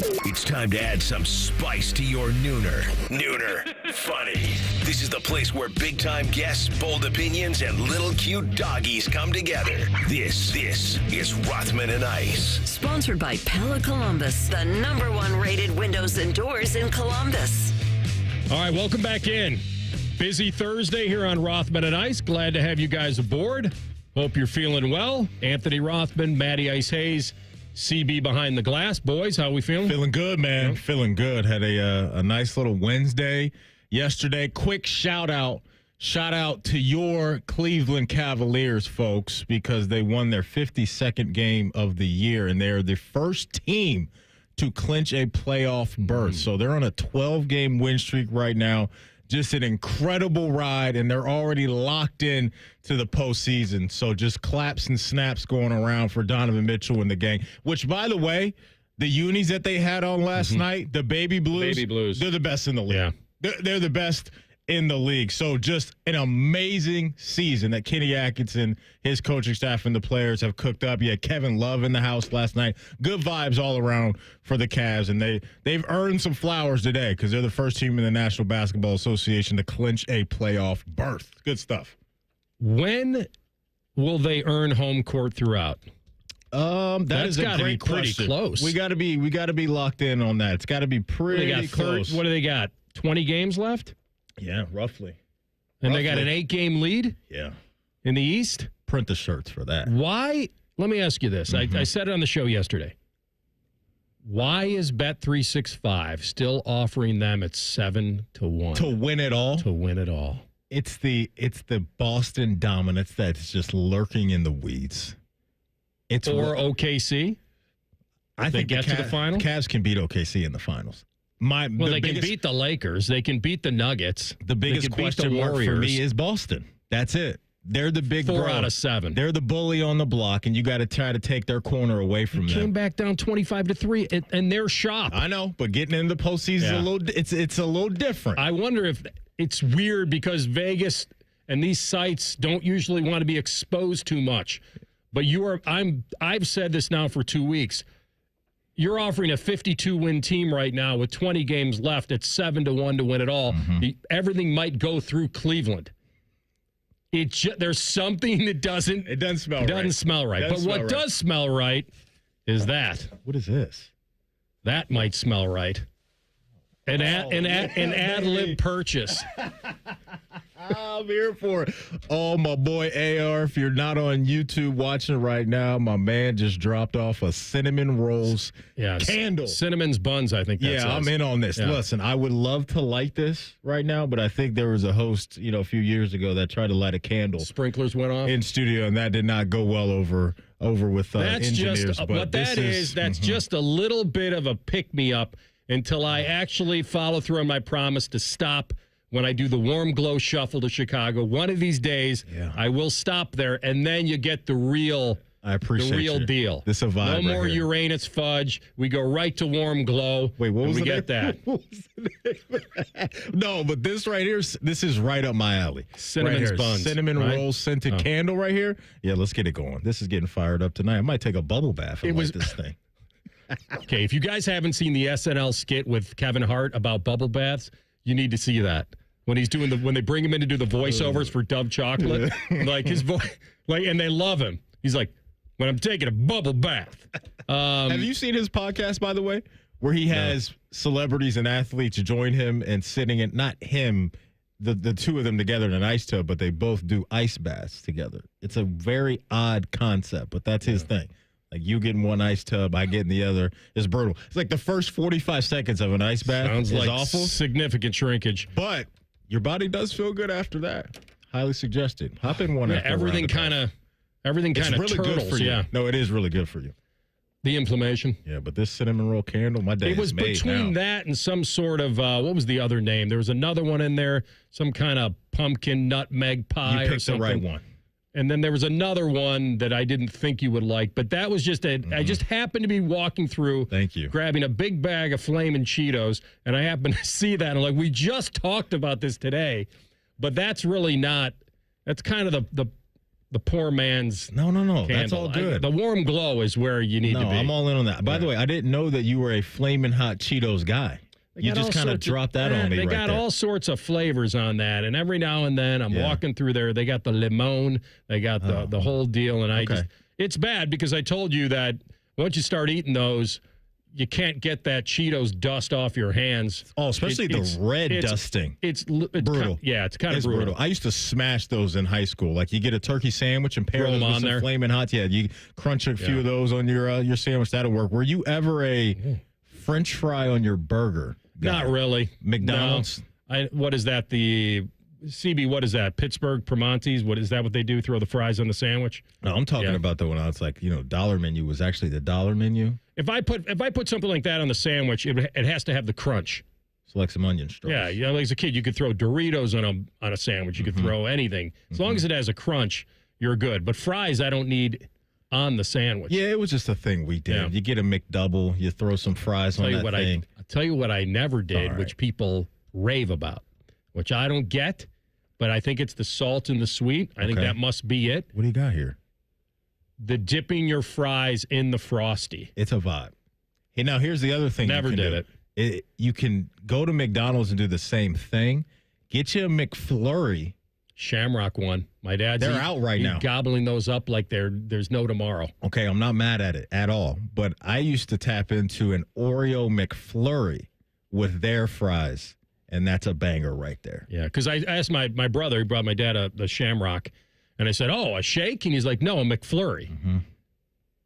It's time to add some spice to your nooner. Nooner funny. This is the place where big-time guests, bold opinions, and little cute doggies come together. This is Rothman and Ice. Sponsored by Pella Columbus, the #1 rated windows and doors in Columbus. All right, welcome back in. Busy Thursday here on Rothman and Ice. Glad to have you guys aboard. Hope you're feeling well. Anthony Rothman, Matty Ice Hayes, CB behind the glass. Boys, how we feeling? Feeling good, man. Yeah. Feeling good. Had a nice little Wednesday yesterday. Quick shout out to your Cleveland Cavaliers, folks, because they won their 52nd game of the year, and they're the first team to clinch a playoff berth. So they're on a 12-game win streak right now. Just an incredible ride, and they're already locked in to the postseason. So just claps and snaps going around for Donovan Mitchell and the gang, which, by the way, the unis that they had on last night, the Baby Blues, they're the best in the league. Yeah. They're the best in the league. So just an amazing season that Kenny Atkinson, his coaching staff, and the players have cooked up. You had Kevin Love in the house last night. Good vibes all around for the Cavs, and they've earned some flowers today because they're the first team in the National Basketball Association to clinch a playoff berth. Good stuff. When will they earn home court throughout? That is a great question. Pretty close. We got to be locked in on that. It's got to be pretty close. What do they got? 20 games left? Yeah, roughly. And they got an 8-game lead? Yeah. In the East? Print the shirts for that. Why? Let me ask you this. I said it on the show yesterday. Why is Bet365 still offering them at 7-1? To win it all? To win it all. It's the Boston dominance that's just lurking in the weeds. Or OKC? I think get to the final? Cavs can beat OKC in the finals. They can beat the Lakers. They can beat the Nuggets. The biggest question mark for me is Boston. That's it. They're the big 4 bro. out of 7. They're the bully on the block, and you got to try to take their corner away from them. Came back down 25-3 in their shop. I know, but getting into the postseason it's a little different. I wonder if it's weird because Vegas and these sites don't usually want to be exposed too much. But I've said this now for 2 weeks. You're offering a 52-win team right now with 20 games left at 7-1 to win it all. Everything might go through Cleveland. There's something that doesn't smell right. But what does smell right is that. What is this? That might smell right. An ad-lib purchase. I'm here for it. Oh, my boy AR, if you're not on YouTube watching right now, my man just dropped off a cinnamon rolls candle. Cinnamon's buns, I think that's I'm in on this. Yeah. Listen, I would love to light this right now, but I think there was a host, a few years ago that tried to light a candle. Sprinklers went off? In studio, and that did not go well over with engineers. That's just a little bit of a pick-me-up until I actually follow through on my promise to stop when I do the warm glow shuffle to Chicago. One of these days, I will stop there, and then you get the real deal. This is a vibe. No more Uranus fudge. We go right to warm glow. Wait, what was we the get that? No, but this right here, this is right up my alley. Cinnamon's buns. Cinnamon rolls scented candle right here. Yeah, let's get it going. This is getting fired up tonight. I might take a bubble bath and light this thing. Okay, if you guys haven't seen the SNL skit with Kevin Hart about bubble baths, you need to see that. When he's doing when they bring him in to do the voiceovers for Dove Chocolate, like his voice, and they love him. He's like, when I'm taking a bubble bath. Have you seen his podcast, by the way, where he has celebrities and athletes join him and sitting in, not him, the two of them together in an ice tub, but they both do ice baths together. It's a very odd concept, but that's his thing. Like you get in one ice tub, I get in the other. It's brutal. It's like the first 45 seconds of an ice bath is like awful. Significant shrinkage. But your body does feel good after that. Highly suggested. Hop in one after everything kind of really turtles. Good for you. Yeah. No, it is really good for you. The inflammation. Yeah, but this cinnamon roll candle, my day It was between that and some sort of, what was the other name? There was another one in there, some kind of pumpkin nutmeg pie or something. You picked the right one. And then there was another one that I didn't think you would like, but that was just I just happened to be walking through. Thank you. Grabbing a big bag of Flamin' Cheetos, and I happened to see that. And I'm like, we just talked about this today, but that's really not. That's kind of the poor man's No. candle. That's all good. The warm glow is where you need to be. I'm all in on that. By the way, I didn't know that you were a Flamin' Hot Cheetos guy. You just kind of dropped that on me They right got there. all sorts of flavors on that, and every now and then I'm walking through there. They got the limon, they got the whole deal, and it's bad because I told you that once you start eating those, you can't get that Cheetos dust off your hands. Oh, especially the red dusting. It's brutal. It's kind of brutal. I used to smash those in high school. Like you get a turkey sandwich and pair them with some Flamin' Hot. Yeah, you crunch a few of those on your sandwich. That'll work. Were you ever a French fry on your burger guy? Not really. McDonald's? No. What is that? The CB, what is that? Pittsburgh, Primanti's? What is that what they do? Throw the fries on the sandwich? No, I'm talking about the one I was like, dollar menu was actually the dollar menu. If I put something like that on the sandwich, it has to have the crunch. It's like some onion straws. Yeah, as a kid, you could throw Doritos on a sandwich. You could throw anything. As long as it has a crunch, you're good. But fries, I don't need on the sandwich. Yeah, it was just a thing we did. Yeah. You get a McDouble, you throw some fries on that thing. I'll tell you what I never did, which people rave about, which I don't get. But I think it's the salt and the sweet. I think that must be it. What do you got here? The dipping your fries in the Frosty. It's a vibe. Hey, now here's the other thing. Never did it. You can go to McDonald's and do the same thing. Get you a McFlurry. Shamrock one. My dad's out right now. Gobbling those up like there's no tomorrow. Okay, I'm not mad at it at all. But I used to tap into an Oreo McFlurry with their fries. And that's a banger right there. Yeah, because I asked my brother, he brought my dad a Shamrock, and I said, a shake? And he's like, no, a McFlurry. Mm-hmm.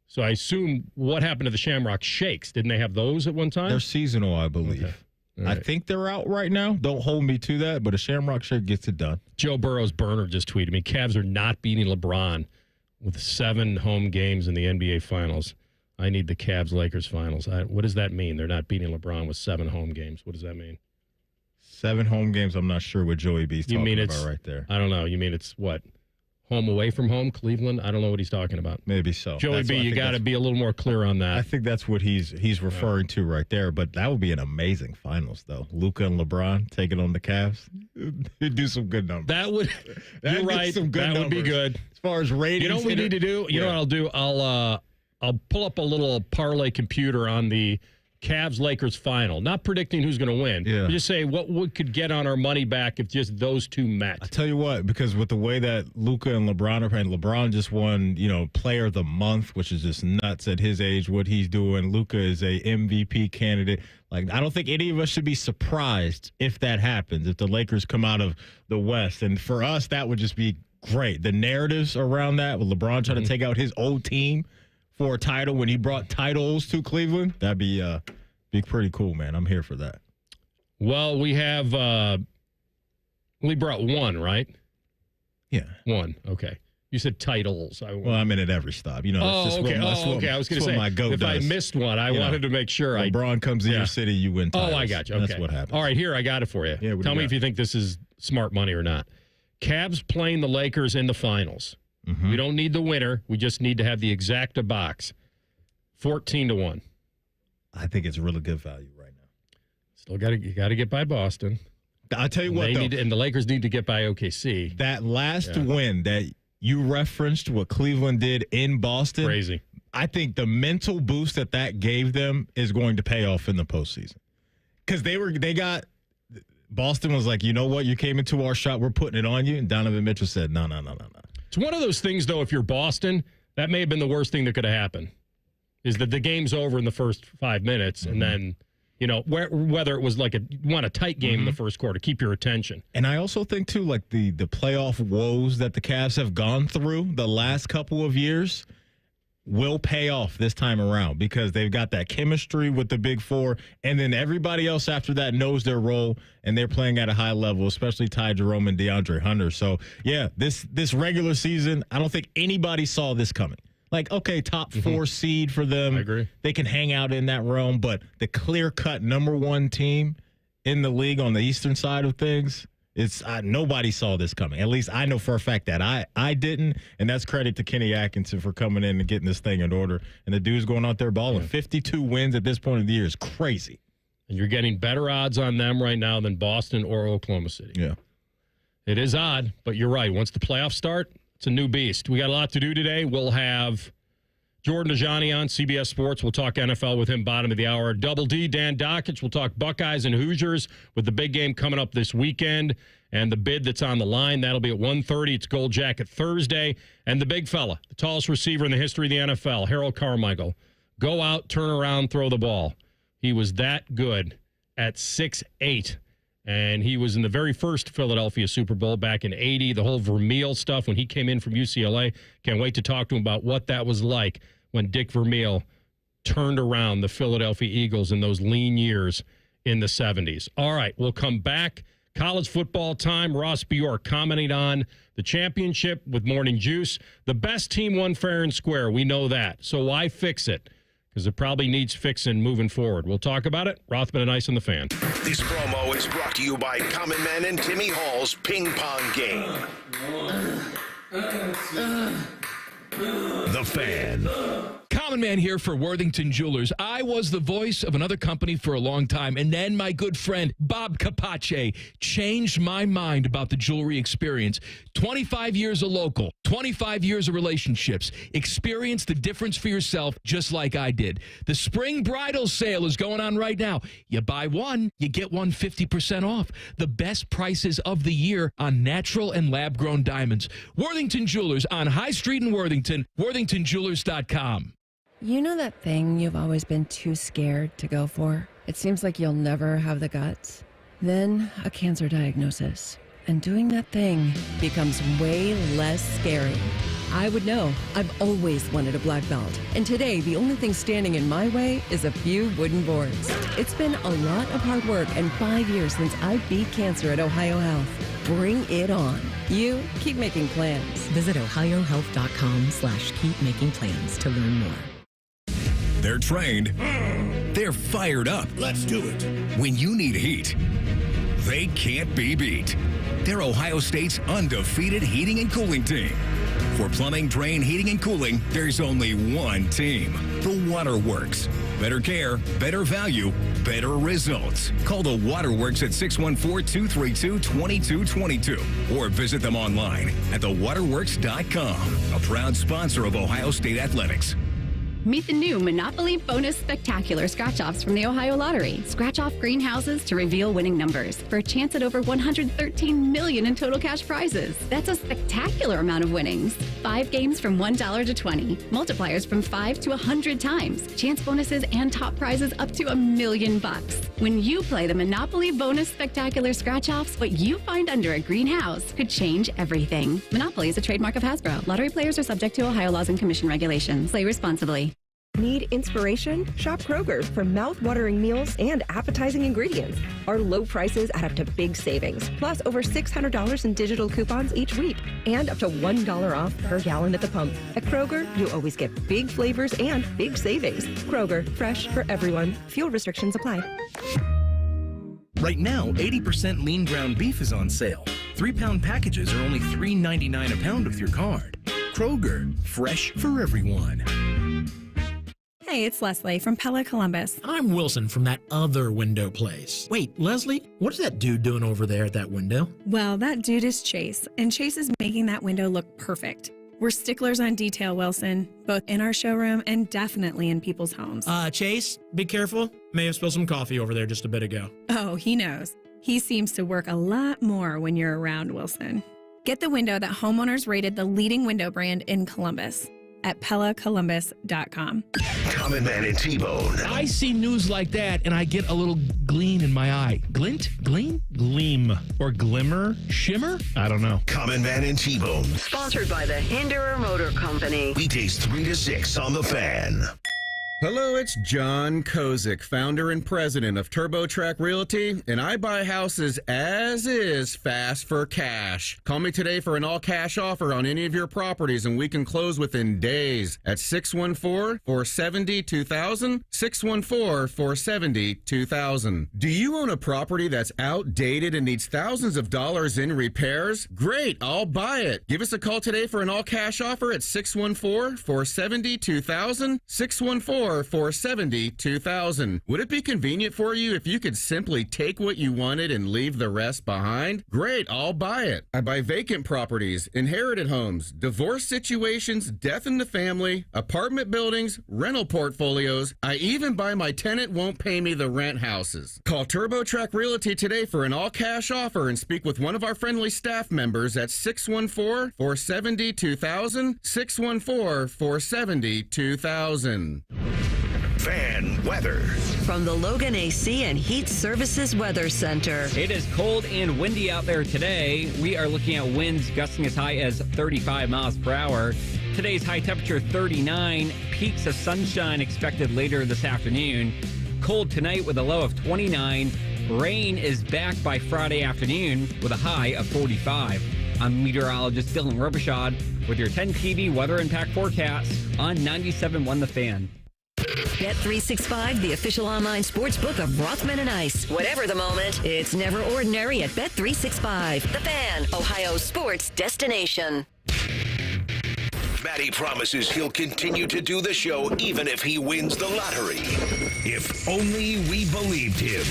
So I assume what happened to the Shamrock shakes? Didn't they have those at one time? They're seasonal, I believe. Okay. Right. I think they're out right now. Don't hold me to that, but a Shamrock shake gets it done. Joe Burrow's burner just tweeted me, Cavs are not beating LeBron with 7 home games in the NBA Finals. I need the Cavs-Lakers Finals. What does that mean? They're not beating LeBron with 7 home games. What does that mean? 7 home games. I'm not sure what Joey B's talking about right there. I don't know. You mean it's what? Home away from home, Cleveland? I don't know what he's talking about. Maybe so. Joey B, you got to be a little more clear on that. I think that's what he's referring to right there. But that would be an amazing finals, though. Luka and LeBron taking on the Cavs. It'd do some good numbers. You're right. Some good numbers. Would be good. As far as ratings. You know what we need to do? You know what I'll do? I'll pull up a little parlay computer on the Cavs-Lakers final. Not predicting who's going to win. Yeah. Just say what we could get on our money back if just those two met. I tell you what, because with the way that Luka and LeBron are playing, LeBron just won, Player of the Month, which is just nuts at his age, what he's doing. Luka is a MVP candidate. Like, I don't think any of us should be surprised if that happens, if the Lakers come out of the West. And for us, that would just be great. The narratives around that, with LeBron trying to take out his old team for a title when he brought titles to Cleveland, that'd be pretty cool, man. I'm here for that. Well, we have we brought one, right? Yeah. One. Okay. You said titles. Well, I'm in at every stop. Okay. I was going to say, if I missed one, I wanted to make sure. LeBron comes to your city, you win titles. I got you. Okay. That's what happens. All right, here, I got it for you. Yeah, Tell me if you think this is smart money or not. Cavs playing the Lakers in the finals. Mm-hmm. We don't need the winner. We just need to have the exacta box. 14-1. I think it's really good value right now. Still you got to get by Boston. I'll tell you what, though. And the Lakers need to get by OKC. That last win that you referenced, what Cleveland did in Boston. Crazy. I think the mental boost that gave them is going to pay off in the postseason. Because Boston was like, you know what? You came into our shot. We're putting it on you. And Donovan Mitchell said, no. It's one of those things, though, if you're Boston, that may have been the worst thing that could have happened, is that the game's over in the first 5 minutes, and then, whether it was like a tight game in the first quarter, keep your attention. And I also think, too, like the playoff woes that the Cavs have gone through the last couple of years will pay off this time around because they've got that chemistry with the Big Four, and then everybody else after that knows their role, and they're playing at a high level, especially Ty Jerome and DeAndre Hunter. So, yeah, this regular season, I don't think anybody saw this coming. Like, okay, top 4 seed for them. I agree. They can hang out in that realm, but the clear-cut number 1 team in the league on the eastern side of things, nobody saw this coming. At least I know for a fact that I didn't, and that's credit to Kenny Atkinson for coming in and getting this thing in order. And the dude's going out there balling. 52 wins at this point of the year is crazy. And you're getting better odds on them right now than Boston or Oklahoma City. Yeah. It is odd, but you're right. Once the playoffs start, It's a new beast. We got a lot to do today. We'll have Jordan Dajani on CBS Sports. We'll talk NFL with him bottom of the hour. Double D, Dan Dakich. We'll talk Buckeyes and Hoosiers with the big game coming up this weekend and the bid that's on the line. That'll be at 1:30. It's Gold Jacket Thursday. And the big fella, the tallest receiver in the history of the NFL, Harold Carmichael. Go out, turn around, throw the ball. He was that good at 6'8". And he was in the very first Philadelphia Super Bowl back in 80, the whole Vermeil stuff when he came in from UCLA. Can't wait to talk to him about what that was like when Dick Vermeil turned around the Philadelphia Eagles in those lean years in the 70s. All right, we'll come back. College football time. Ross Bjork commenting on the championship with Morning Juice. The best team won fair and square. We know that. So why fix it? Because it probably needs fixing moving forward. We'll talk about it. Rothman and Ice on the Fan. This promo is brought to you by Common Man and Timmy Hall's Ping Pong Game. The Fan. Common Man here for Worthington Jewelers. I was the voice of another company for a long time, and then my good friend Bob Capace changed my mind about the jewelry experience. 25 years of local, 25 years of relationships. Experience the difference for yourself just like I did. The spring bridal sale is going on right now. You buy one, you get one 50% off. The best prices of the year on natural and lab-grown diamonds. Worthington Jewelers on High Street in Worthington, worthingtonjewelers.com. You know that thing you've always been too scared to go for? It seems like you'll never have the guts. Then a cancer diagnosis. And doing that thing becomes way less scary. I would know. I've always wanted a black belt. And today, the only thing standing in my way is a few wooden boards. It's been a lot of hard work and 5 years since I beat cancer at Ohio Health. Bring it on. You keep making plans. Visit ohiohealth.com/keepmakingplans to learn more. They're trained. They're fired up. Let's do it. When you need heat, they can't be beat. They're Ohio State's undefeated heating and cooling team. For plumbing, drain, heating, and cooling, there's only one team. The Waterworks. Better care, better value, better results. Call the Waterworks at 614-232-2222 or visit them online at thewaterworks.com. A proud sponsor of Ohio State Athletics. Meet the new Monopoly Bonus Spectacular scratch-offs from the Ohio Lottery. Scratch off greenhouses to reveal winning numbers for a chance at over $113 million in total cash prizes. That's a spectacular amount of winnings. 5 games from $1 to 20. Multipliers from 5 to 100 times. Chance bonuses and top prizes up to $1 million. When you play the Monopoly Bonus Spectacular scratch-offs, what you find under a greenhouse could change everything. Monopoly is a trademark of Hasbro. Lottery players are subject to Ohio laws and commission regulations. Play responsibly. Need inspiration? Shop Kroger for mouth-watering meals and appetizing ingredients. Our low prices add up to big savings, plus over $600 in digital coupons each week, and up to $1 off per gallon at the pump. At Kroger, you always get big flavors and big savings. Kroger, fresh for everyone. Fuel restrictions apply. Right now, 80% lean ground beef is on sale. 3-pound packages are only $3.99 a pound with your card. Kroger, fresh for everyone. Hey, it's Leslie from Pella Columbus. I'm Wilson from that other window place. Wait, Leslie, what is that dude doing over there at that window? Well, that dude is Chase, and Chase is making that window look perfect. We're sticklers on detail, Wilson, both in our showroom and definitely in people's homes. Chase, be careful. May have spilled some coffee over there just a bit ago. Oh, he knows. He seems to work a lot more when you're around, Wilson. Get the window that homeowners rated the leading window brand in Columbus at PellaColumbus.com. Common Man and T-Bone. I see news like that, and I get a little gleam in my eye. Glint? Gleam? Gleam. Or glimmer? Shimmer? I don't know. Common Man and T-Bone. Sponsored by the Hinderer Motor Company. Weekdays 3 to 6 on The Fan. Hello, it's John Kozik, founder and president of TurboTrack Realty, and I buy houses as is fast for cash. Call me today for an all-cash offer on any of your properties, and we can close within days at 614-470-2000, 614-470-2000. Do you own a property that's outdated and needs thousands of dollars in repairs? Great, I'll buy it. Give us a call today for an all-cash offer at 614-470-2000, 614 614-470-2000. Would it be convenient for you if you could simply take what you wanted and leave the rest behind? Great, I'll buy it. I buy vacant properties, inherited homes, divorce situations, death in the family, apartment buildings, rental portfolios. I even buy my tenant won't pay me the rent houses. Call TurboTrack Realty today for an all-cash offer and speak with one of our friendly staff members at 614-470-2000, 614-470-2000. Fan weather. From the Logan AC and Heat Services Weather Center. It is cold and windy out there today. We are looking at winds gusting as high as 35 miles per hour. Today's high temperature 39, peaks of sunshine expected later this afternoon. Cold tonight with a low of 29. Rain is back by Friday afternoon with a high of 45. I'm meteorologist Dylan Robichaud with your 10 TV weather impact forecast on 97.1 The Fan. Bet365, the official online sports book of Rothman and Ice. Whatever the moment, it's never ordinary at Bet365. The Fan, Ohio's sports destination. Matty promises he'll continue to do the show even if he wins the lottery. If only we believed him.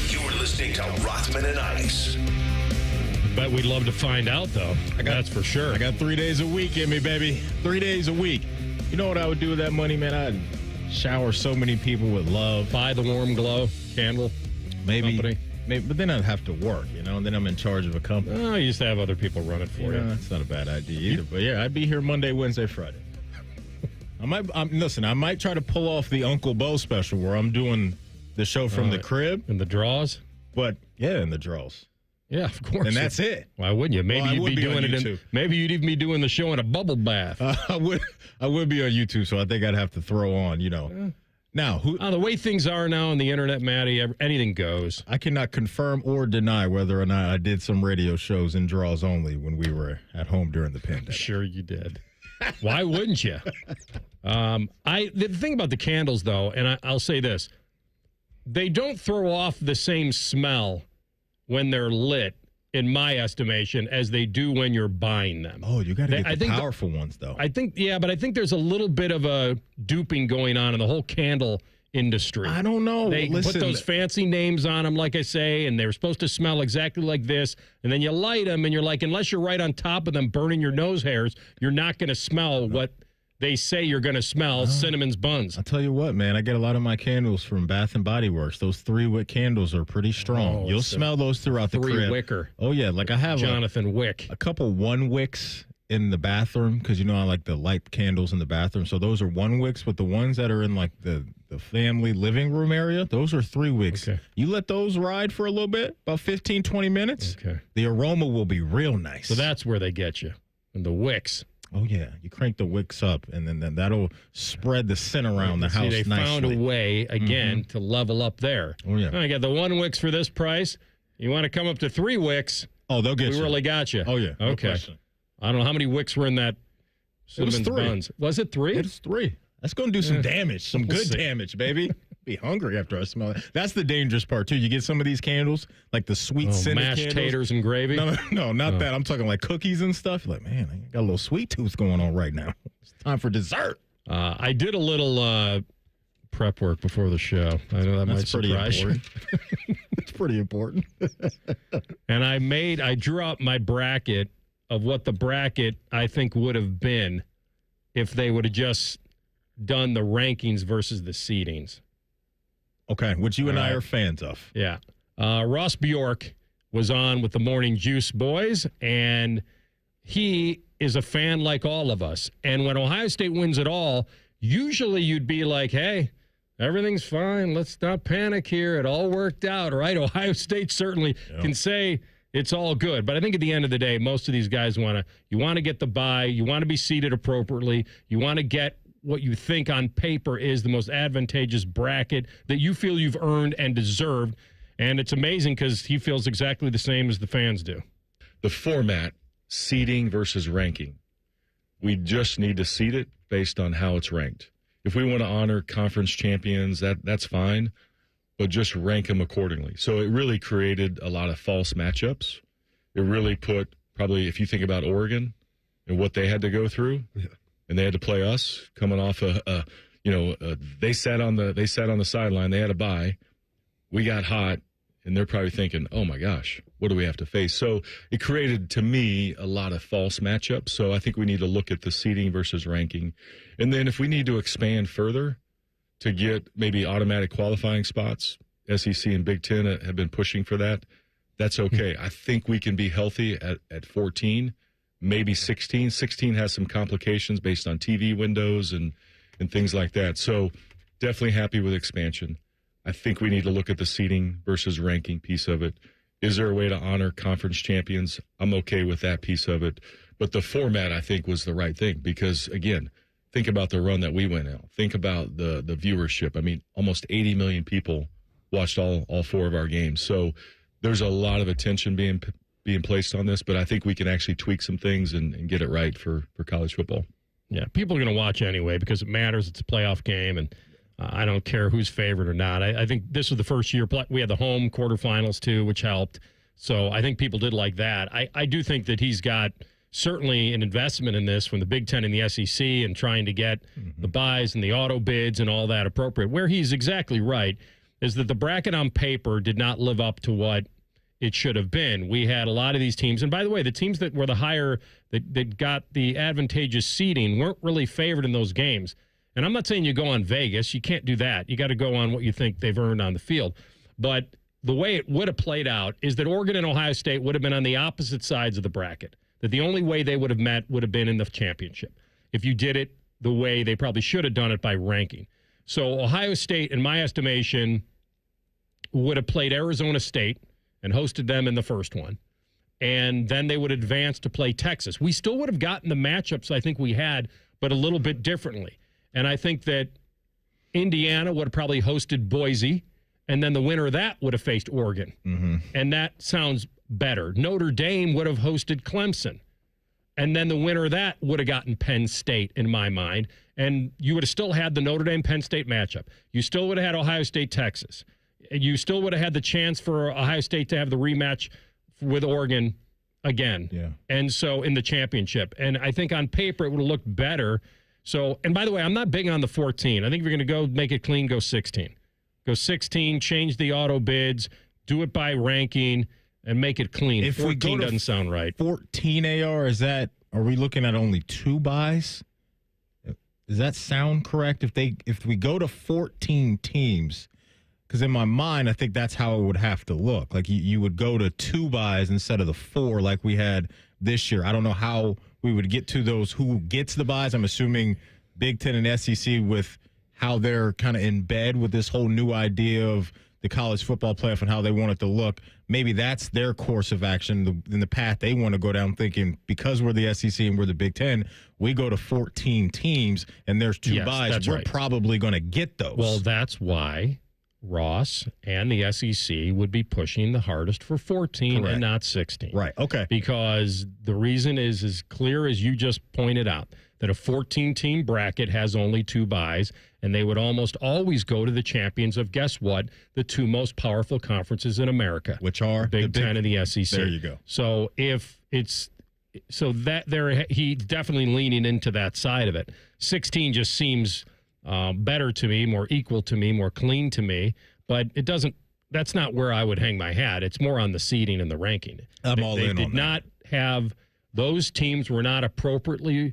You're listening to Rothman and Ice. Bet we'd love to find out, though. That's for sure. I got 3 days a week in me, baby. 3 days a week. You know what I would do with that money, man? I'd shower so many people with love. Buy the Warm Glow candle. Maybe, but then I'd have to work, and then I'm in charge of a company. Oh, you used to have other people run it for you. That's not a bad idea either. But yeah, I'd be here Monday, Wednesday, Friday. I might try to pull off the Uncle Bo special where I'm doing the show from the crib. In the draws? But yeah, in the draws. Yeah, of course. And that's it. Why wouldn't you? Maybe you'd be doing it maybe you'd even be doing the show in a bubble bath. I would be on YouTube, so I think I'd have to throw on, Now, the way things are now on the internet, Matty, anything goes. I cannot confirm or deny whether or not I did some radio shows in draws only when we were at home during the pandemic. Sure you did. Why wouldn't you? The thing about the candles, though, and I'll say this, they don't throw off the same smell when they're lit, in my estimation, as they do when you're buying them. Oh, you got to get the powerful ones, though. I think there's a little bit of a duping going on in the whole candle industry. I don't know. They put those fancy names on them, like I say, and they're supposed to smell exactly like this, and then you light them, and you're like, unless you're right on top of them burning your nose hairs, you're not going to smell what they say you're going to smell, Cinnamon's buns. I'll tell you what, man, I get a lot of my candles from Bath & Body Works. Those 3-wick candles are pretty strong. You'll smell those throughout the crib. 3-wicker. Oh, yeah. Like I have Jonathan Wick. A couple 1-wicks in the bathroom because, I like the light candles in the bathroom. So those are 1-wicks, but the ones that are in like the family living room area, those are 3-wicks. Okay. You let those ride for a little bit, about 15, 20 minutes. Okay. The aroma will be real nice. So that's where they get you, and the wicks. Oh, yeah. You crank the wicks up, and then that'll spread the scent around the house nicely. They found a way, again, to level up there. Oh, yeah. I got the 1 wicks for this price. You want to come up to 3 wicks? Oh, they'll get you. We really got you. Oh, yeah. Okay. No, I don't know how many wicks were in that Cinnamon's buns. Was it 3? It's 3. That's going to do some damage, some good damage, baby. Be hungry after I smell it. That's the dangerous part, too. You get some of these candles, like the sweet scented mashed candles. Taters and gravy? No, not that. I'm talking like cookies and stuff. You're like, man, I got a little sweet tooth going on right now. It's time for dessert. I did a little prep work before the show. I know that might surprise you. It's pretty important. And I drew out my bracket of what the bracket I think would have been if they would have just done the rankings versus the seedings. Okay, which you and I are fans of. Yeah. Ross Bjork was on with the Morning Juice boys, and he is a fan like all of us. And when Ohio State wins it all, usually you'd be like, hey, everything's fine. Let's not panic here. It all worked out, right? Ohio State certainly can say it's all good. But I think at the end of the day, most of these guys want to get the bye. You want to be seated appropriately. You want to get what you think on paper is the most advantageous bracket that you feel you've earned and deserved. And it's amazing because he feels exactly the same as the fans do. The format, seeding versus ranking, we just need to seed it based on how it's ranked. If we want to honor conference champions, that's fine, but just rank them accordingly. So it really created a lot of false matchups. It really put, probably, if you think about Oregon and what they had to go through, and they had to play us coming off a they sat on the sideline. They had a bye. We got hot, and they're probably thinking, "Oh my gosh, what do we have to face?" So it created, to me, a lot of false matchups. So I think we need to look at the seeding versus ranking, and then if we need to expand further to get maybe automatic qualifying spots, SEC and Big Ten have been pushing for that. That's okay. I think we can be healthy at 14, maybe 16. 16 has some complications based on TV windows and things like that. So definitely happy with expansion. I think we need to look at the seeding versus ranking piece of it. Is there a way to honor conference champions? I'm okay with that piece of it. But the format, I think, was the right thing because, again, think about the run that we went out. Think about the viewership. I mean, almost 80 million people watched all 4 of our games. So there's a lot of attention being placed on this, but I think we can actually tweak some things and get it right for college football. Yeah, people are going to watch anyway because it matters. It's a playoff game, and I don't care who's favored or not. I think this was the first year we had the home quarterfinals too, which helped. So I think people did like that. I do think that he's got certainly an investment in this from the Big Ten and the SEC and trying to get the buys and the auto bids and all that appropriate. Where he's exactly right is that the bracket on paper did not live up to what it should have been. We had a lot of these teams. And by the way, the teams that were the higher, that got the advantageous seeding weren't really favored in those games. And I'm not saying you go on Vegas. You can't do that. You got to go on what you think they've earned on the field. But the way it would have played out is that Oregon and Ohio State would have been on the opposite sides of the bracket. That the only way they would have met would have been in the championship. If you did it the way they probably should have done it by ranking. So Ohio State, in my estimation, would have played Arizona State and hosted them in the first one. And then they would advance to play Texas. We still would have gotten the matchups I think we had, but a little bit differently. And I think that Indiana would have probably hosted Boise, and then the winner of that would have faced Oregon. Mm-hmm. And that sounds better. Notre Dame would have hosted Clemson, and then the winner of that would have gotten Penn State, in my mind. And you would have still had the Notre Dame-Penn State matchup. You still would have had Ohio State-Texas. You still would have had the chance for Ohio State to have the rematch with Oregon again. Yeah. And so in the championship. And I think on paper it would have looked better. So, and by the way, I'm not big on the 14. I think if you're going to go make it clean, go 16. Go 16, change the auto bids, do it by ranking, and make it clean. If 14 doesn't sound right. 14 AR, are we looking at only 2 buys? Does that sound correct? If we go to 14 teams, because in my mind, I think that's how it would have to look. Like you would go to 2 buys instead of the 4 like we had this year. I don't know how we would get to those who gets the buys. I'm assuming Big Ten and SEC with how they're kind of in bed with this whole new idea of the college football playoff and how they want it to look. Maybe that's their course of action in the path they want to go down, thinking because we're the SEC and we're the Big Ten, we go to 14 teams and there's 2 buys. We're probably going to get those. Well, that's why Ross and the SEC would be pushing the hardest for 14 Correct. And not 16. Right. Okay. Because the reason is as clear as you just pointed out, that a 14-team bracket has only 2 buys, and they would almost always go to the champions of, guess what, the 2 most powerful conferences in America. Which are? Big Ten and the SEC. There you go. So he's definitely leaning into that side of it. 16 just seems better to me, more equal to me, more clean to me, but it doesn't. That's not where I would hang my hat. It's more on the seeding and the ranking. They did not have those teams were not appropriately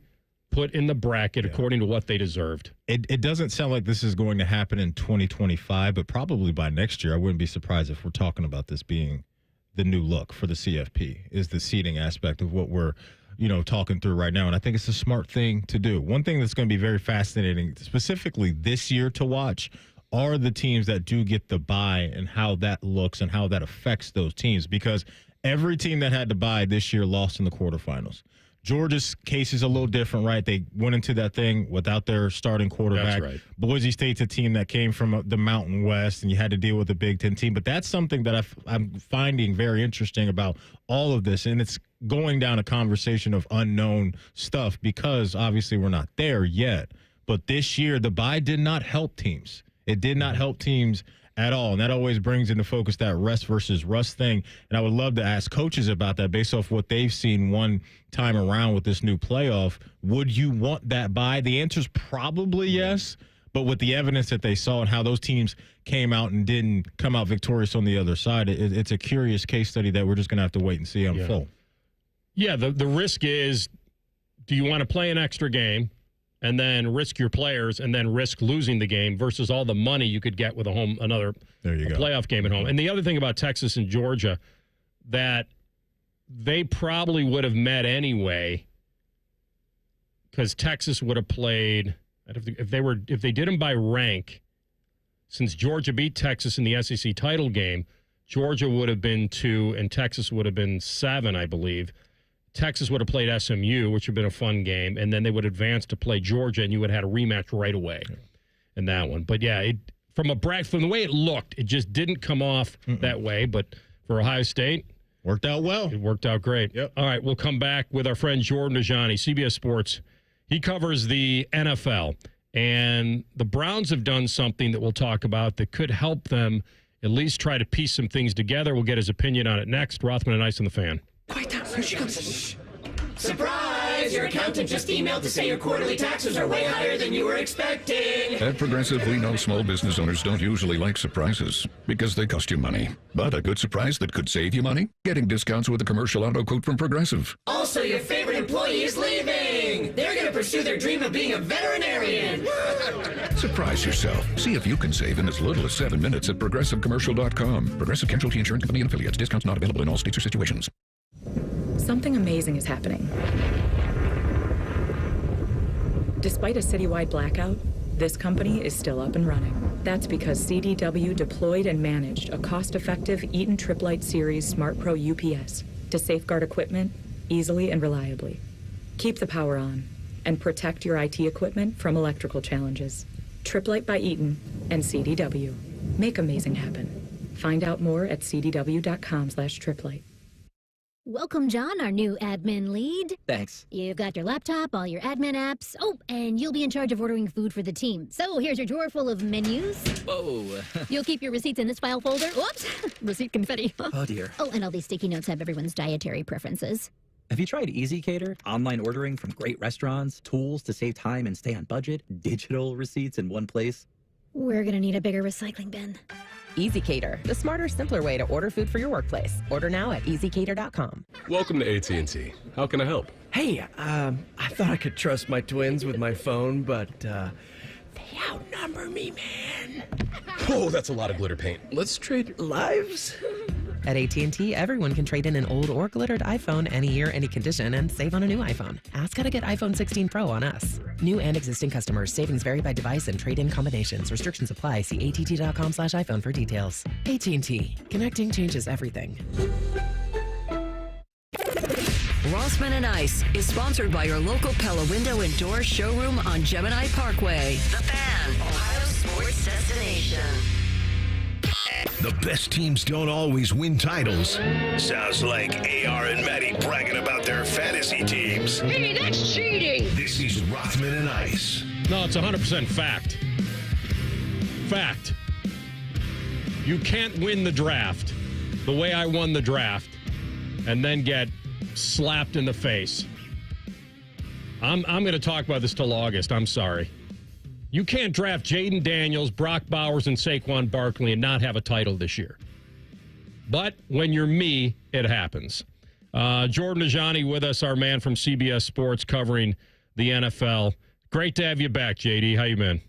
put in the bracket according to what they deserved. It doesn't sound like this is going to happen in 2025, but probably by next year. I wouldn't be surprised if we're talking about this being the new look for the CFP, is the seeding aspect of what we're talking through right now. And I think it's a smart thing to do. One thing that's going to be very fascinating, specifically this year to watch, are the teams that do get the bye and how that looks and how that affects those teams. Because every team that had to bye this year lost in the quarterfinals. Georgia's case is a little different, right? They went into that thing without their starting quarterback. That's right. Boise State's a team that came from the Mountain West, and you had to deal with the Big Ten team. But that's something that I'm finding very interesting about all of this, and it's going down a conversation of unknown stuff because obviously we're not there yet. But this year, the bye did not help teams. It did not help teams at all. And that always brings into focus that rest versus rust thing. And I would love to ask coaches about that based off what they've seen one time around with this new playoff. Would you want that bye? The answer is probably yes. But with the evidence that they saw and how those teams came out and didn't come out victorious on the other side, it's a curious case study that we're just going to have to wait and see unfold. Yeah, the risk is, do you want to play an extra game and then risk your players and then risk losing the game versus all the money you could get with another playoff game at home? And the other thing about Texas and Georgia, that they probably would have met anyway, because Texas would have played if they did them by rank. Since Georgia beat Texas in the SEC title game, Georgia would have been 2 and Texas would have been 7, I believe. Texas would have played SMU, which would have been a fun game, and then they would advance to play Georgia, and you would have had a rematch right away in that one. But yeah, from the way it looked, it just didn't come off that way. But for Ohio State, worked out well. It worked out great. Yep. All right, we'll come back with our friend Jordan Dajani, CBS Sports. He covers the NFL, and the Browns have done something that we'll talk about that could help them at least try to piece some things together. We'll get his opinion on it next. Rothman and Ice on the Fan. Quiet down. Here she comes. Surprise! Your accountant just emailed to say your quarterly taxes are way higher than you were expecting. At Progressive, we know small business owners don't usually like surprises because they cost you money. But a good surprise that could save you money? Getting discounts with a commercial auto quote from Progressive. Also, your favorite employee is leaving. They're going to pursue their dream of being a veterinarian. Surprise yourself. See if you can save in as little as 7 minutes at ProgressiveCommercial.com. Progressive Casualty Insurance Company and Affiliates. Discounts not available in all states or situations. Something amazing is happening. Despite a citywide blackout, this company is still up and running. That's because CDW deployed and managed a cost-effective Eaton Triplite Series Smart Pro UPS to safeguard equipment easily and reliably. Keep the power on and protect your IT equipment from electrical challenges. Triplite by Eaton and CDW. Make amazing happen. Find out more at cdw.com/triplite. Welcome, John, our new admin lead. Thanks. You've got your laptop, all your admin apps. Oh, and you'll be in charge of ordering food for the team. So here's your drawer full of menus. Whoa. You'll keep your receipts in this file folder. Whoops, receipt confetti. Oh, dear. Oh, and all these sticky notes have everyone's dietary preferences. Have you tried Easy Cater? Online ordering from great restaurants, tools to save time and stay on budget, digital receipts in one place. We're gonna need a bigger recycling bin. Easy Cater, the smarter, simpler way to order food for your workplace. Order now at easycater.com. Welcome to AT&T. How can I help? Hey, I thought I could trust my twins with my phone, but they outnumber me, man. Oh, that's a lot of glitter paint. Let's trade lives. At AT&T, everyone can trade in an old or glittered iPhone any year, any condition, and save on a new iPhone. Ask how to get iPhone 16 Pro on us. New and existing customers. Savings vary by device and trade-in combinations. Restrictions apply. See att.com/iPhone for details. AT&T. Connecting changes everything. Rothman and Ice is sponsored by your local Pella Window and Door showroom on Gemini Parkway. The Fan, Ohio sports destination. The best teams don't always win titles. Sounds like AR and Maddie bragging about their fantasy teams. Hey, that's cheating! This is Rothman and Ice. No, it's 100% fact. Fact. You can't win the draft the way I won the draft and then get slapped in the face. I'm going to talk about this till August. I'm sorry. You can't draft Jaden Daniels, Brock Bowers, and Saquon Barkley and not have a title this year. But when you're me, it happens. Jordan Dajani with us, our man from CBS Sports covering the NFL. Great to have you back, JD. How you been?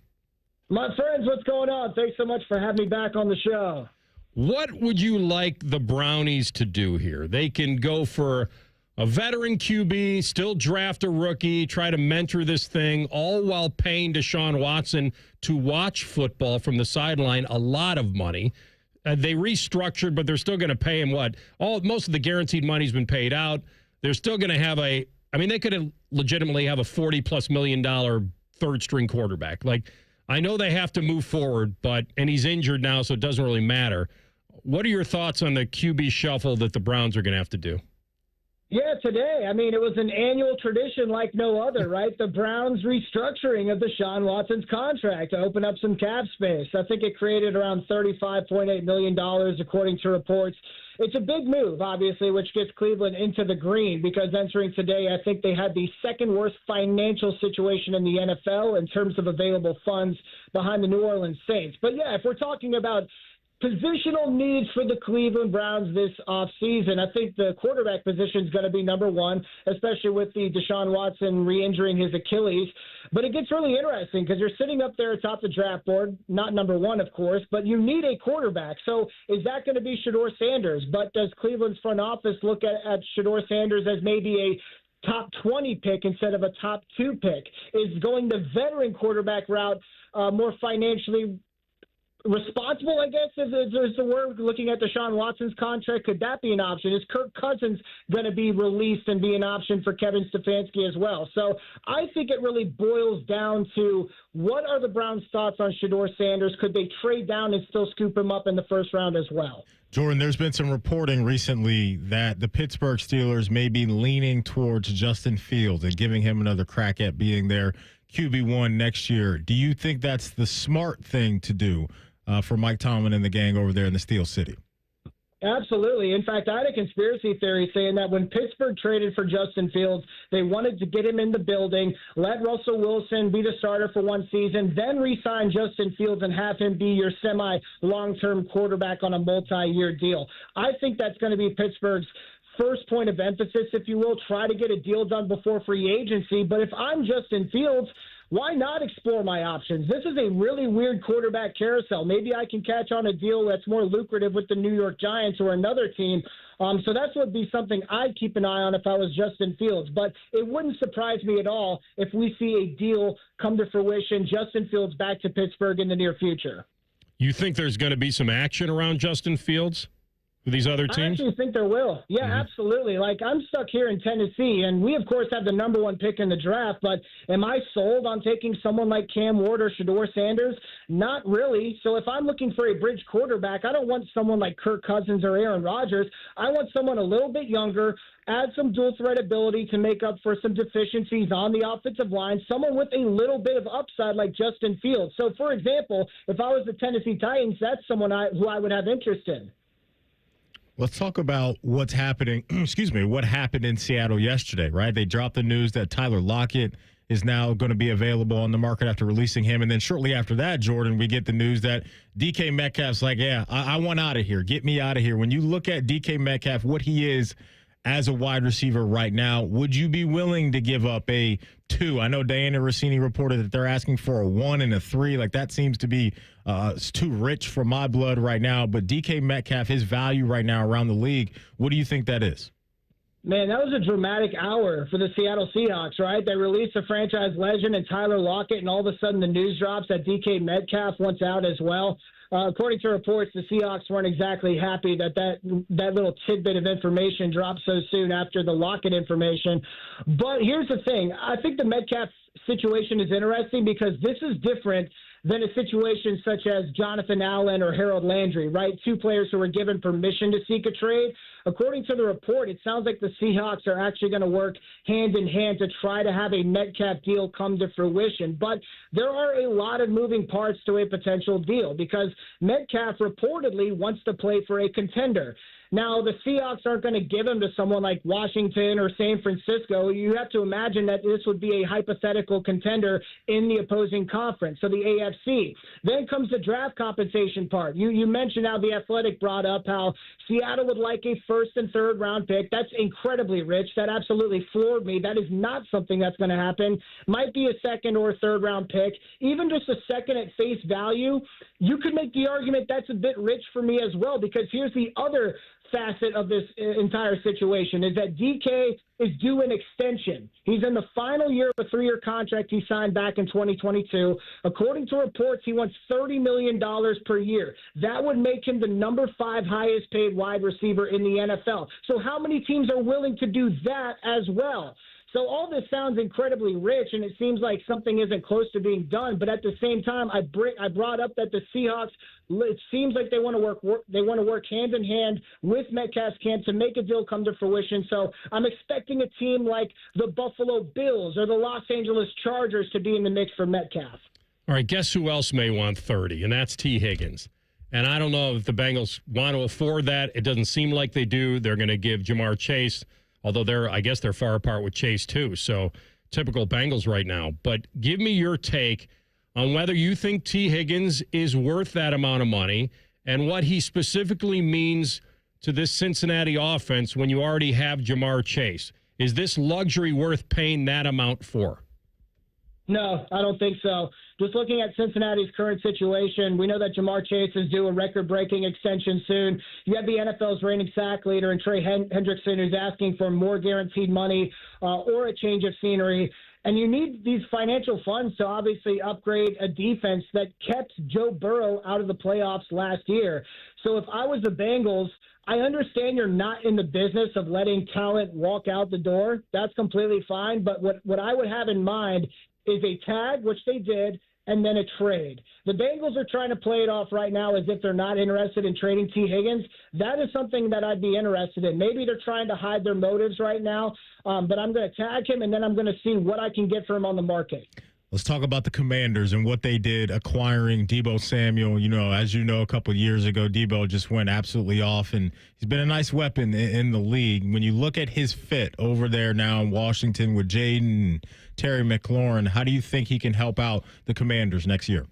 My friends, what's going on? Thanks so much for having me back on the show. What would you like the Brownies to do here? They can go for a veteran QB, still draft a rookie, try to mentor this thing, all while paying Deshaun Watson to watch football from the sideline a lot of money. They restructured, but they're still going to pay him what? Most of the guaranteed money's been paid out. They're still going to have they could legitimately have a $40+ million third-string quarterback. Like, I know they have to move forward, and he's injured now, so it doesn't really matter. What are your thoughts on the QB shuffle that the Browns are going to have to do? Yeah, today. It was an annual tradition like no other, right? The Browns restructuring of Deshaun Watson's contract to open up some cap space. I think it created around $35.8 million, according to reports. it's a big move, obviously, which gets Cleveland into the green because entering today, I think they had the second worst financial situation in the NFL in terms of available funds behind the New Orleans Saints. But yeah, if we're talking about positional needs for the Cleveland Browns this offseason, I think the quarterback position is going to be number one, especially with the Deshaun Watson re-injuring his Achilles. But it gets really interesting because you're sitting up there atop the draft board, not number one, of course, but you need a quarterback. So is that going to be Shedeur Sanders? But does Cleveland's front office look at Shedeur Sanders as maybe a top 20 pick instead of a top 2 pick? Is going the veteran quarterback route more financially responsible, I guess, is the word, looking at Deshaun Watson's contract? Could that be an option? Is Kirk Cousins going to be released and be an option for Kevin Stefanski as well? So I think it really boils down to what are the Browns' thoughts on Shedeur Sanders? Could they trade down and still scoop him up in the first round as well? Jordan, there's been some reporting recently that the Pittsburgh Steelers may be leaning towards Justin Fields and giving him another crack at being their QB1 next year. Do you think that's the smart thing to do for Mike Tomlin and the gang over there in the Steel City? Absolutely. In fact, I had a conspiracy theory saying that when Pittsburgh traded for Justin Fields, they wanted to get him in the building, let Russell Wilson be the starter for one season, then re-sign Justin Fields and have him be your semi-long-term quarterback on a multi-year deal. I think that's going to be Pittsburgh's first point of emphasis, if you will. Try to get a deal done before free agency. But if I'm Justin Fields, why not explore my options? This is a really weird quarterback carousel. Maybe I can catch on a deal that's more lucrative with the New York Giants or another team. So that's would be something I'd keep an eye on if I was Justin Fields. But it wouldn't surprise me at all if we see a deal come to fruition, Justin Fields back to Pittsburgh in the near future. You think there's going to be some action around Justin Fields with these other teams? I actually think there will. Yeah, absolutely. Like, I'm stuck here in Tennessee, and we, of course, have the number one pick in the draft, but am I sold on taking someone like Cam Ward or Shedeur Sanders? Not really. So if I'm looking for a bridge quarterback, I don't want someone like Kirk Cousins or Aaron Rodgers. I want someone a little bit younger, add some dual threat ability to make up for some deficiencies on the offensive line, someone with a little bit of upside like Justin Fields. So, for example, if I was the Tennessee Titans, that's someone who I would have interest in. Let's talk about what's happening. What happened in Seattle yesterday, right? They dropped the news that Tyler Lockett is now going to be available on the market after releasing him. And then shortly after that, Jordan, we get the news that DK Metcalf's like, yeah, I want out of here. Get me out of here. When you look at DK Metcalf, what he is as a wide receiver right now, would you be willing to give up a 2? I know Diana Rossini reported that they're asking for a 1 and a 3. Like, that seems to be it's too rich for my blood right now. But DK Metcalf, his value right now around the league, what do you think that is? Man, that was a dramatic hour for the Seattle Seahawks, right? They released a franchise legend and Tyler Lockett, and all of a sudden the news drops that DK Metcalf wants out as well. According to reports, the Seahawks weren't exactly happy that little tidbit of information dropped so soon after the Lockett information. But here's the thing. I think the Metcalf situation is interesting because this is different than a situation such as Jonathan Allen or Harold Landry, right? 2 players who were given permission to seek a trade. According to the report, it sounds like the Seahawks are actually going to work hand in hand to try to have a Metcalf deal come to fruition. But there are a lot of moving parts to a potential deal because Metcalf reportedly wants to play for a contender. Now, the Seahawks aren't going to give him to someone like Washington or San Francisco. You have to imagine that this would be a hypothetical contender in the opposing conference, so the AFC. Then comes the draft compensation part. You mentioned how The Athletic brought up how Seattle would like a first and third round pick. That's incredibly rich. That absolutely floored me. That is not something that's going to happen. Might be a second or third round pick. Even just a second at face value, you could make the argument that's a bit rich for me as well, because here's the other facet of this entire situation is that DK is due an extension. He's in the final year of a 3-year contract he signed back in 2022. According to reports, he wants $30 million per year. That would make him the number 5 highest paid wide receiver in the NFL. So how many teams are willing to do that as well? So all this sounds incredibly rich, and it seems like something isn't close to being done. But at the same time, I brought up that the Seahawks, it seems like they want to work hand in hand with Metcalf's camp to make a deal come to fruition. So I'm expecting a team like the Buffalo Bills or the Los Angeles Chargers to be in the mix for Metcalf. All right, guess who else may want 30, and that's T. Higgins. And I don't know if the Bengals want to afford that. It doesn't seem like they do. They're going to give Jamar Chase, although I guess they're far apart with Chase too. So typical Bengals right now. But give me your take on whether you think T. Higgins is worth that amount of money and what he specifically means to this Cincinnati offense when you already have Jamar Chase. Is this luxury worth paying that amount for? No, I don't think so. Just looking at Cincinnati's current situation, we know that Jamar Chase is due a record-breaking extension soon. You have the NFL's reigning sack leader in Trey Hendrickson, who's asking for more guaranteed money or a change of scenery. And you need these financial funds to obviously upgrade a defense that kept Joe Burrow out of the playoffs last year. So if I was the Bengals, I understand you're not in the business of letting talent walk out the door. That's completely fine. But what I would have in mind is a tag, which they did, and then a trade. The Bengals are trying to play it off right now as if they're not interested in trading T. Higgins. That is something that I'd be interested in. Maybe they're trying to hide their motives right now, but I'm going to tag him, and then I'm going to see what I can get for him on the market. Let's talk about the Commanders and what they did acquiring Deebo Samuel. You know, as you know, a couple of years ago, Deebo just went absolutely off, and he's been a nice weapon in the league. When you look at his fit over there now in Washington with Jaden and Terry McLaurin, how do you think he can help out the Commanders next year?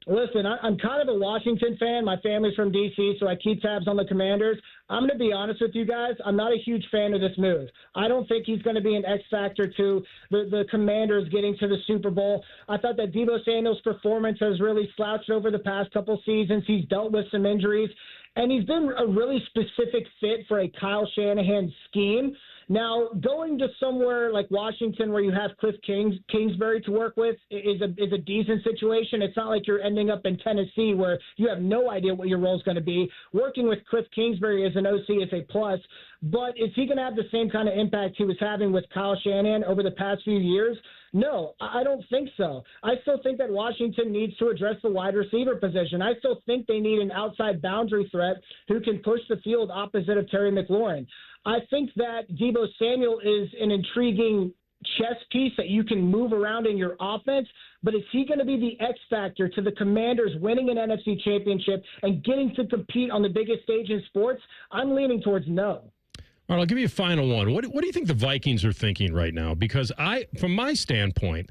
Listen, I'm kind of a Washington fan. My family's from D.C., so I keep tabs on the Commanders. I'm going to be honest with you guys. I'm not a huge fan of this move. I don't think he's going to be an X factor to the Commanders getting to the Super Bowl. I thought that Deebo Samuel's performance has really slouched over the past couple seasons. He's dealt with some injuries, and he's been a really specific fit for a Kyle Shanahan scheme. Now, going to somewhere like Washington where you have Cliff Kingsbury to work with is a decent situation. It's not like you're ending up in Tennessee where you have no idea what your role is going to be. Working with Cliff Kingsbury as an OC is a plus, but is he going to have the same kind of impact he was having with Kyle Shanahan over the past few years? No, I don't think so. I still think that Washington needs to address the wide receiver position. I still think they need an outside boundary threat who can push the field opposite of Terry McLaurin. I think that Deebo Samuel is an intriguing chess piece that you can move around in your offense, but is he going to be the X factor to the Commanders winning an NFC championship and getting to compete on the biggest stage in sports? I'm leaning towards no. All right, I'll give you a final one. What do you think the Vikings are thinking right now? Because from my standpoint,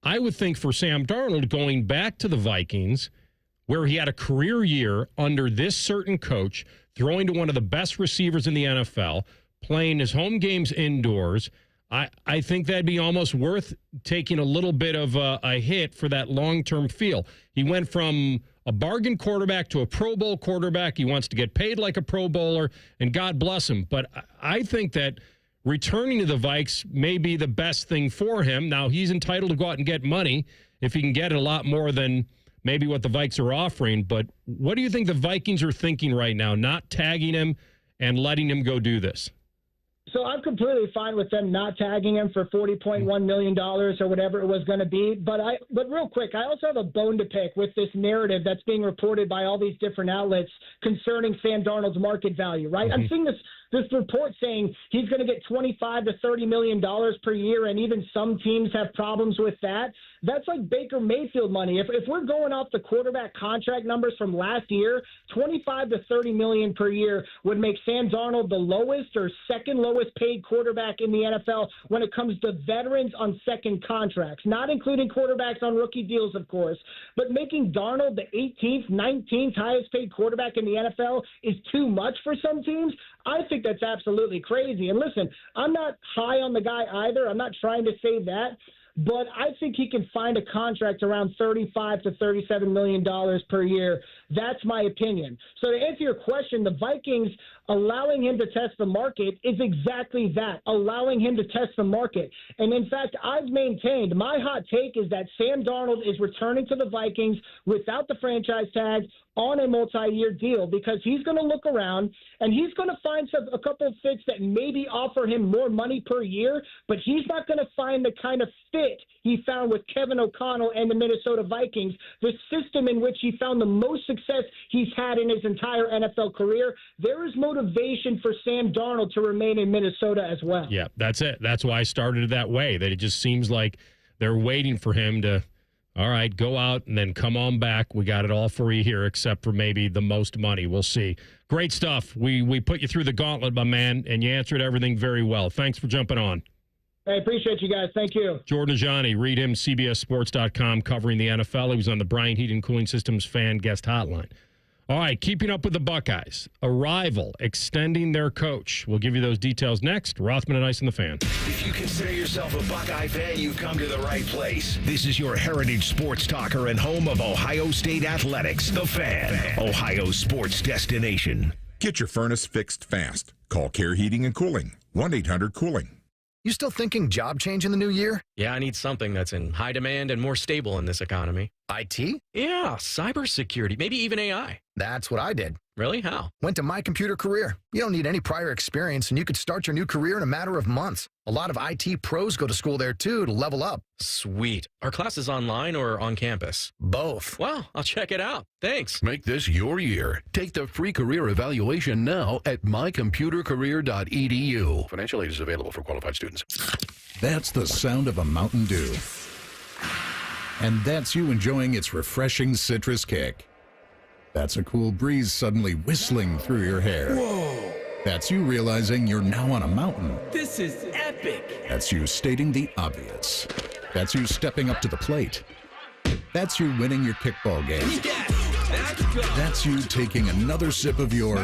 I would think for Sam Darnold going back to the Vikings, where he had a career year under this certain coach, throwing to one of the best receivers in the NFL, playing his home games indoors, I think that'd be almost worth taking a little bit of a hit for that long-term feel. He went from a bargain quarterback to a Pro Bowl quarterback. He wants to get paid like a Pro Bowler, and God bless him. But I think that returning to the Vikes may be the best thing for him. Now, he's entitled to go out and get money if he can get a lot more than maybe what the Vikes are offering. But what do you think the Vikings are thinking right now, not tagging him and letting him go do this? So I'm completely fine with them not tagging him for $40.1 million or whatever it was going to be. But real quick, I also have a bone to pick with this narrative that's being reported by all these different outlets concerning Sam Darnold's market value, right? I'm seeing this report saying he's going to get $25 to $30 million per year, and even some teams have problems with that. That's like Baker Mayfield money. If we're going off the quarterback contract numbers from last year, $25 to $30 million per year would make Sam Darnold the lowest or second lowest paid quarterback in the NFL when it comes to veterans on second contracts, not including quarterbacks on rookie deals, of course. But making Darnold the 18th, 19th highest paid quarterback in the NFL is too much for some teams. I think that's absolutely crazy. And listen, I'm not high on the guy either. I'm not trying to say that. But I think he can find a contract around $35 to $37 million per year. That's my opinion. So to answer your question, the Vikings allowing him to test the market is exactly that, allowing him to test the market. And in fact, I've maintained my hot take is that Sam Darnold is returning to the Vikings without the franchise tag on a multi-year deal because he's going to look around and he's going to find a couple of fits that maybe offer him more money per year, but he's not going to find the kind of fit he found with Kevin O'Connell and the Minnesota Vikings, the system in which he found the most success he's had in his entire NFL career. There is motivation for Sam Darnold to remain in Minnesota as well. Yeah, that's it. That's why I started it that way, that it just seems like they're waiting for him to All right, go out and then come on back. We got it all free here except for maybe the most money. We'll see. Great stuff. We put you through the gauntlet, my man, and you answered everything very well. Thanks for jumping on. I appreciate you guys. Thank you. Jordan Dajani, read him, CBSSports.com, covering the NFL. He was on the Bryant Heat and Cooling Systems fan guest hotline. All right, keeping up with the Buckeyes. A rival extending their coach. We'll give you those details next. Rothman and Ice in the Fan. If you consider yourself a Buckeye fan, you've come to the right place. This is your heritage sports talker and home of Ohio State Athletics, The Fan, Ohio's sports destination. Get your furnace fixed fast. Call Care Heating and Cooling, 1-800-COOLING. You still thinking job change in the new year? Yeah, I need something that's in high demand and more stable in this economy. IT? Yeah, cybersecurity, maybe even AI. That's what I did. Really? How? Went to My Computer Career. You don't need any prior experience, and you could start your new career in a matter of months. A lot of IT pros go to school there, too, to level up. Sweet. Are classes online or on campus? Both. Well, I'll check it out. Thanks. Make this your year. Take the free career evaluation now at mycomputercareer.edu. Financial aid is available for qualified students. That's the sound of a Mountain Dew. And that's you enjoying its refreshing citrus kick. That's a cool breeze suddenly whistling through your hair. Whoa! That's you realizing you're now on a mountain. This is epic! That's you stating the obvious. That's you stepping up to the plate. That's you winning your kickball game. Let's go! That's you taking another sip of your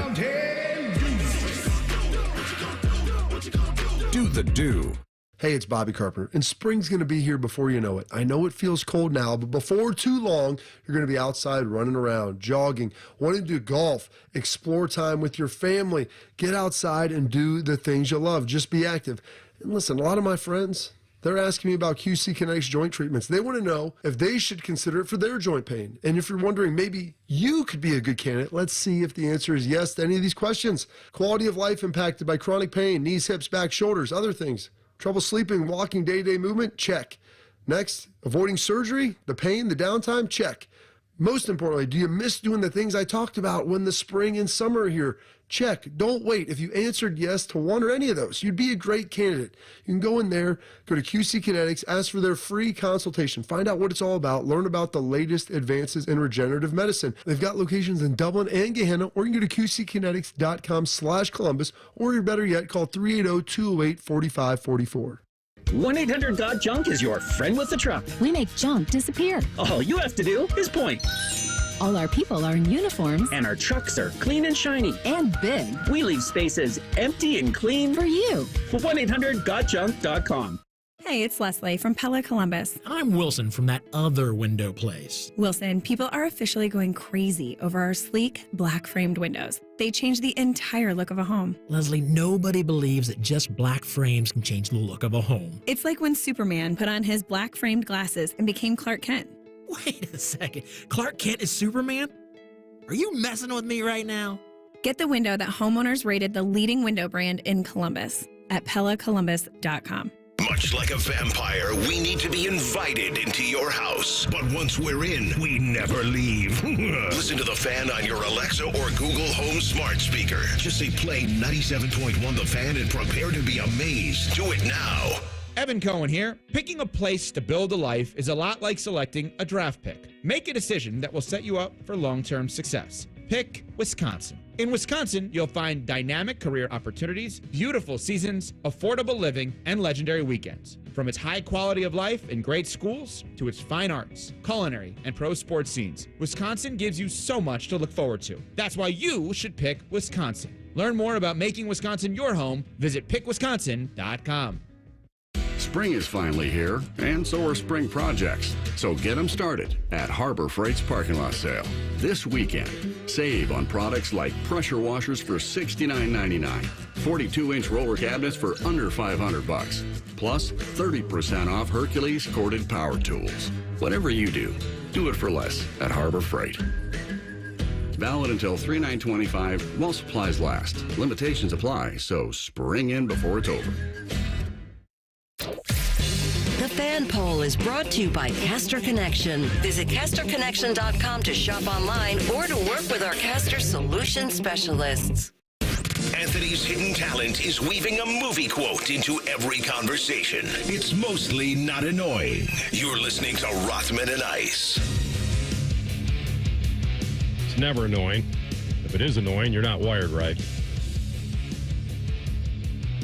Do the Do. Hey, it's Bobby Carpenter, and spring's going to be here before you know it. I know it feels cold now, but before too long, you're going to be outside running around, jogging, wanting to do golf, explore time with your family, get outside and do the things you love. Just be active. And listen, a lot of my friends, they're asking me about QC Kinetics joint treatments. They want to know if they should consider it for their joint pain. And if you're wondering, maybe you could be a good candidate, let's see if the answer is yes to any of these questions. Quality of life impacted by chronic pain, knees, hips, back, shoulders, other things. Trouble sleeping, walking, day-to-day movement? Check. Next, avoiding surgery, the pain, the downtime? Check. Most importantly, do you miss doing the things I talked about when the spring and summer are here? Check. Don't wait. If you answered yes to one or any of those, you'd be a great candidate. You can go in there, go to QC Kinetics, ask for their free consultation, find out what it's all about, learn about the latest advances in regenerative medicine. They've got locations in Dublin and Gehenna, or you can go to qckinetics.com/Columbus, or better yet, call 380-208-4544. 1-800-GOT-JUNK is your friend with the truck. We make junk disappear. All you have to do is point. All our people are in uniforms. And our trucks are clean and shiny. And big. We leave spaces empty and clean. For you. 1-800-GOT-JUNK.com. Hey, it's Leslie from Pella Columbus. I'm Wilson from that other window place. Wilson, people are officially going crazy over our sleek, black-framed windows. They change the entire look of a home. Leslie, nobody believes that just black frames can change the look of a home. It's like when Superman put on his black-framed glasses and became Clark Kent. Wait a second. Clark Kent is Superman? Are you messing with me right now? Get the window that homeowners rated the leading window brand in Columbus at PellaColumbus.com. Much like a vampire, we need to be invited into your house. But once we're in, we never leave. Listen to The Fan on your Alexa or Google Home smart speaker. Just say play 97.1 The Fan and prepare to be amazed. Do it now. Evan Cohen here. Picking a place to build a life is a lot like selecting a draft pick. Make a decision that will set you up for long-term success. Pick Wisconsin. In Wisconsin, you'll find dynamic career opportunities, beautiful seasons, affordable living, and legendary weekends. From its high quality of life and great schools to its fine arts, culinary, and pro sports scenes, Wisconsin gives you so much to look forward to. That's why you should pick Wisconsin. Learn more about making Wisconsin your home. Visit pickwisconsin.com. Spring is finally here, and so are spring projects. So get them started at Harbor Freight's parking lot sale. This weekend, save on products like pressure washers for $69.99, 42-inch roller cabinets for under $500, plus 30% off Hercules corded power tools. Whatever you do it for less at Harbor Freight. Valid until 3/9/25 while supplies last. Limitations apply, so spring in before it's over. The Fan Poll is brought to you by Caster Connection. Visit CasterConnection.com to shop online or to work with our Caster Solution specialists. Anthony's hidden talent is weaving a movie quote into every conversation. It's mostly not annoying. You're listening to Rothman and Ice. It's never annoying. If it is annoying, you're not wired right.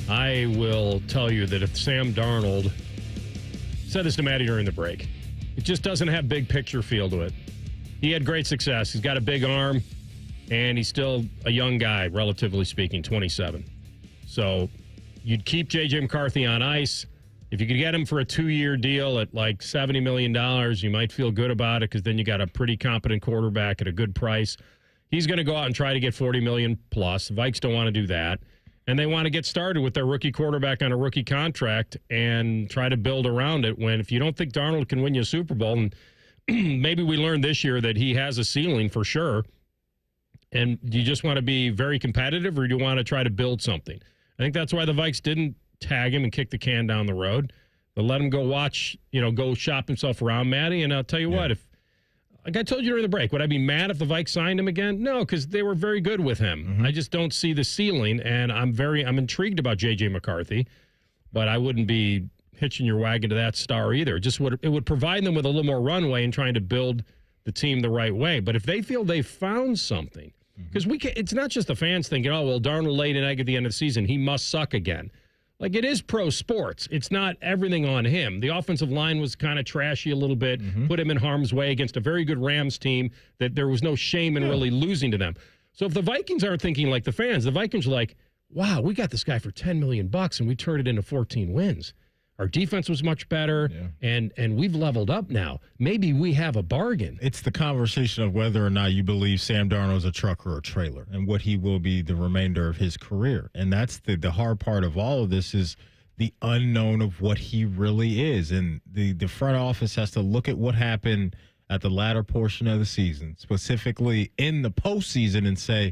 I will tell you that if Sam Darnold, said this to Maddie during the break, it just doesn't have big picture feel to it. He had great success. He's got a big arm, and he's still a young guy, relatively speaking, 27. So you'd keep J.J. McCarthy on ice. If you could get him for a 2-year deal at like $70 million, you might feel good about it because then you got a pretty competent quarterback at a good price. He's going to go out and try to get $40 million plus. The Vikes don't want to do that. And they want to get started with their rookie quarterback on a rookie contract and try to build around it when if you don't think Darnold can win you a Super Bowl, and maybe we learned this year that he has a ceiling for sure, and do you just want to be very competitive or do you want to try to build something? I think that's why the Vikes didn't tag him and kick the can down the road. But let him go watch, go shop himself around, Matty. And I'll tell you what, like I told you during the break, would I be mad if the Vikes signed him again? No, because they were very good with him. Mm-hmm. I just don't see the ceiling, and I'm intrigued about J.J. McCarthy, but I wouldn't be hitching your wagon to that star either. It would provide them with a little more runway in trying to build the team the right way. But if they feel they found something, because it's not just the fans thinking, oh, well, Darnold laid an egg at the end of the season, he must suck again. Like, it is pro sports. It's not everything on him. The offensive line was kind of trashy a little bit, put him in harm's way against a very good Rams team that there was no shame in really losing to them. So if the Vikings aren't thinking like the fans, the Vikings are like, wow, we got this guy for $10 million and we turned it into 14 wins. Our defense was much better, and we've leveled up now. Maybe we have a bargain. It's the conversation of whether or not you believe Sam Darnold's a truck or a trailer and what he will be the remainder of his career. And that's the hard part of all of this is the unknown of what he really is. And the front office has to look at what happened at the latter portion of the season, specifically in the postseason, and say,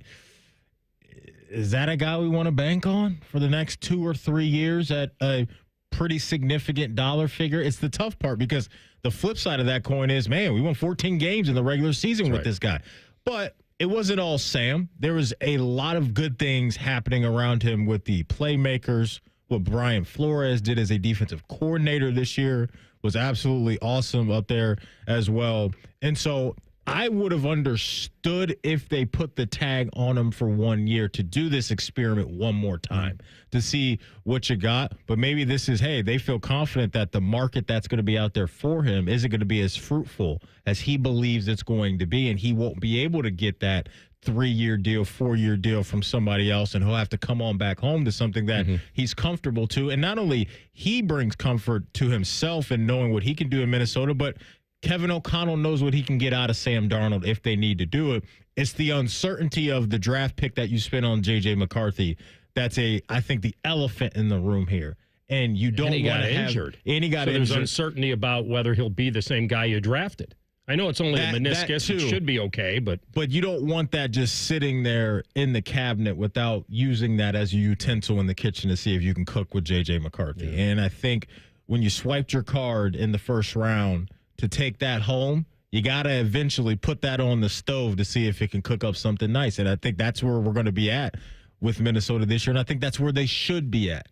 is that a guy we want to bank on for the next 2 or 3 years at a pretty significant dollar figure? It's the tough part because the flip side of that coin is, man, we won 14 games in the regular season with this guy. But it wasn't all Sam. There was a lot of good things happening around him with the playmakers. What Brian Flores did as a defensive coordinator this year was absolutely awesome up there as well. And so I would have understood if they put the tag on him for 1 year to do this experiment one more time to see what you got. But maybe this is, hey, they feel confident that the market that's going to be out there for him isn't going to be as fruitful as he believes it's going to be, and he won't be able to get that 3-year deal, 4-year deal from somebody else, and he'll have to come on back home to something that he's comfortable to. And not only he brings comfort to himself and knowing what he can do in Minnesota, but Kevin O'Connell knows what he can get out of Sam Darnold if they need to do it. It's the uncertainty of the draft pick that you spent on J.J. McCarthy. That's I think, the elephant in the room here. And you don't want to have injured. And he got injured. There's uncertainty about whether he'll be the same guy you drafted. I know it's only a meniscus. It should be okay, but you don't want that just sitting there in the cabinet without using that as a utensil in the kitchen to see if you can cook with J.J. McCarthy. Yeah. And I think when you swiped your card in the first round to take that home, you got to eventually put that on the stove to see if it can cook up something nice. And I think that's where we're going to be at with Minnesota this year. And I think that's where they should be at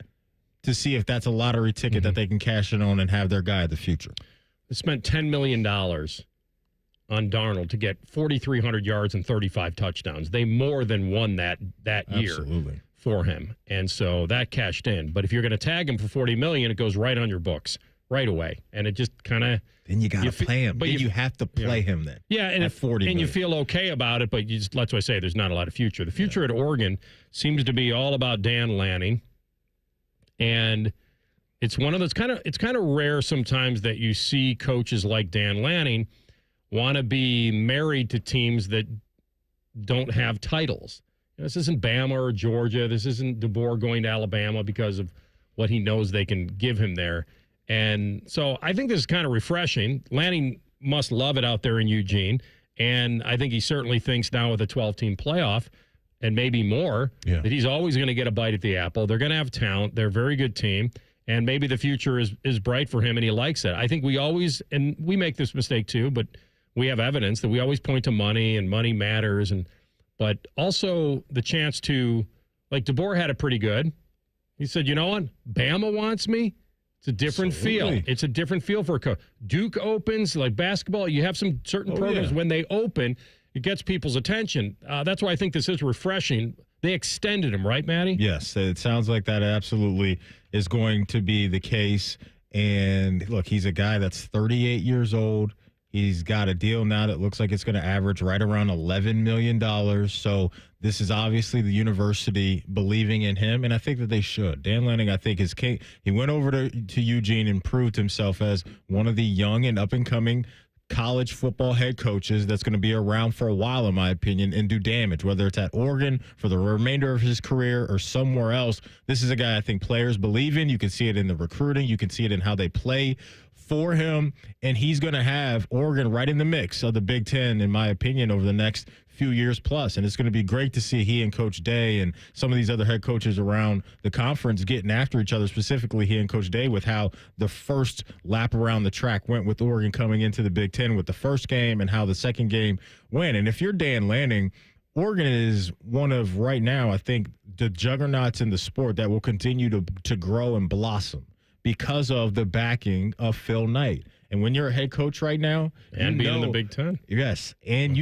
to see if that's a lottery ticket that they can cash in on and have their guy of the future. They spent $10 million on Darnold to get 4,300 yards and 35 touchdowns. They more than won that year for him. And so that cashed in. But if you're going to tag him for $40 million, it goes right on your books right away. And it just kind of... Then you got to play him. But you have to play him then. Yeah, and you feel okay about it, but that's why I say there's not a lot of future. The future at Oregon seems to be all about Dan Lanning. And it's one of those it's kind of rare sometimes that you see coaches like Dan Lanning want to be married to teams that don't have titles. This isn't Bama or Georgia. This isn't DeBoer going to Alabama because of what he knows they can give him there. And so I think this is kind of refreshing. Lanning must love it out there in Eugene. And I think he certainly thinks now with a 12-team playoff and maybe more that he's always going to get a bite at the apple. They're going to have talent. They're a very good team. And maybe the future is bright for him and he likes it. I think we always, and we make this mistake too, but we have evidence that we always point to money and money matters. But also the chance to, Like DeBoer had it pretty good. He said, you know what? Bama wants me. It's a different feel. It's a different feel for a coach. Duke opens, like basketball. You have some certain programs when they open, it gets people's attention. That's why I think this is refreshing. They extended him, right, Matty? Yes, it sounds like that absolutely is going to be the case. And look, he's a guy that's 38 years old. He's got a deal now that looks like it's going to average right around $11 million. So this is obviously the university believing in him, and I think that they should. Dan Lanning, I think, is king. He went over to Eugene and proved himself as one of the young and up-and-coming college football head coaches that's going to be around for a while, in my opinion, and do damage, whether it's at Oregon for the remainder of his career or somewhere else. This is a guy I think players believe in. You can see it in the recruiting. You can see it in how they play for him, and he's going to have Oregon right in the mix of the Big Ten, in my opinion, over the next few years plus. And it's going to be great to see he and Coach Day and some of these other head coaches around the conference getting after each other, specifically he and Coach Day, with how the first lap around the track went with Oregon coming into the Big Ten with the first game and how the second game went. And if you're Dan Lanning, Oregon is one of, right now, I think, the juggernauts in the sport that will continue to grow and blossom because of the backing of Phil Knight. And when you're a head coach right now, and being in the Big Ten. Yes. And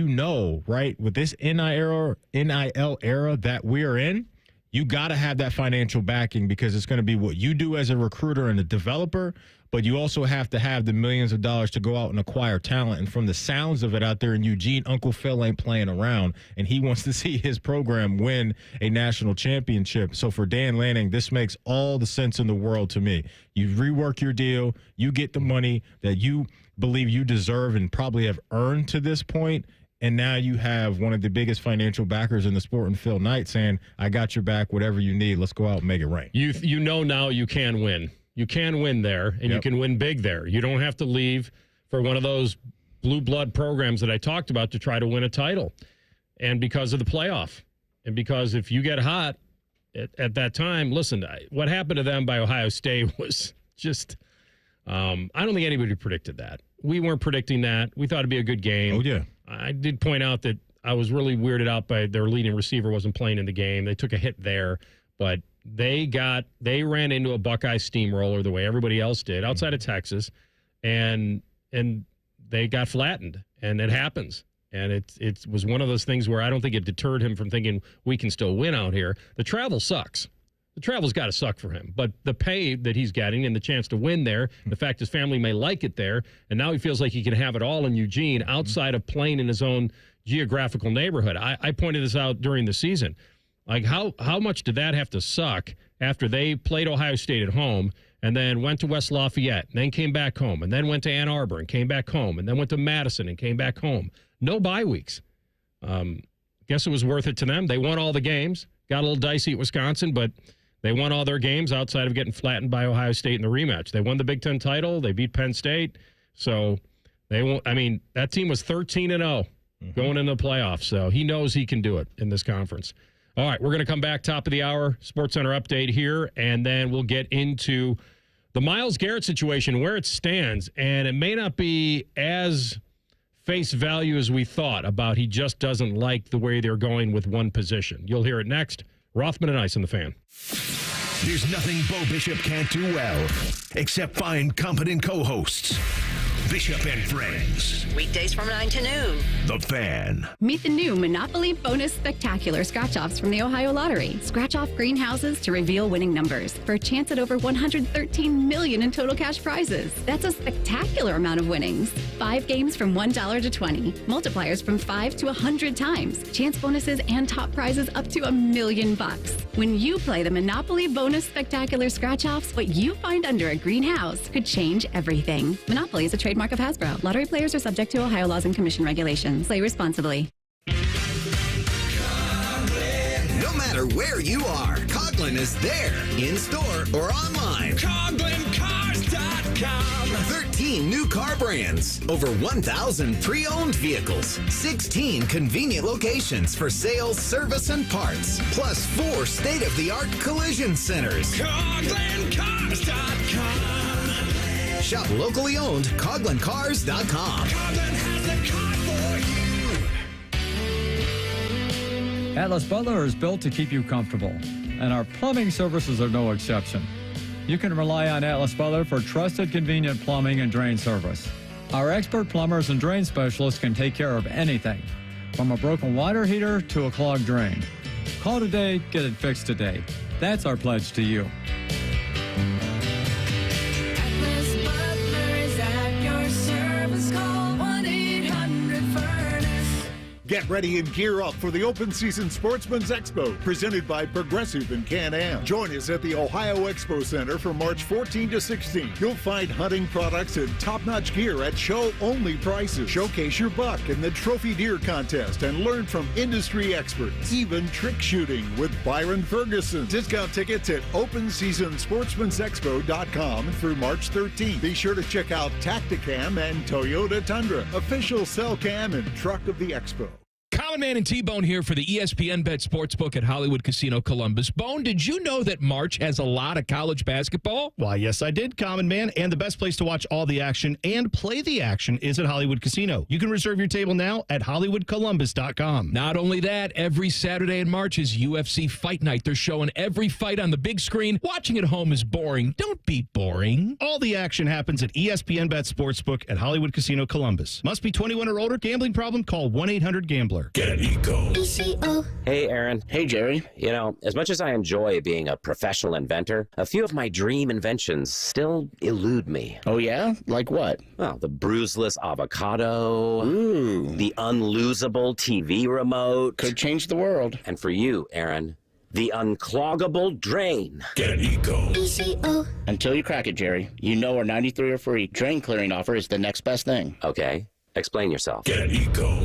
right, with this NIL era that we're in, you got to have that financial backing because it's going to be what you do as a recruiter and a developer, but you also have to have the millions of dollars to go out and acquire talent. And from the sounds of it out there in Eugene, Uncle Phil ain't playing around, and he wants to see his program win a national championship. So for Dan Lanning, this makes all the sense in the world to me. You rework your deal, you get the money that you believe you deserve and probably have earned to this point, and now you have one of the biggest financial backers in the sport in Phil Knight saying, I got your back, whatever you need, let's go out and make it rain. You know now you can win. You can win there, and you can win big there. You don't have to leave for one of those blue blood programs that I talked about to try to win a title. And because of the playoff. And because if you get hot at that time, listen, what happened to them by Ohio State was just, I don't think anybody predicted that. We weren't predicting that. We thought it'd be a good game. Oh, yeah. I did point out that I was really weirded out by their leading receiver wasn't playing in the game. They took a hit there, but they ran into a Buckeye steamroller the way everybody else did outside of Texas, and they got flattened, and it happens. And it was one of those things where I don't think it deterred him from thinking we can still win out here. The travel sucks. The travel's got to suck for him. But the pay that he's getting and the chance to win there, the fact his family may like it there, and now he feels like he can have it all in Eugene outside of playing in his own geographical neighborhood. I pointed this out during the season. Like, how much did that have to suck after they played Ohio State at home and then went to West Lafayette and then came back home and then went to Ann Arbor and came back home and then went to Madison and came back home? No bye weeks. Guess it was worth it to them. They won all the games. Got a little dicey at Wisconsin, but they won all their games outside of getting flattened by Ohio State in the rematch. They won the Big Ten title. They beat Penn State. So they won't. I mean, that team was 13-0 going into the playoffs. So he knows he can do it in this conference. All right, we're going to come back top of the hour, SportsCenter update here, and then we'll get into the Myles Garrett situation, where it stands, and it may not be as face value as we thought about he just doesn't like the way they're going with one position. You'll hear it next. Rothman and Ice on the Fan. There's nothing Bo Bishop can't do well, except find competent co-hosts. Bishop and Friends. Weekdays from 9 to noon. The Fan. Meet the new Monopoly Bonus Spectacular scratch-offs from the Ohio Lottery. Scratch off greenhouses to reveal winning numbers for a chance at over $113 million in total cash prizes. That's a spectacular amount of winnings. 5 games from $1 to 20. Multipliers from 5 to 100 times. Chance bonuses and top prizes up to $1 million. When you play the Monopoly Bonus Spectacular scratch-offs, what you find under a greenhouse could change everything. Monopoly is a trademark of Hasbro. Lottery players are subject to Ohio laws and commission regulations. Play responsibly. No matter where you are, Coughlin is there, in store or online. CoughlinCars.com. 13 new car brands, over 1,000 pre-owned vehicles, 16 convenient locations for sales, service, and parts, plus 4 state-of-the-art collision centers. CoughlinCars.com. Shop locally owned, CoughlinCars.com. Coughlin has the car for you. Atlas Butler is built to keep you comfortable, and our plumbing services are no exception. You can rely on Atlas Butler for trusted, convenient plumbing and drain service. Our expert plumbers and drain specialists can take care of anything, from a broken water heater to a clogged drain. Call today, get it fixed today. That's our pledge to you. Atlas Butler is at your service. Call 1-800-FURNACE. Get ready and gear up for the Open Season Sportsman's Expo, presented by Progressive and Can-Am. Join us at the Ohio Expo Center from March 14 to 16. You'll find hunting products and top-notch gear at show-only prices. Showcase your buck in the Trophy Deer Contest and learn from industry experts. Even trick shooting with Byron Ferguson. Discount tickets at OpenSeasonSportsman'sExpo.com through March 13. Be sure to check out Tacticam and Toyota Tundra, official cell cam and truck of the Expo. Common Man and T-Bone here for the ESPN Bet Sportsbook at Hollywood Casino Columbus. Bone, did you know that March has a lot of college basketball? Why, yes, I did, Common Man. And the best place to watch all the action and play the action is at Hollywood Casino. You can reserve your table now at HollywoodColumbus.com. Not only that, every Saturday in March is UFC Fight Night. They're showing every fight on the big screen. Watching at home is boring. Don't be boring. All the action happens at ESPN Bet Sportsbook at Hollywood Casino Columbus. Must be 21 or older. Gambling problem? Call 1-800-GAMBLER. Get an Eco. Hey, Aaron. Hey, Jerry. You know, as much as I enjoy being a professional inventor, a few of my dream inventions still elude me. Oh, yeah? Like what? Well, the bruiseless avocado. Ooh. The unlosable TV remote. Could change the world. And for you, Aaron, the uncloggable drain. Get an Eco. Until you crack it, Jerry. You know our 93 or free drain clearing offer is the next best thing. Okay. Explain yourself. Get an Eco.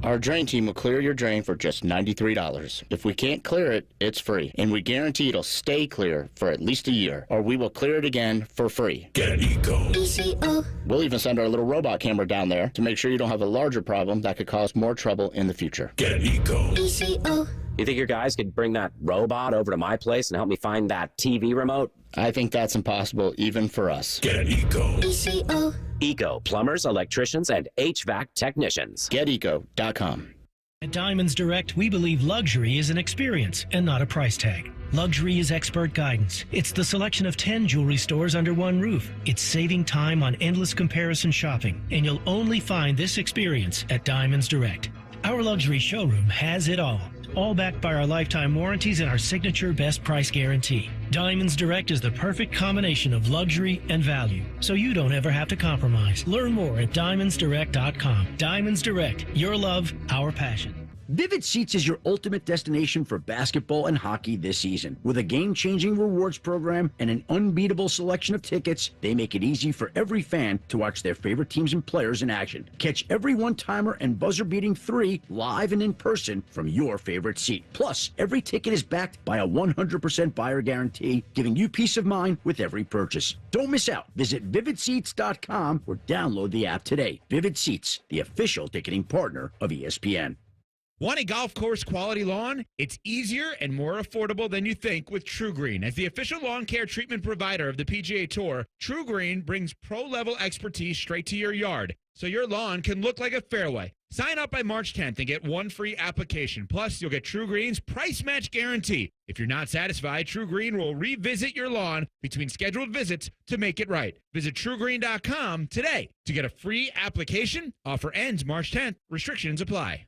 Our drain team will clear your drain for just $93. If we can't clear it, it's free. And we guarantee it'll stay clear for at least a year, or we will clear it again for free. Get an Eco. We'll even send our little robot camera down there to make sure you don't have a larger problem that could cause more trouble in the future. Get an Eco. You think your guys could bring that robot over to my place and help me find that TV remote? I think that's impossible even for us. Get an Eco. Eco, plumbers, electricians, and HVAC technicians. GetEco.com. At Diamonds Direct, we believe luxury is an experience and not a price tag. Luxury is expert guidance. It's the selection of 10 jewelry stores under one roof. It's saving time on endless comparison shopping, and you'll only find this experience at Diamonds Direct. Our luxury showroom has it all backed by our lifetime warranties and our signature best price guarantee. Diamonds Direct is the perfect combination of luxury and value, so you don't ever have to compromise. Learn more at DiamondsDirect.com. Diamonds Direct, your love, our passion. Vivid Seats is your ultimate destination for basketball and hockey this season. With a game-changing rewards program and an unbeatable selection of tickets, they make it easy for every fan to watch their favorite teams and players in action. Catch every one-timer and buzzer-beating 3 live and in person from your favorite seat. Plus, every ticket is backed by a 100% buyer guarantee, giving you peace of mind with every purchase. Don't miss out. Visit VividSeats.com or download the app today. Vivid Seats, the official ticketing partner of ESPN. Want a golf course quality lawn? It's easier and more affordable than you think with True Green. As the official lawn care treatment provider of the PGA Tour, True Green brings pro-level expertise straight to your yard, so your lawn can look like a fairway. Sign up by March 10th and get one free application. Plus, you'll get True Green's price match guarantee. If you're not satisfied, True Green will revisit your lawn between scheduled visits to make it right. Visit TrueGreen.com today to get a free application. Offer ends March 10th. Restrictions apply.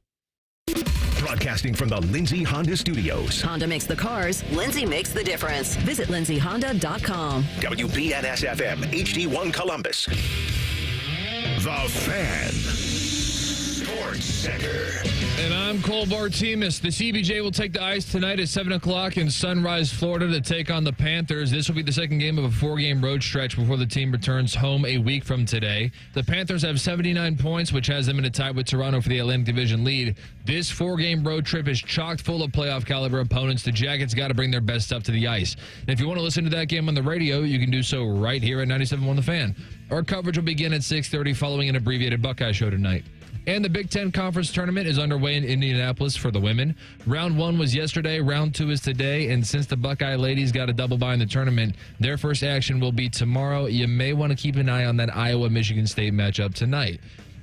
Broadcasting from the Lindsay Honda Studios. Honda makes the cars. Lindsay makes the difference. Visit lindsayhonda.com. WBNS-FM, HD1 Columbus. The Fan. Sports Center. And I'm Cole Bartemus. The CBJ will take the ice tonight at 7 o'clock in Sunrise, Florida to take on the Panthers. This will be the second game of a 4-game road stretch before the team returns home a week from today. The Panthers have 79 points, which has them in a tie with Toronto for the Atlantic Division lead. This 4-game road trip is chock full of playoff caliber opponents. The Jackets got to bring their best stuff to the ice. And if you want to listen to that game on the radio, you can do so right here at 97.1 The Fan. Our coverage will begin at 6:30 following an abbreviated Buckeye show tonight. And the Big Ten Conference Tournament is underway in Indianapolis for the women. Round 1 was yesterday. Round 2 is today. And since the Buckeye ladies got a double bye in the tournament, their first action will be tomorrow. You may want to keep an eye on that Iowa-Michigan State matchup tonight.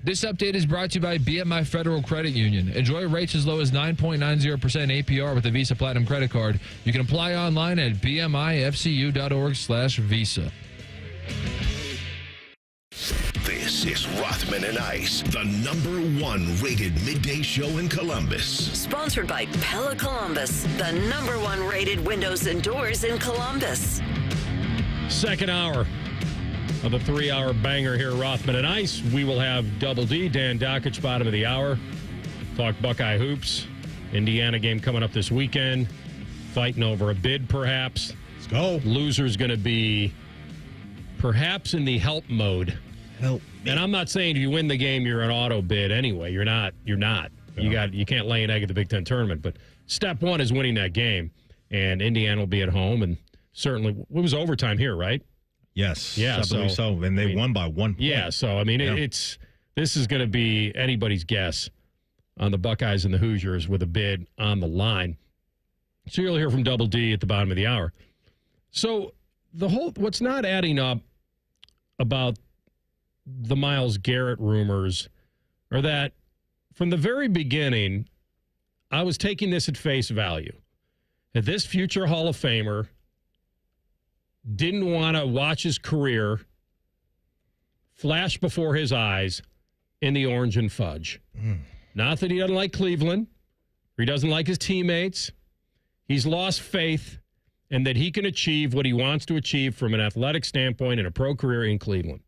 This update is brought to you by BMI Federal Credit Union. Enjoy rates as low as 9.90% APR with a Visa Platinum credit card. You can apply online at bmifcu.org/visa. This is Rothman and Ice, the #1 rated midday show in Columbus. Sponsored by Pella Columbus, the #1 rated windows and doors in Columbus. Second hour of the 3-hour banger here, Rothman and Ice. We will have Double D, Dan Dakich, bottom of the hour. Talk Buckeye hoops. Indiana game coming up this weekend. Fighting over a bid, perhaps. Let's go. Loser's going to be perhaps in the help mode. Help. And I'm not saying if you win the game, you're an auto bid anyway. You're not. No. You can't lay an egg at the Big Ten tournament. But step one is winning that game. And Indiana will be at home. And certainly, it was overtime here, right? Yes. Yeah, I believe so. And they won by 1 point. Yeah, so, I mean, this is going to be anybody's guess on the Buckeyes and the Hoosiers with a bid on the line. So you'll hear from Double D at the bottom of the hour. So what's not adding up about the Myles Garrett rumors are that from the very beginning, I was taking this at face value. That this future Hall of Famer didn't want to watch his career flash before his eyes in the orange and fudge. Not that he doesn't like Cleveland, or he doesn't like his teammates. He's lost faith in that he can achieve what he wants to achieve from an athletic standpoint in a pro career in Cleveland.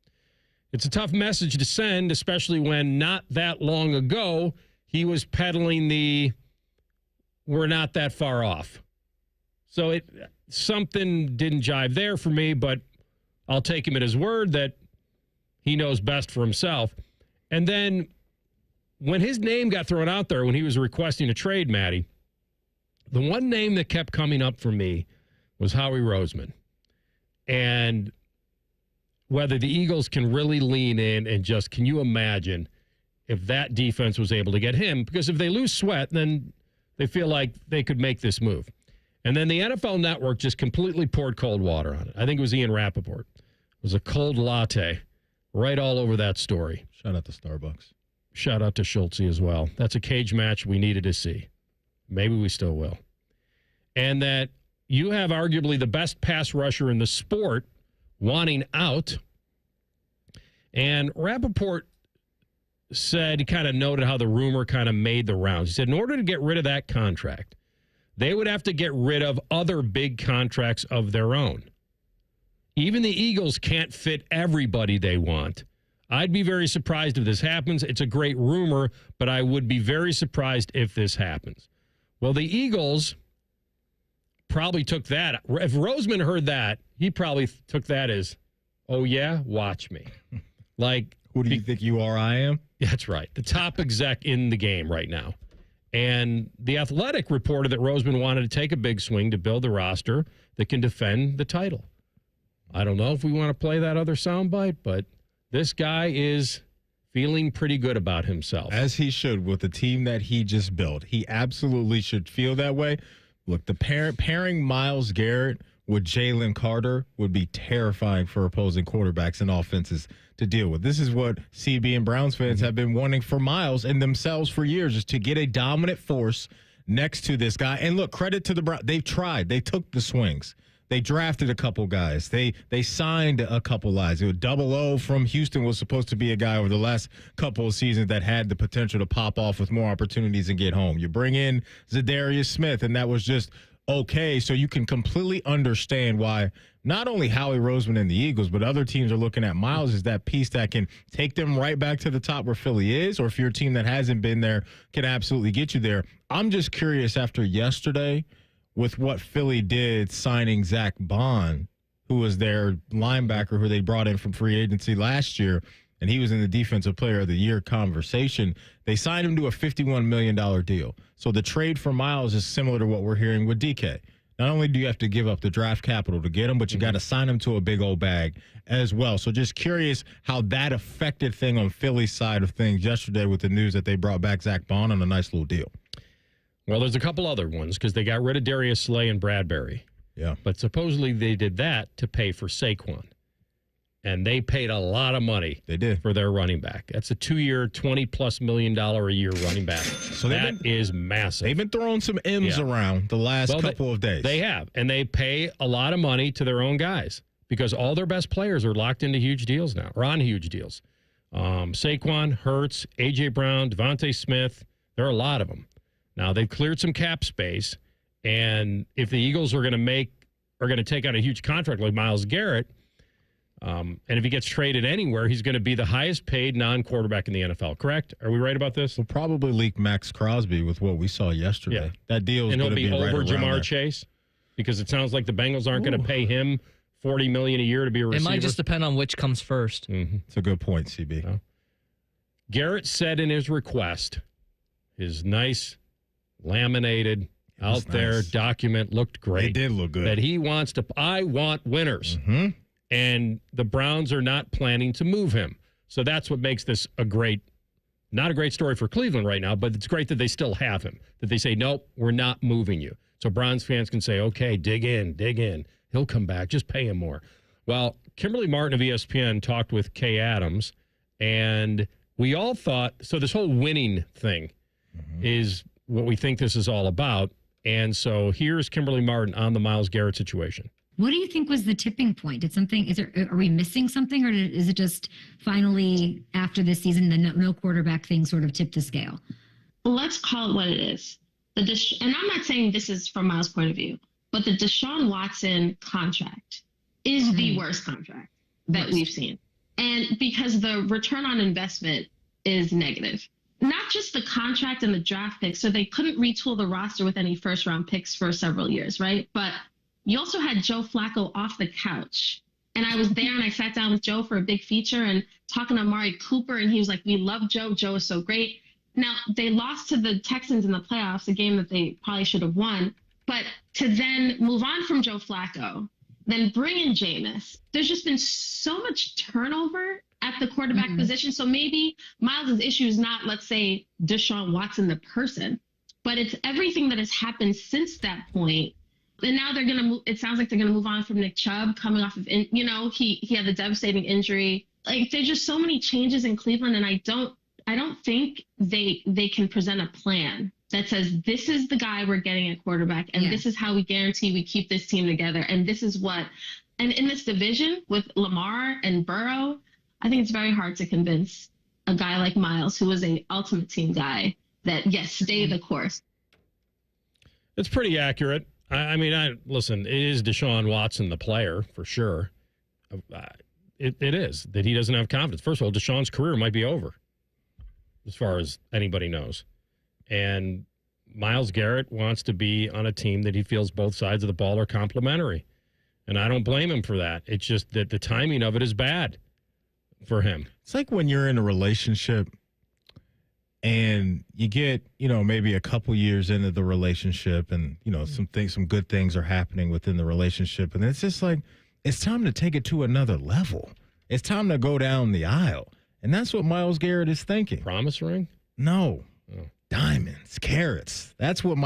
It's a tough message to send, especially when not that long ago he was peddling the we're not that far off. So something didn't jive there for me, but I'll take him at his word that he knows best for himself. And then when his name got thrown out there when he was requesting a trade, Maddie, the one name that kept coming up for me was Howie Roseman. And whether the Eagles can really lean in and just, can you imagine if that defense was able to get him? Because if they lose Sweat, then they feel like they could make this move. And then the NFL Network just completely poured cold water on it. I think it was Ian Rappaport. It was a cold latte right all over that story. Shout out to Starbucks. Shout out to Schultze as well. That's a cage match we needed to see. Maybe we still will. And that you have arguably the best pass rusher in the sport wanting out. And Rappaport said, he kind of noted how the rumor kind of made the rounds. He said, in order to get rid of that contract, they would have to get rid of other big contracts of their own. Even the Eagles can't fit everybody they want. I'd be very surprised if this happens. It's a great rumor, but I would be very surprised if this happens. Well, the Eagles probably took that. If Roseman heard that, he probably took that as, oh, yeah, watch me. Like, who do you think you are? I am? That's right. The top exec in the game right now. And The Athletic reported that Roseman wanted to take a big swing to build a roster that can defend the title. I don't know if we want to play that other soundbite, but this guy is feeling pretty good about himself. As he should with the team that he just built. He absolutely should feel that way. Look, the pairing Myles Garrett with Jalen Carter would be terrifying for opposing quarterbacks and offenses to deal with. This is what CB and Browns fans have been wanting for Myles and themselves for years, is to get a dominant force next to this guy. And look, credit to the Browns. They've tried. They took the swings. They drafted a couple guys. They signed a couple guys. Double O from Houston was supposed to be a guy over the last couple of seasons that had the potential to pop off with more opportunities and get home. You bring in Zadarius Smith, and that was just okay. So you can completely understand why not only Howie Roseman and the Eagles, but other teams are looking at Myles as that piece that can take them right back to the top where Philly is, or if you're a team that hasn't been there, can absolutely get you there. I'm just curious after yesterday with what Philly did signing Zach Bond, who was their linebacker who they brought in from free agency last year, and he was in the Defensive Player of the Year conversation. They signed him to a $51 million deal. So the trade for Myles is similar to what we're hearing with DK. Not only do you have to give up the draft capital to get him, but you got to sign him to a big old bag as well. So just curious how that affected thing on Philly's side of things yesterday with the news that they brought back Zach Bond on a nice little deal. Well, there's a couple other ones because they got rid of Darius Slay and Bradbury. Yeah. But supposedly they did that to pay for Saquon. and they paid a lot of money. They did for their running back. That's a 2-year, $20+ million a year running back. So that is massive. They've been throwing some M's around the last couple of days. They have, and they pay a lot of money to their own guys because all their best players are locked into huge deals now, or on huge deals. Saquon, Hurts, A.J. Brown, Devontae Smith, there are a lot of them. Now, they've cleared some cap space, and if the Eagles are going to take on a huge contract like Myles Garrett, and if he gets traded anywhere, he's going to be the highest paid non-quarterback in the NFL, correct? Are we right about this? We'll probably leak Max Crosby with what we saw yesterday. Yeah. That deal is going to be right over around Jamar there. Chase because it sounds like the Bengals aren't going to pay him $40 million a year to be a receiver. It might just depend on which comes first. Mm-hmm. It's a good point, CB. Yeah. Garrett said in his request, his nice laminated out there document looked great. It did look good. That he wants to. I want winners. Mm-hmm. And the Browns are not planning to move him. So that's what makes this not a great story for Cleveland right now, but it's great that they still have him. That they say, nope, we're not moving you. So Browns fans can say, okay, dig in. He'll come back. Just pay him more. Well, Kimberly Martin of ESPN talked with Kay Adams, and we all thought, so this whole winning thing is what we think this is all about. And so here's Kimberly Martin on the Myles Garrett situation. What do you think was the tipping point? Are we missing something, or is it just finally after this season, the no quarterback thing sort of tipped the scale? Let's call it what it is. And I'm not saying this is from Myles' point of view, but the Deshaun Watson contract is the worst contract that we've seen. And because the return on investment is negative. Not just the contract and the draft picks, so they couldn't retool the roster with any first-round picks for several years, right? But you also had Joe Flacco off the couch. And I was there and I sat down with Joe for a big feature and talking to Amari Cooper. And he was like, we love Joe. Joe is so great. Now, they lost to the Texans in the playoffs, a game that they probably should have won. But to then move on from Joe Flacco, then bring in Jameis, there's just been so much turnover at the quarterback position. So maybe Myles' issue is not, let's say, Deshaun Watson, the person, but it's everything that has happened since that point. And now they're going to it sounds like they're going to move on from Nick Chubb coming off of, he had the devastating injury. Like, there's just so many changes in Cleveland. And I don't think they can present a plan that says, this is the guy we're getting at quarterback. And this is how we guarantee we keep this team together. And this is what, and in this division with Lamar and Burrow, I think it's very hard to convince a guy like Myles, who was a ultimate team guy, that yes, stay the course. It's pretty accurate. I mean, listen, it is Deshaun Watson, the player, for sure. It is that he doesn't have confidence. First of all, Deshaun's career might be over, as far as anybody knows. And Myles Garrett wants to be on a team that he feels both sides of the ball are complementary. And I don't blame him for that. It's just that the timing of it is bad for him. It's like when you're in a relationship and you get, maybe a couple years into the relationship and, some good things are happening within the relationship. And it's just like, it's time to take it to another level. It's time to go down the aisle. And that's what Myles Garrett is thinking. Promise ring? No. Oh. Diamonds, carrots. That's what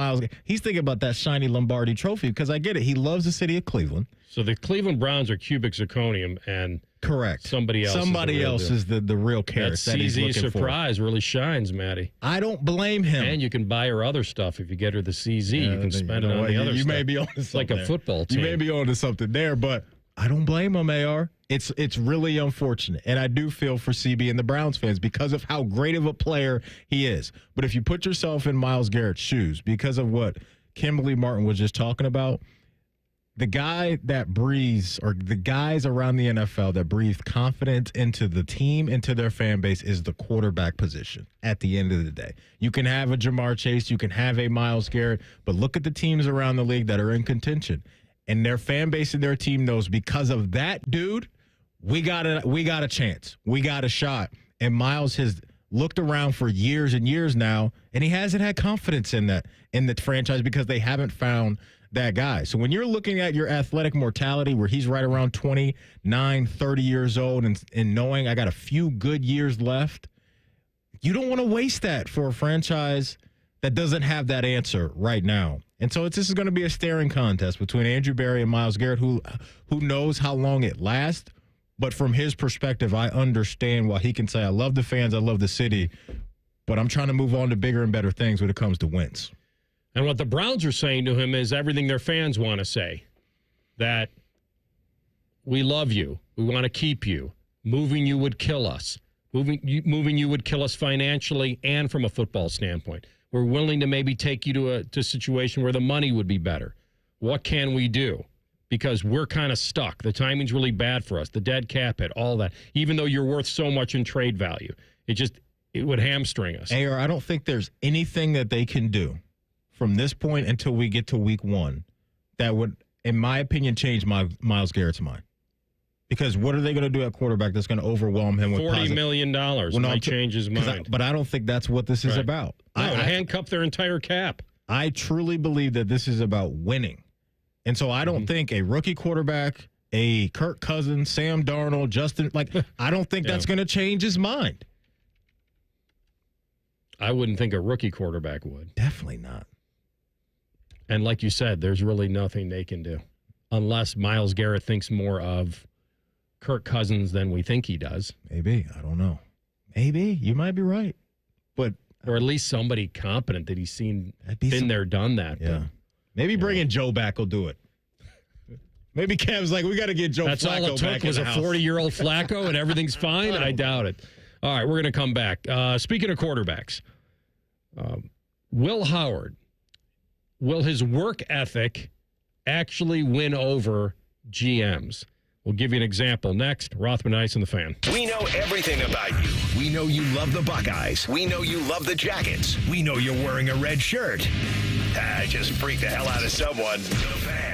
he's thinking about, that shiny Lombardi trophy, because I get it. He loves the city of Cleveland. So the Cleveland Browns are cubic zirconium, and correct. Somebody else is the real carrot that he's looking CZ surprise for. Really shines, Maddie. I don't blame him. And you can buy her other stuff. If you get her the CZ, you can spend it on the other stuff. You may be on to something. Like a football team. You may be on to something there, but I don't blame him, AR. It's really unfortunate. And I do feel for CB and the Browns fans because of how great of a player he is. But if you put yourself in Myles Garrett's shoes, because of what Kimberly Martin was just talking about, the guy that breathes, or the guys around the NFL that breathe confidence into the team, into their fan base, is the quarterback position at the end of the day. You can have a Jamar Chase, you can have a Myles Garrett, but look at the teams around the league that are in contention. And their fan base and their team knows, because of that dude, we got a chance. We got a shot. And Myles has looked around for years and years now, and he hasn't had confidence in the franchise because they haven't found that guy. So when you're looking at your athletic mortality, where he's right around 29, 30 years old, and knowing I got a few good years left, you don't want to waste that for a franchise that doesn't have that answer right now. And so this is going to be a staring contest between Andrew Berry and Myles Garrett, who knows how long it lasts. But from his perspective, I understand why he can say, I love the fans, I love the city, but I'm trying to move on to bigger and better things when it comes to wins. And what the Browns are saying to him is everything their fans want to say, that we love you, we want to keep you, moving you would kill us, moving you would kill us financially and from a football standpoint. We're willing to maybe take you to a situation where the money would be better. What can we do? Because we're kind of stuck. The timing's really bad for us. The dead cap hit, all that. Even though you're worth so much in trade value, it would hamstring us. AR, I don't think there's anything that they can do from this point until we get to week 1 that would, in my opinion, change Myles Garrett's mind. Because what are they going to do at quarterback that's going to overwhelm him with $40 million might change his mind. But I don't think that's what this is about. No, I handcuff their entire cap. I truly believe that this is about winning. And so I don't think a rookie quarterback, a Kirk Cousins, Sam Darnold, Justin, I don't think that's going to change his mind. I wouldn't think a rookie quarterback would. Definitely not. And like you said, there's really nothing they can do. Unless Myles Garrett thinks more of Kirk Cousins than we think he does. Maybe. I don't know. Maybe. You might be right. But or at least somebody competent that he's seen, been there, done that. Yeah. But, maybe bringing Joe back will do it. Maybe Kev's like, we got to get Joe That's Flacco all it took back was in a the house. 40-year-old Flacco and everything's fine? I doubt it. All right, we're going to come back. Speaking of quarterbacks, Will Howard, will his work ethic actually win over GMs? We'll give you an example next. Rothman, Ice, and the Fan. We know everything about you. We know you love the Buckeyes. We know you love the Jackets. We know you're wearing a red shirt. Just freak the hell out of someone. The Fan.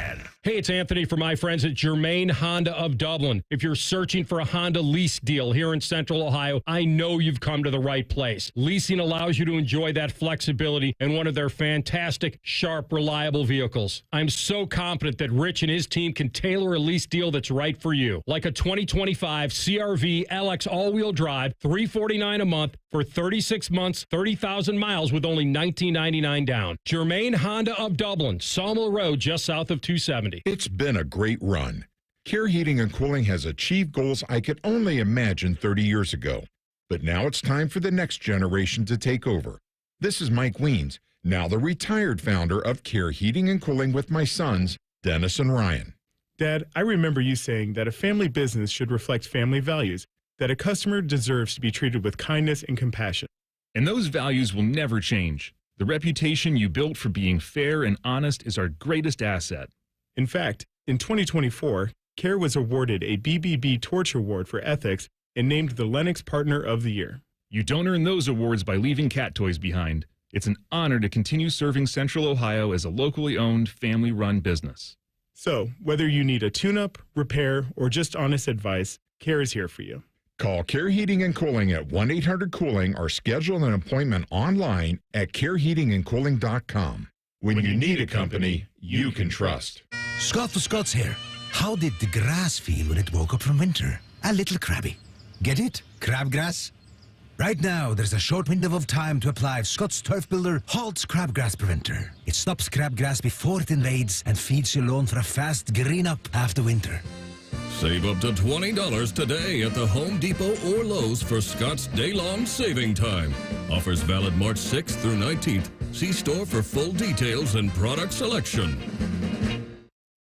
Hey, it's Anthony from my friends at Germain Honda of Dublin. If you're searching for a Honda lease deal here in Central Ohio, I know you've come to the right place. Leasing allows you to enjoy that flexibility in one of their fantastic, sharp, reliable vehicles. I'm so confident that Rich and his team can tailor a lease deal that's right for you. Like a 2025 CRV LX all-wheel drive, $349 a month for 36 months, 30,000 miles with only $19.99 down. Germain Honda of Dublin, Sawmill Road, just south of 270. It's been a great run. Care Heating and Cooling has achieved goals I could only imagine 30 years ago. But now it's time for the next generation to take over. This is Mike Weens, now the retired founder of Care Heating and Cooling with my sons, Dennis and Ryan. Dad, I remember you saying that a family business should reflect family values, that a customer deserves to be treated with kindness and compassion. And those values will never change. The reputation you built for being fair and honest is our greatest asset. In fact, in 2024, Care was awarded a BBB Torch Award for ethics and named the Lennox Partner of the Year. You don't earn those awards by leaving cat toys behind. It's an honor to continue serving Central Ohio as a locally owned, family-run business. So, whether you need a tune-up, repair, or just honest advice, Care is here for you. Call Care Heating and Cooling at 1-800-COOLING or schedule an appointment online at careheatingandcooling.com. When you need a company you can trust. Scott the Scots here. How did the grass feel when it woke up from winter? A little crabby. Get it? Crabgrass? Right now, there's a short window of time to apply Scott's Turf Builder Halt's Crabgrass Preventer. It stops crabgrass before it invades and feeds your lawn for a fast green up after winter. Save up to $20 today at the Home Depot or Lowe's for Scott's day-long saving time. Offers valid March 6th through 19th. See store for full details and product selection.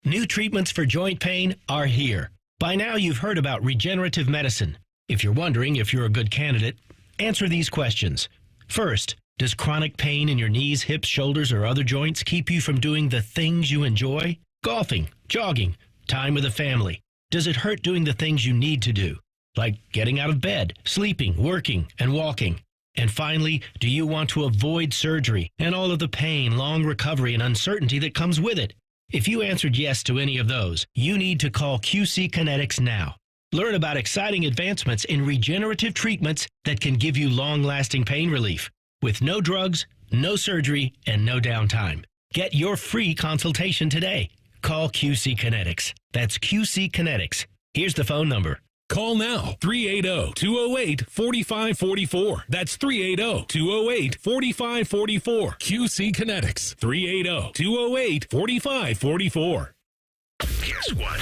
New treatments for joint pain are here. By now, you've heard about regenerative medicine. If you're wondering if you're a good candidate, answer these questions. First, does chronic pain in your knees, hips, shoulders, or other joints keep you from doing the things you enjoy? Golfing, jogging, time with the family. Does it hurt doing the things you need to do, like getting out of bed, sleeping, working, and walking? And finally, do you want to avoid surgery and all of the pain, long recovery, and uncertainty that comes with it? If you answered yes to any of those, you need to call QC Kinetics now. Learn about exciting advancements in regenerative treatments that can give you long-lasting pain relief with no drugs, no surgery, and no downtime. Get your free consultation today. Call QC Kinetics. That's QC Kinetics. Here's the phone number. Call now, 380-208-4544. That's 380-208-4544. QC Kinetics, 380-208-4544. Guess what?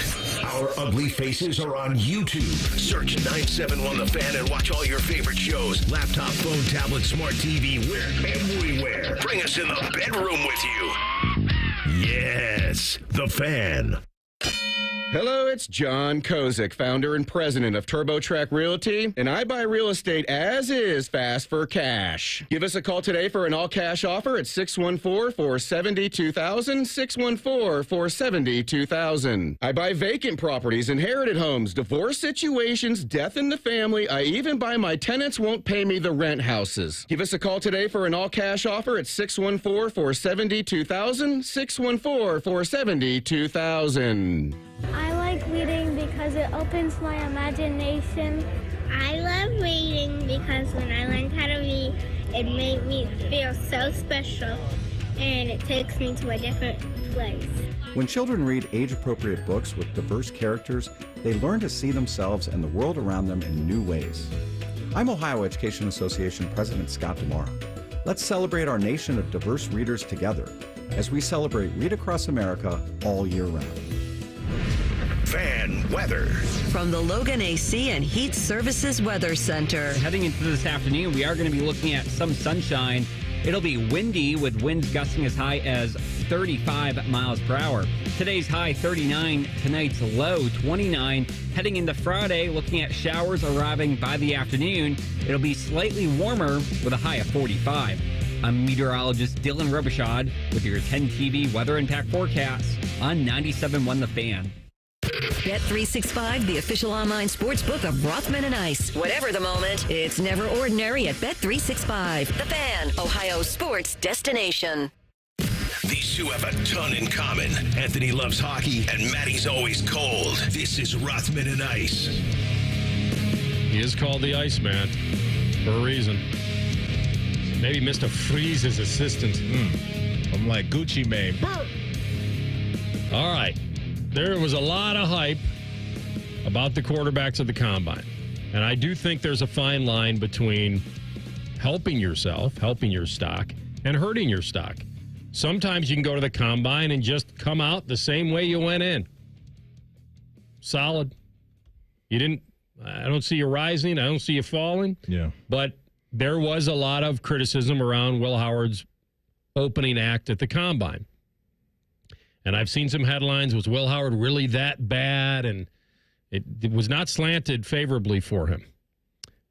Our ugly faces are on YouTube. Search 971 The Fan and watch all your favorite shows. Laptop, phone, tablet, smart TV, we're everywhere. Bring us in the bedroom with you. Yes, The Fan. Hello, it's John Kozik, founder and president of TurboTrack Realty, and I buy real estate as is fast for cash. Give us a call today for an all-cash offer at 614-470-2000, 614-470-2000. I buy vacant properties, inherited homes, divorce situations, death in the family. I even buy my tenants won't pay me the rent houses. Give us a call today for an all-cash offer at 614-470-2000, 614-470-2000. I like reading because it opens my imagination. I love reading because when I learned how to read, it made me feel so special, and it takes me to a different place. When children read age-appropriate books with diverse characters, they learn to see themselves and the world around them in new ways. I'm Ohio Education Association President Scott DeMora. Let's celebrate our nation of diverse readers together as we celebrate Read Across America all year round. Fan weather. From the Logan AC and Heat Services Weather Center. Heading into this afternoon, we are going to be looking at some sunshine. It'll be windy with winds gusting as high as 35 miles per hour. Today's high 39, tonight's low 29. Heading into Friday, looking at showers arriving by the afternoon. It'll be slightly warmer with a high of 45. I'm meteorologist Dylan Robichaud with your 10 TV weather impact forecast on 97.1 The Fan. Bet365, the official online sports book of Rothman and Ice. Whatever the moment, it's never ordinary at Bet365. The Fan, Ohio's sports destination. These two have a ton in common. Anthony loves hockey, and Matty's always cold. This is Rothman and Ice. He is called the Iceman for a reason. Maybe Mr. Freeze's assistant. I'm like Gucci Mane. All right. There was a lot of hype about the quarterbacks of the combine. And I do think there's a fine line between helping yourself, helping your stock, and hurting your stock. Sometimes you can go to the combine and just come out the same way you went in. Solid. I don't see you rising. I don't see you falling. Yeah. But there was a lot of criticism around Will Howard's opening act at the combine. And I've seen some headlines, was Will Howard really that bad? And it was not slanted favorably for him.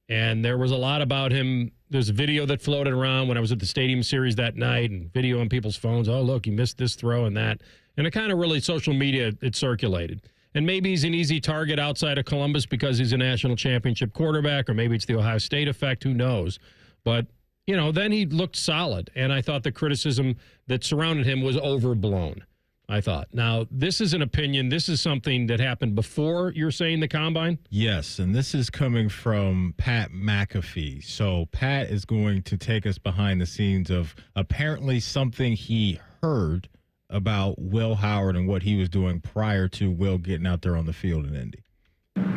And there was a lot about him. There's a video that floated around when I was at the Stadium Series that night, and video on people's phones. Oh, look, he missed this throw and that. And it kind of really, social media, it circulated. And maybe he's an easy target outside of Columbus because he's a national championship quarterback, or maybe it's the Ohio State effect. Who knows? But, then he looked solid. And I thought the criticism that surrounded him was overblown. I thought. Now, this is an opinion. This is something that happened before you're saying the combine? Yes, and this is coming from Pat McAfee. So Pat is going to take us behind the scenes of apparently something he heard about Will Howard and what he was doing prior to Will getting out there on the field in Indy.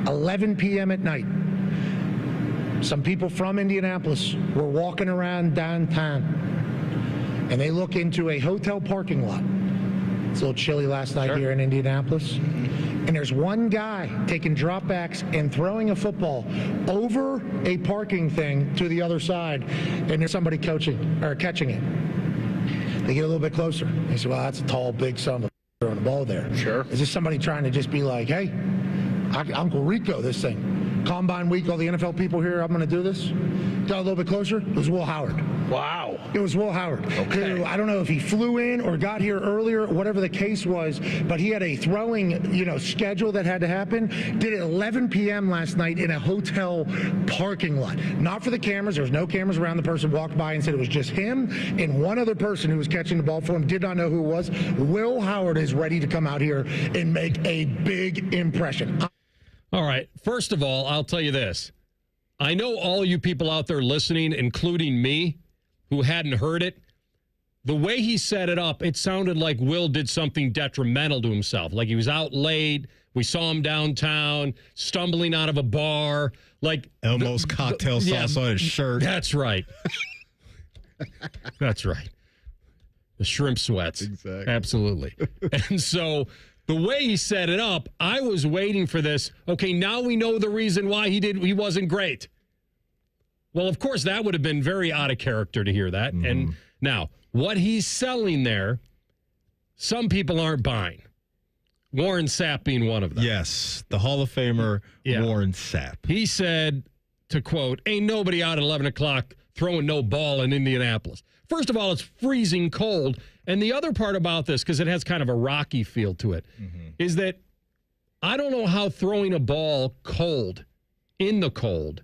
11 p.m. at night. Some people from Indianapolis were walking around downtown, and they look into a hotel parking lot. It's a little chilly last night here in Indianapolis. And there's one guy taking dropbacks and throwing a football over a parking thing to the other side, and there's somebody catching it. They get a little bit closer. They say, well, that's a tall, big son of a throwing the ball there. Sure. Is this somebody trying to just be like, hey, Uncle Rico, this thing. Combine week, all the NFL people here, I'm going to do this. Got a little bit closer. It was Will Howard. Wow. It was Will Howard. Okay. Who, I don't know if he flew in or got here earlier, whatever the case was, but he had a throwing, schedule that had to happen. Did it 11 p.m. last night in a hotel parking lot. Not for the cameras. There was no cameras around. The person walked by and said it was just him and one other person who was catching the ball for him. Did not know who it was. Will Howard is ready to come out here and make a big impression. All right. First of all, I'll tell you this. I know all you people out there listening, including me, who hadn't heard it. The way he set it up, it sounded like Will did something detrimental to himself. Like he was out late. We saw him downtown, stumbling out of a bar. Like Elmo's cocktail sauce on his shirt. That's right. That's right. The shrimp sweats. Exactly. Absolutely. And so the way he set it up, I was waiting for this. Okay, now we know the reason why he wasn't great. Well, of course, that would have been very out of character to hear that. And now, what he's selling there, some people aren't buying. Warren Sapp being one of them. Yes, the Hall of Famer, Warren Sapp. He said, to quote, ain't nobody out at 11 o'clock throwing no ball in Indianapolis. First of all, it's freezing cold. And the other part about this, because it has kind of a rocky feel to it, is that I don't know how throwing a ball cold, in the cold,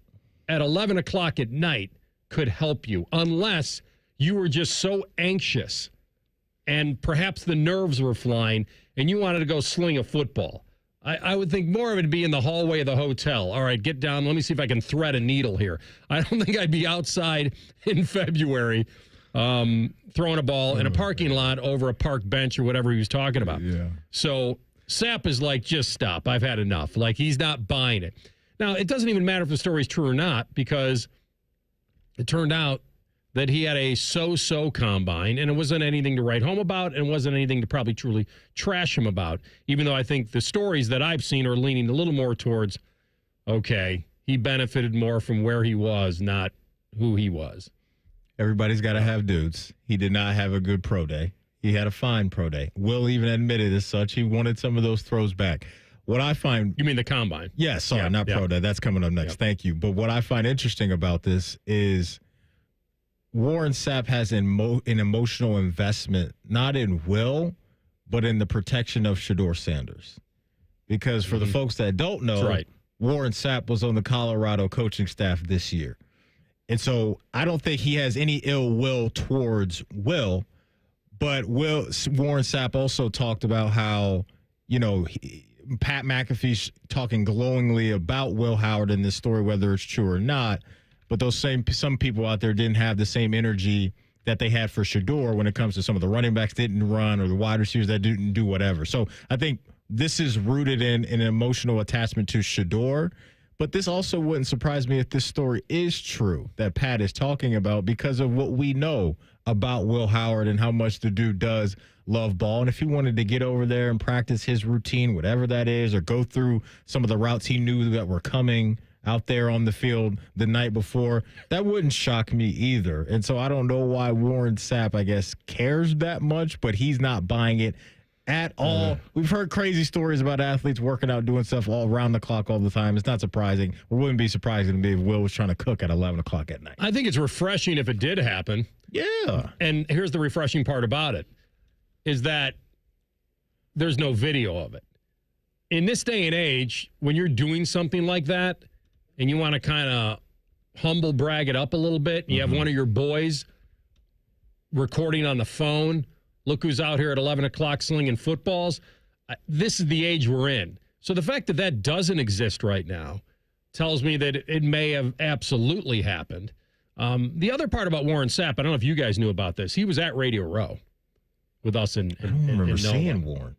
at 11 o'clock at night could help you, unless you were just so anxious and perhaps the nerves were flying and you wanted to go sling a football. I would think more of it would be in the hallway of the hotel. All right, get down. Let me see if I can thread a needle here. I don't think I'd be outside in February throwing a ball in a parking lot over a park bench or whatever he was talking about. Yeah. So Sapp is like, just stop. I've had enough. Like, he's not buying it. Now, it doesn't even matter if the story's true or not, because it turned out that he had a so-so combine, and it wasn't anything to write home about, and wasn't anything to probably truly trash him about, even though I think the stories that I've seen are leaning a little more towards, okay, he benefited more from where he was, not who he was. Everybody's got to have dudes. He did not have a good pro day. He had a fine pro day. Will even admitted as such. He wanted some of those throws back. What I find... You mean the combine? Yes, sorry, not pro day. That's coming up next. Thank you. But what I find interesting about this is Warren Sapp has an emotional investment, not in Will, but in the protection of Shedeur Sanders. Because for the folks that don't know, Warren Sapp was on the Colorado coaching staff this year. And so I don't think he has any ill will towards Will, but Warren Sapp also talked about how, Pat McAfee's talking glowingly about Will Howard in this story, whether it's true or not. But some people out there didn't have the same energy that they had for Shedeur when it comes to some of the running backs didn't run or the wide receivers that didn't do whatever. So I think this is rooted in an emotional attachment to Shedeur. But this also wouldn't surprise me if this story is true that Pat is talking about, because of what we know about Will Howard and how much the dude does love ball. And if he wanted to get over there and practice his routine, whatever that is, or go through some of the routes he knew that were coming out there on the field the night before, that wouldn't shock me either. And so I don't know why Warren Sapp, I guess, cares that much, but he's not buying it at all. We've heard crazy stories about athletes working out, doing stuff all around the clock all the time. It's not surprising. It wouldn't be surprising to me if Will was trying to cook at 11 o'clock at night. I think it's refreshing if it did happen. Yeah. And here's the refreshing part about it, is that there's no video of it. In this day and age, when you're doing something like that and you want to kind of humble brag it up a little bit, and you have one of your boys recording on the phone, look who's out here at 11 o'clock slinging footballs. This is the age we're in. So the fact that that doesn't exist right now tells me that it may have absolutely happened. The other part about Warren Sapp, I don't know if you guys knew about this. He was at Radio Row with us in I don't remember in seeing Warren.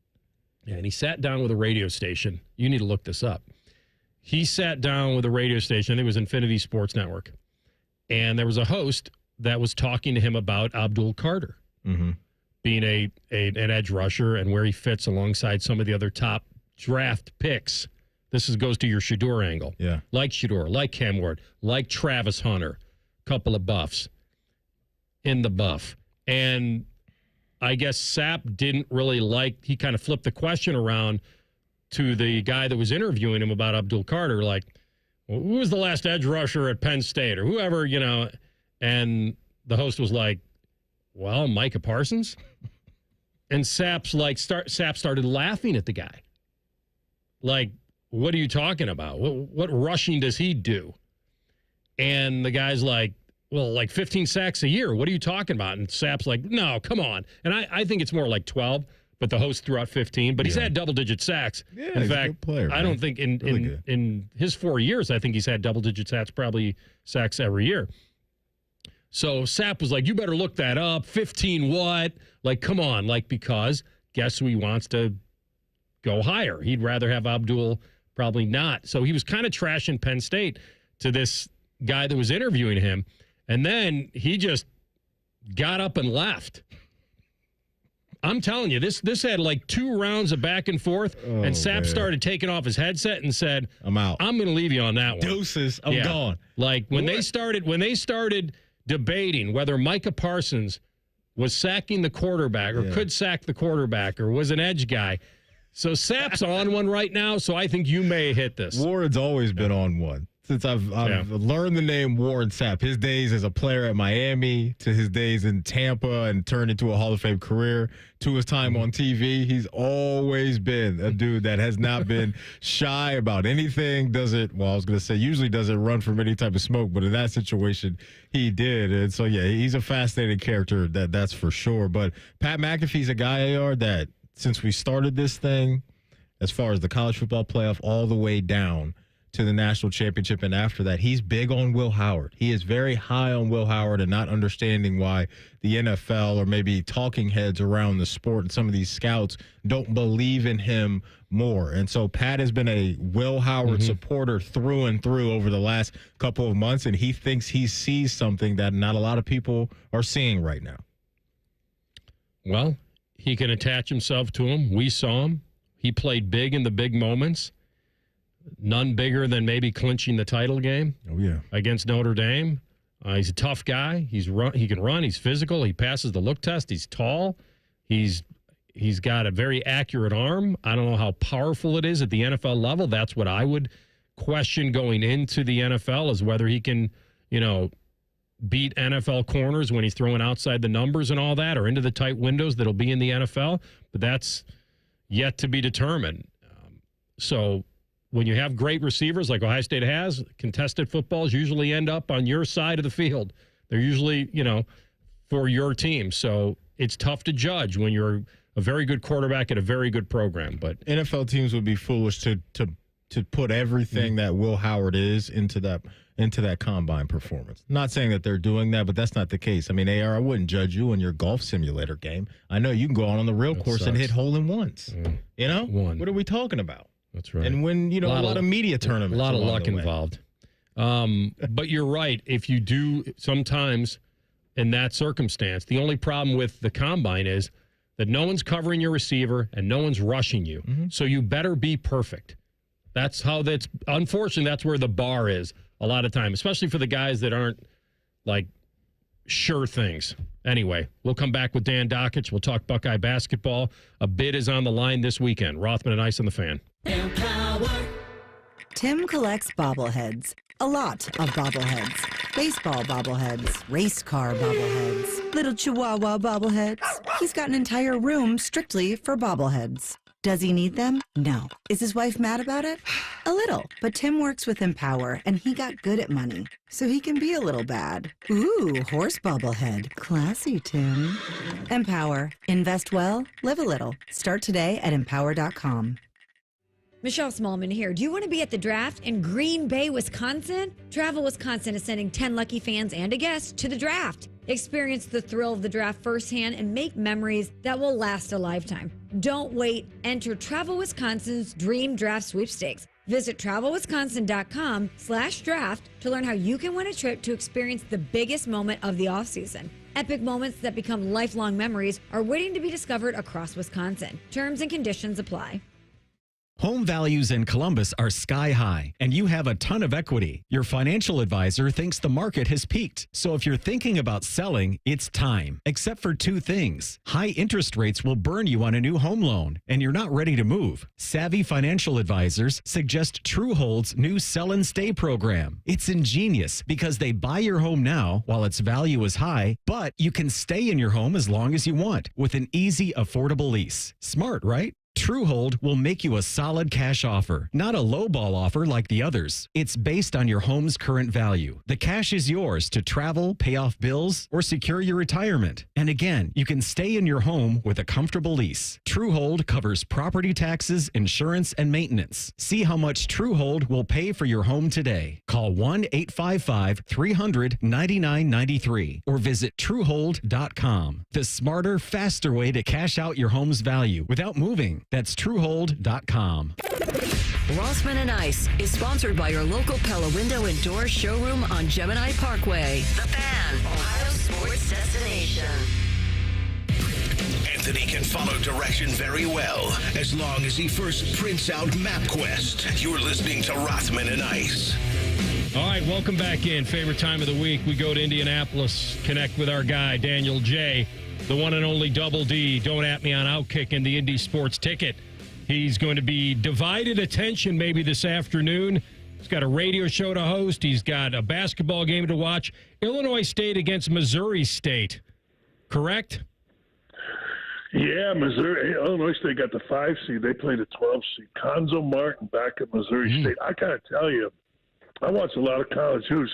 Yeah, and he sat down with a radio station. You need to look this up. He sat down with a radio station. I think it was Infinity Sports Network. And there was a host that was talking to him about Abdul Carter. Being an edge rusher and where he fits alongside some of the other top draft picks. This goes to your Shedeur angle. Yeah. Like Shedeur, like Cam Ward, like Travis Hunter, couple of buffs in the buff. And I guess Sapp didn't really he kind of flipped the question around to the guy that was interviewing him about Abdul Carter, like, well, who was the last edge rusher at Penn State or whoever, and the host was like, well, Micah Parsons. And Sapp started laughing at the guy. Like, what are you talking about? What rushing does he do? And the guy's like, well, like 15 sacks a year. What are you talking about? And Sapp's like, no, come on. And I think it's more like 12, but the host threw out 15. But he's had double-digit sacks. Yeah, in he's fact, a good player, I don't think in his 4 years, I think he's had double-digit sacks every year. So Sapp was like, you better look that up. 15 what? Like, come on. Like, because guess who he wants to go higher? He'd rather have Abdul, probably not. So he was kind of trashing Penn State to this guy that was interviewing him. And then he just got up and left. I'm telling you, this had like 2 rounds of back and forth, and Sapp started taking off his headset and said, "I'm out. I'm going to leave you on that one. Deuces. I'm gone." Like when they started debating whether Micah Parsons was sacking the quarterback or could sack the quarterback or was an edge guy. So Sapp's on one right now, so I think you may hit this. Warren's always been on one. Since I've learned the name Warren Sapp, his days as a player at Miami to his days in Tampa and turned into a Hall of Fame career to his time on TV, he's always been a dude that has not been shy about anything. Usually doesn't run from any type of smoke, but in that situation, he did. And so, he's a fascinating character, that's for sure. But Pat McAfee's a guy, AR, that since we started this thing, as far as the college football playoff all the way down to the national championship, and after that, he's big on Will Howard. He is very high on Will Howard and not understanding why the NFL or maybe talking heads around the sport and some of these scouts don't believe in him more. And so Pat has been a Will Howard supporter through and through over the last couple of months, and he thinks he sees something that not a lot of people are seeing right now. Well, he can attach himself to him. We saw him. He played big in the big moments. None bigger than maybe clinching the title game. Against Notre Dame. He's a tough guy. He can run. He's physical. He passes the look test. He's tall. He's got a very accurate arm. I don't know how powerful it is at the NFL level. That's what I would question going into the NFL, is whether he can, beat NFL corners when he's throwing outside the numbers and all that, or into the tight windows that'll be in the NFL. But that's yet to be determined. So when you have great receivers like Ohio State has, contested footballs usually end up on your side of the field. They're usually, for your team. So it's tough to judge when you're a very good quarterback at a very good program. But NFL teams would be foolish to put everything that Will Howard is into that combine performance. Not saying that they're doing that, but that's not the case. I mean, AR, I wouldn't judge you on your golf simulator game. I know you can go out on the real course and hit hole-in-ones. What are we talking about? That's right. And win, a lot of media tournaments. A lot of luck involved. But you're right. If you do sometimes in that circumstance, the only problem with the combine is that no one's covering your receiver and no one's rushing you. So you better be perfect. Unfortunately, that's where the bar is a lot of time, especially for the guys that aren't like sure things. Anyway, we'll come back with Dan Dakich. We'll talk Buckeye basketball. A bid is on the line this weekend. Rothman and Ice on the Fan. Tim collects bobbleheads. A lot of bobbleheads. Baseball bobbleheads. Race car bobbleheads. Little Chihuahua bobbleheads. He's got an entire room strictly for bobbleheads. Does he need them? No. Is his wife mad about it? A little. But Tim works with Empower, and he got good at money, so he can be a little bad. Ooh, horse bobblehead. Classy, Tim. Empower. Invest well, live a little. Start today at empower.com. Michelle Smallman here. Do you want to be at the draft in Green Bay, Wisconsin? Travel Wisconsin is sending 10 lucky fans and a guest to the draft. Experience the thrill of the draft firsthand and make memories that will last a lifetime. Don't wait. Enter Travel Wisconsin's Dream Draft Sweepstakes. Visit travelwisconsin.com/draft to learn how you can win a trip to experience the biggest moment of the offseason. Epic moments that become lifelong memories are waiting to be discovered across Wisconsin. Terms and conditions apply. Home values in Columbus are sky high, and you have a ton of equity. Your financial advisor thinks the market has peaked. So if you're thinking about selling, it's time. Except for 2 things. High interest rates will burn you on a new home loan, and you're not ready to move. Savvy financial advisors suggest Truehold's new Sell and Stay program. It's ingenious because they buy your home now while its value is high, but you can stay in your home as long as you want with an easy, affordable lease. Smart, right? Truehold will make you a solid cash offer, not a lowball offer like the others. It's based on your home's current value. The cash is yours to travel, pay off bills, or secure your retirement. And again, you can stay in your home with a comfortable lease. Truehold covers property taxes, insurance, and maintenance. See how much Truehold will pay for your home today. Call 1-855-300-9993 or visit Truehold.com. The smarter, faster way to cash out your home's value without moving. That's Truehold.com. Rothman and Ice is sponsored by your local Pella Window and Door showroom on Gemini Parkway. The Fan, Ohio sports destination. And Anthony can follow direction very well, as long as he first prints out MapQuest. You're listening to Rothman and Ice. All right, welcome back in. Favorite time of the week. We go to Indianapolis, connect with our guy, Daniel J., the one and only Double D. Don't at me on Outkicking the Indy Sports Ticket. He's going to be divided attention maybe this afternoon. He's got a radio show to host. He's got a basketball game to watch. Illinois State against Missouri State. Correct? Yeah, Illinois State got the 5 seed. They played a 12 seed. Conzo Martin back at Missouri State. I got to tell you, I watch a lot of college hoops.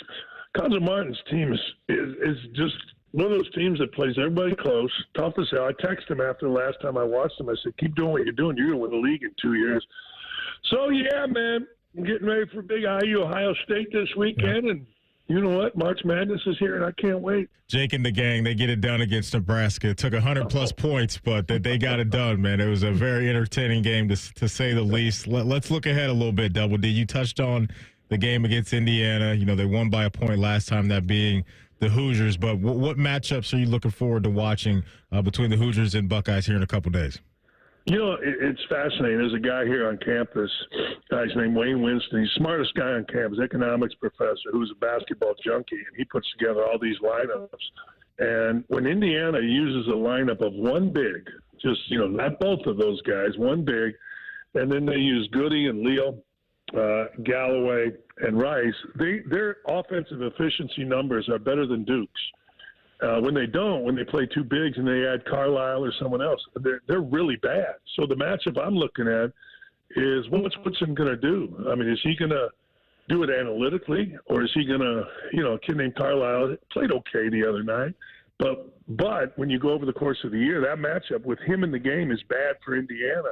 Conzo Martin's team is just one of those teams that plays everybody close, tough as hell. I texted him after the last time I watched him. I said, keep doing what you're doing. You're going to win the league in 2 years. So, yeah, man, I'm getting ready for big IU Ohio State this weekend. And you know what? March Madness is here, and I can't wait. Jake and the gang, they get it done against Nebraska. It took 100-plus points, but they got it done, man. It was a very entertaining game, to say the least. Let's look ahead a little bit, Double D. You touched on the game against Indiana. You know, they won by a point last time, that being the Hoosiers. But what matchups are you looking forward to watching between the Hoosiers and Buckeyes here in a couple days? You know, it's fascinating. There's a guy here on campus, guy's named Wayne Winston. He's the smartest guy on campus, economics professor, who's a basketball junkie, and he puts together all these lineups. And when Indiana uses a lineup of one big, just, not both of those guys, one big, and then they use Goody and Leal, Galloway, and Rice, their offensive efficiency numbers are better than Duke's. When they play two bigs and they add Carlisle or someone else, they're really bad. So the matchup I'm looking at is what's Woodson going to do? I mean, is he going to do it analytically, or is he going to, a kid named Carlisle played okay the other night, but when you go over the course of the year, that matchup with him in the game is bad for Indiana.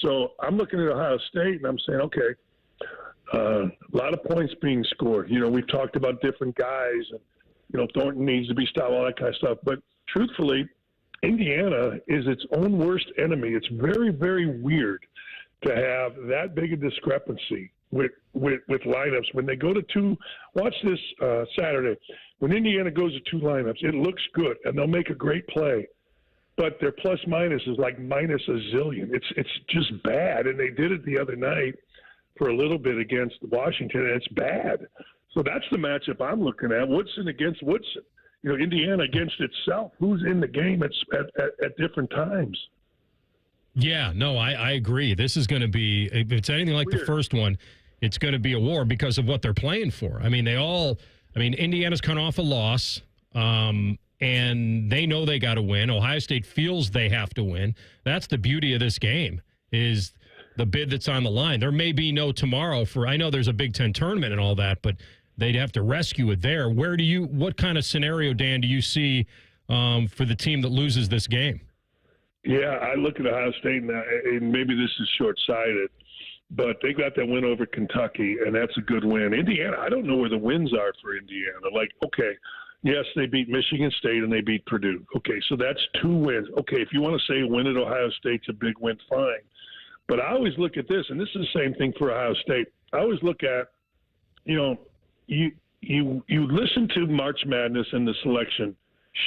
So I'm looking at Ohio State and I'm saying, okay, a lot of points being scored. We've talked about different guys and, Thornton needs to be stopped, all that kind of stuff. But truthfully, Indiana is its own worst enemy. It's very, very weird to have that big a discrepancy with lineups. When they go to two, watch this Saturday. When Indiana goes to two lineups, it looks good, and they'll make a great play. But their plus-minus is like minus a zillion. It's just bad, and they did it the other night for a little bit against Washington, and it's bad. So that's the matchup I'm looking at. Woodson against Woodson. Indiana against itself. Who's in the game at different times? Yeah, no, I agree. This is going to be, if it's anything like the first one, it's going to be a war because of what they're playing for. I mean, Indiana's come off a loss, and they know they got to win. Ohio State feels they have to win. That's the beauty of this game, is the bid that's on the line. There may be no tomorrow I know there's a Big Ten tournament and all that, but they'd have to rescue it there. What kind of scenario, Dan, do you see for the team that loses this game? Yeah, I look at Ohio State now, and maybe this is short-sighted, but they got that win over Kentucky, and that's a good win. Indiana, I don't know where the wins are for Indiana. Yes, they beat Michigan State and they beat Purdue. Okay, so that's 2 wins. Okay, if you want to say a win at Ohio State's a big win, fine. But I always look at this, and this is the same thing for Ohio State. I always look at, you listen to March Madness and the selection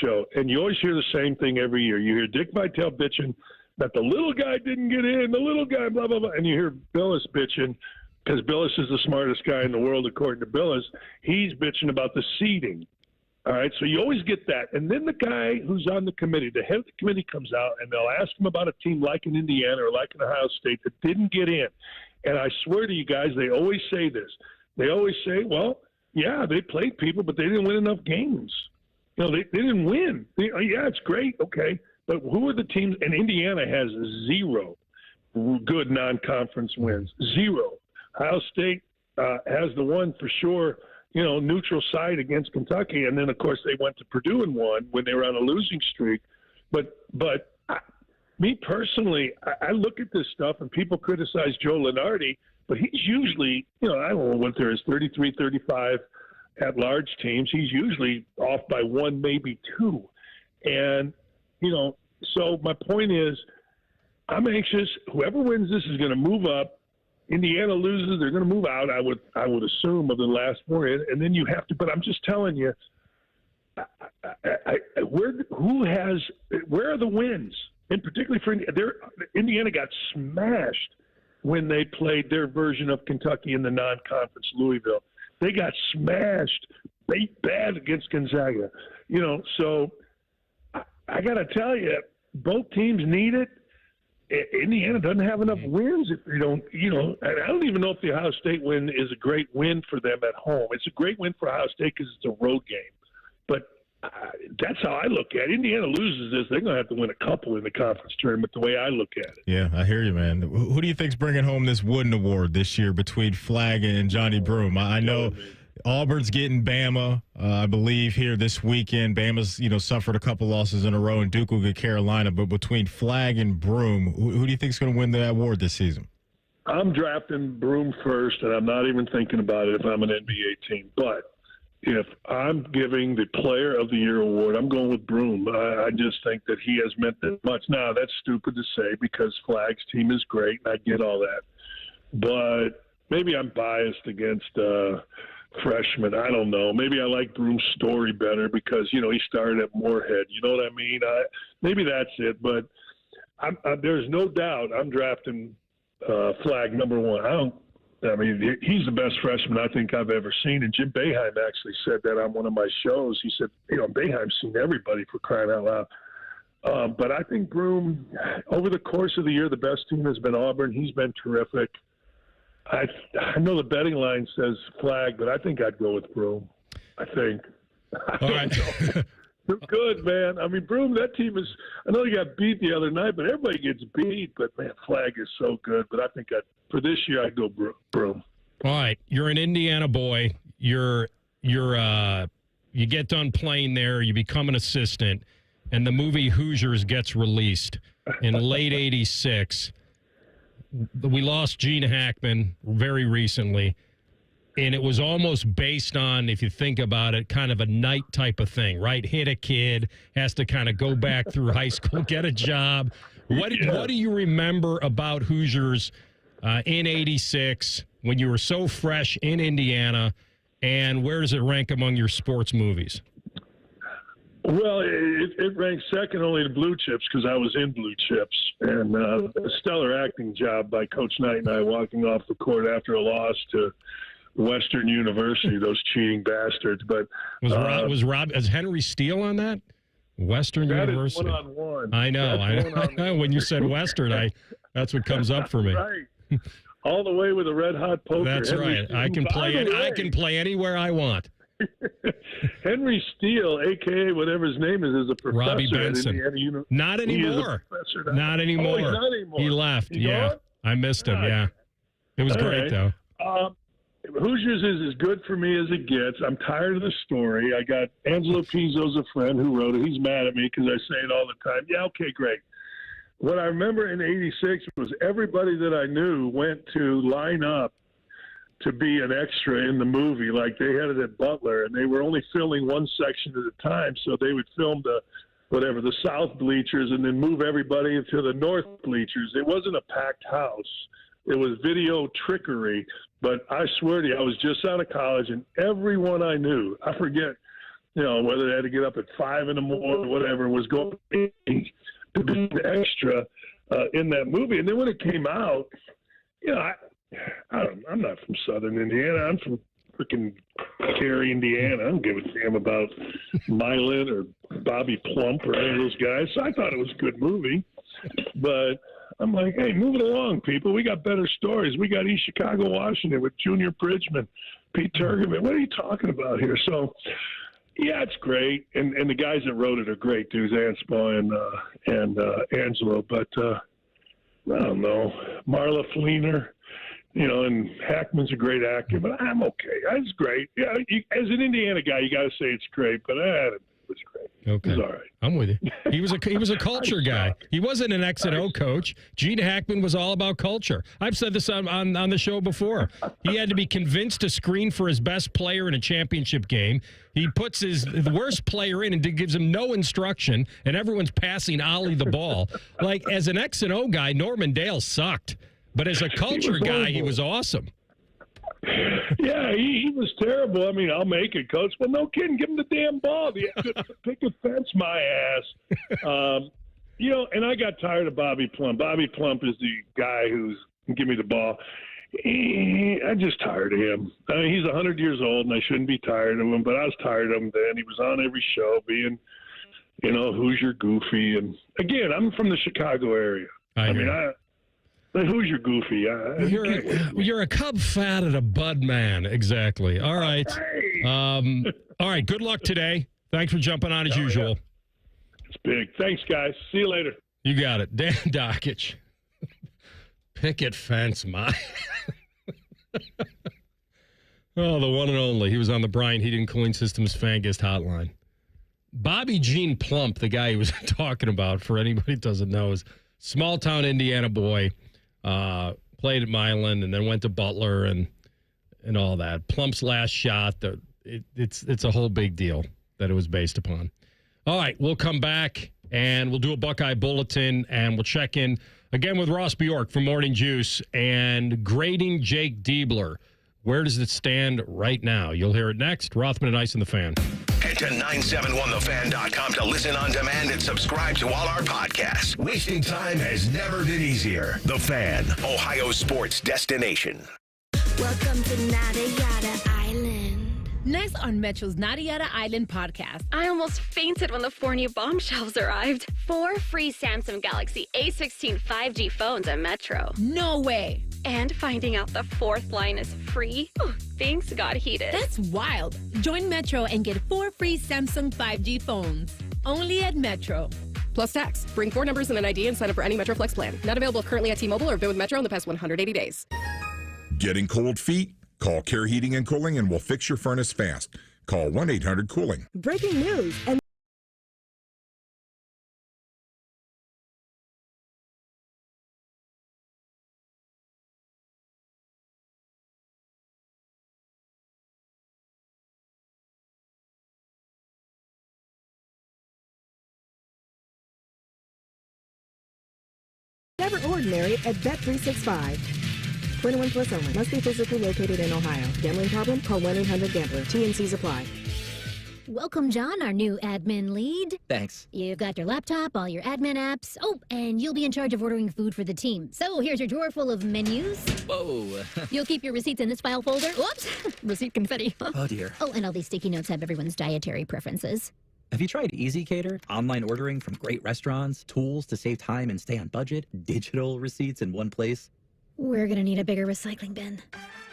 show, and you always hear the same thing every year. You hear Dick Vitale bitching that the little guy didn't get in, the little guy, blah, blah, blah. And you hear Billis bitching, because Billis is the smartest guy in the world, according to Billis. He's bitching about the seeding. All right, so you always get that. And then the guy who's on the committee, the head of the committee comes out, and they'll ask him about a team like an Indiana or like an Ohio State that didn't get in. And I swear to you guys, they always say this. They always say, well, yeah, they played people, but they didn't win enough games. They didn't win. Yeah, it's great, okay. But who are the teams? And Indiana has 0 good non-conference wins. 0. Ohio State has the one for sure, neutral site against Kentucky. And then, of course, they went to Purdue and won when they were on a losing streak. But me personally, I look at this stuff, and people criticize Joe Lunardi, but he's usually, I don't know what there is, 33, 35 at-large teams. He's usually off by 1, maybe 2. And, so my point is, I'm anxious. Whoever wins this is going to move up. Indiana loses, they're going to move out, I would assume, of the last 4. And then you have to, but I'm just telling you, where are the wins? and particularly for Indiana got smashed when they played their version of Kentucky in the non-conference Louisville. They got smashed, beat bad against Gonzaga. So I got to tell you, both teams need it. Indiana doesn't have enough wins if they don't, and I don't even know if the Ohio State win is a great win for them at home. It's a great win for Ohio State because it's a road game. But that's how I look at it. Indiana loses this, they're going to have to win a couple in the conference tournament the way I look at it. Yeah, I hear you, man. Who do you think's bringing home this Wooden Award this year between Flag and Johnny Broome? I know Auburn's getting Bama, I believe, here this weekend. Bama's, suffered a couple losses in a row, and Duke will get Carolina. But between Flag and Broome, who do you think's going to win the award this season? I'm drafting Broome first, and I'm not even thinking about it if I'm an NBA team. But if I'm giving the Player of the Year award, I'm going with Broome. I just think that he has meant that much. Now, that's stupid to say because Flag's team is great, and I get all that. But maybe I'm biased against freshman. I don't know. Maybe I like Broome's story better because, he started at Moorhead. You know what I mean? Maybe that's it. But there's no doubt I'm drafting Flag number one. He's the best freshman I think I've ever seen. And Jim Boeheim actually said that on one of my shows. He said, Boeheim's seen everybody for crying out loud. But I think Broome, over the course of the year, the best team has been Auburn. He's been terrific. I know the betting line says Flag, but I think I'd go with Broome. I think. All right. They're good, man. Broome, that team is – I know they got beat the other night, but everybody gets beat. But, man, Flag is so good. But I think for this year, I'd go Broome. All right. You're an Indiana boy. You get done playing there. You become an assistant. And the movie Hoosiers gets released in late 86. We lost Gene Hackman very recently, and it was almost based on, if you think about it, kind of a night type of thing, right? Hit a kid, has to kind of go back through high school, get a job. What do you remember about Hoosiers in 86 when you were so fresh in Indiana, and where does it rank among your sports movies? Well, it ranks second only to Blue Chips because I was in Blue Chips. And a stellar acting job by Coach Knight and I walking off the court after a loss to Western University, those cheating bastards. But was Henry Steele on that? Western University. That is one-on-one. I know. When you said Western, that's what comes up for me. Right. All the way with a red-hot poker. That's Henry right. Steele. I can play anywhere I want. Henry Steele, a.k.a. whatever his name is a professor. Robbie Benson. Not anymore. Not anymore. Oh, he's not anymore. He left. He's gone? I missed him. Yeah. It was great, though. Hoosiers is as good for me as it gets. I'm tired of the story. I got Angelo Pizzo's a friend who wrote it. He's mad at me because I say it all the time. Yeah, okay, great. What I remember in 86 was everybody that I knew went to line up to be an extra in the movie. Like they had it at Butler, and they were only filming one section at a time, so they would film the south bleachers and then move everybody to the north bleachers. It wasn't a packed house. It was video trickery. But I swear to you, I was just out of college, and everyone I knew, I forget, whether they had to get up at 5 in the morning or whatever, was going to be an extra in that movie. And then when it came out, I'm not from Southern Indiana. I'm from freaking Cary, Indiana. I don't give a damn about Milan or Bobby Plump or any of those guys. So I thought it was a good movie. But I'm like, hey, move it along, people. We got better stories. We got East Chicago, Washington with Junior Bridgman, Pete Turgeman. What are you talking about here? So, yeah, it's great. And the guys that wrote it are great dudes, Anspaugh and Angelo. But I don't know. Marla Fleener. And Hackman's a great actor, but I'm okay. It's great. Yeah, as an Indiana guy, you got to say it's great, but it was great. Okay, it was all right. I'm with you. He was a culture guy. He wasn't an X and O coach. Gene Hackman was all about culture. I've said this on the show before. He had to be convinced to screen for his best player in a championship game. He puts the worst player in and gives him no instruction, and everyone's passing Ollie the ball. Like, as an X and O guy, Norman Dale sucked. But as a culture guy, he was awesome. Yeah, he was terrible. I'll make it, coach. Well, no kidding. Give him the damn ball. Pick a fence, my ass. And I got tired of Bobby Plump. Bobby Plump is the guy who's give me the ball. I'm just tired of him. I mean, he's 100 years old, and I shouldn't be tired of him, but I was tired of him then. He was on every show being, Hoosier goofy. And, again, I'm from the Chicago area. Hoosier goofy. You're a Cub fat and a Bud man. Exactly. All right. All right. Good luck today. Thanks for jumping on as usual. Yeah. It's big. Thanks, guys. See you later. You got it. Dan Dakich. Picket fence, my. Oh, the one and only. He was on the Bryant Heating and Cooling Systems fan guest hotline. Bobby Gene Plump, the guy he was talking about, for anybody who doesn't know, is small-town Indiana boy, played at Milan and then went to Butler and all that. Plump's last shot, it's a whole big deal that it was based upon. All right, we'll come back and we'll do a Buckeye Bulletin and we'll check in again with Ross Bjork from Morning Juice and grading Jake Diebler. Where does it stand right now? You'll hear it next. Rothman and Ice and the Fan. Head to 971thefan.com to listen on demand and subscribe to all our podcasts. Wasting time has never been easier. The Fan, Ohio sports destination. Welcome to Nada Yada Island. Next on Metro's Nada Yada Island podcast. I almost fainted when the 4 new bombshells arrived. 4 free Samsung Galaxy A16 5G phones at Metro. No way. And finding out the 4th line is free. Oh, things got heated. That's wild. Join Metro and get 4 free Samsung 5G phones. Only at Metro. Plus tax. Bring 4 numbers and an ID and sign up for any Metro Flex plan. Not available currently at T-Mobile or been with Metro in the past 180 days. Getting cold feet? Call Care Heating and Cooling and we'll fix your furnace fast. Call 1-800-COOLING. Breaking news. And never ordinary at Bet365. 21 plus only. Must be physically located in Ohio. Gambling problem? Call 1-800-GAMBLER. T&Cs apply. Welcome, John, our new admin lead. Thanks. You've got your laptop, all your admin apps. Oh, and you'll be in charge of ordering food for the team. So here's your drawer full of menus. Whoa. You'll keep your receipts in this file folder. Whoops. Receipt confetti. Oh, dear. Oh, and all these sticky notes have everyone's dietary preferences. Have you tried Easy Cater? Online ordering from great restaurants, tools to save time and stay on budget, digital receipts in one place. We're gonna need a bigger recycling bin.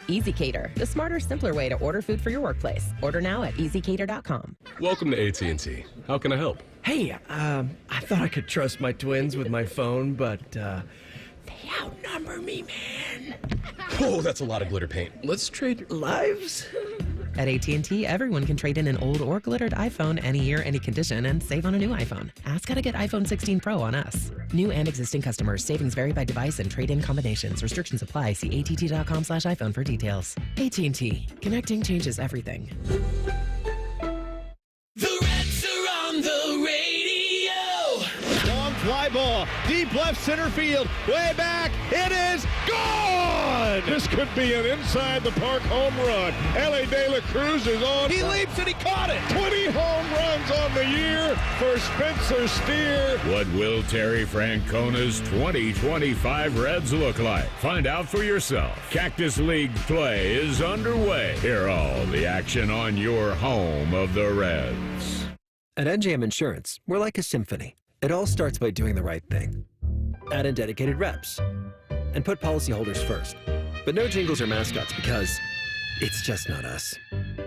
Easy Cater, the smarter, simpler way to order food for your workplace. Order now at easycater.com. Welcome to AT&T. How can I help? Hey, I thought I could trust my twins with my phone, but they outnumber me, man. Whoa, that's a lot of glitter paint. Let's trade lives. At AT&T, everyone can trade in an old or glittered iPhone any year, any condition, and save on a new iPhone. Ask how to get iPhone 16 Pro on us. New and existing customers. Savings vary by device and trade-in combinations. Restrictions apply. See att.com/iPhone for details. AT&T. Connecting changes everything. The Reds are on the radio. Long fly ball, deep left center field, way back. It is gone. This could be an inside the park home run. L.A. De La Cruz is on. He leaps and he caught it. 20 home runs on the year for Spencer Steer. What will Terry Francona's 2025 Reds look like? Find out for yourself. Cactus League play is underway. Hear all the action on your home of the Reds. At NJM Insurance, we're like a symphony. It all starts by doing the right thing. Add in dedicated reps and put policyholders first. But no jingles or mascots because it's just not us.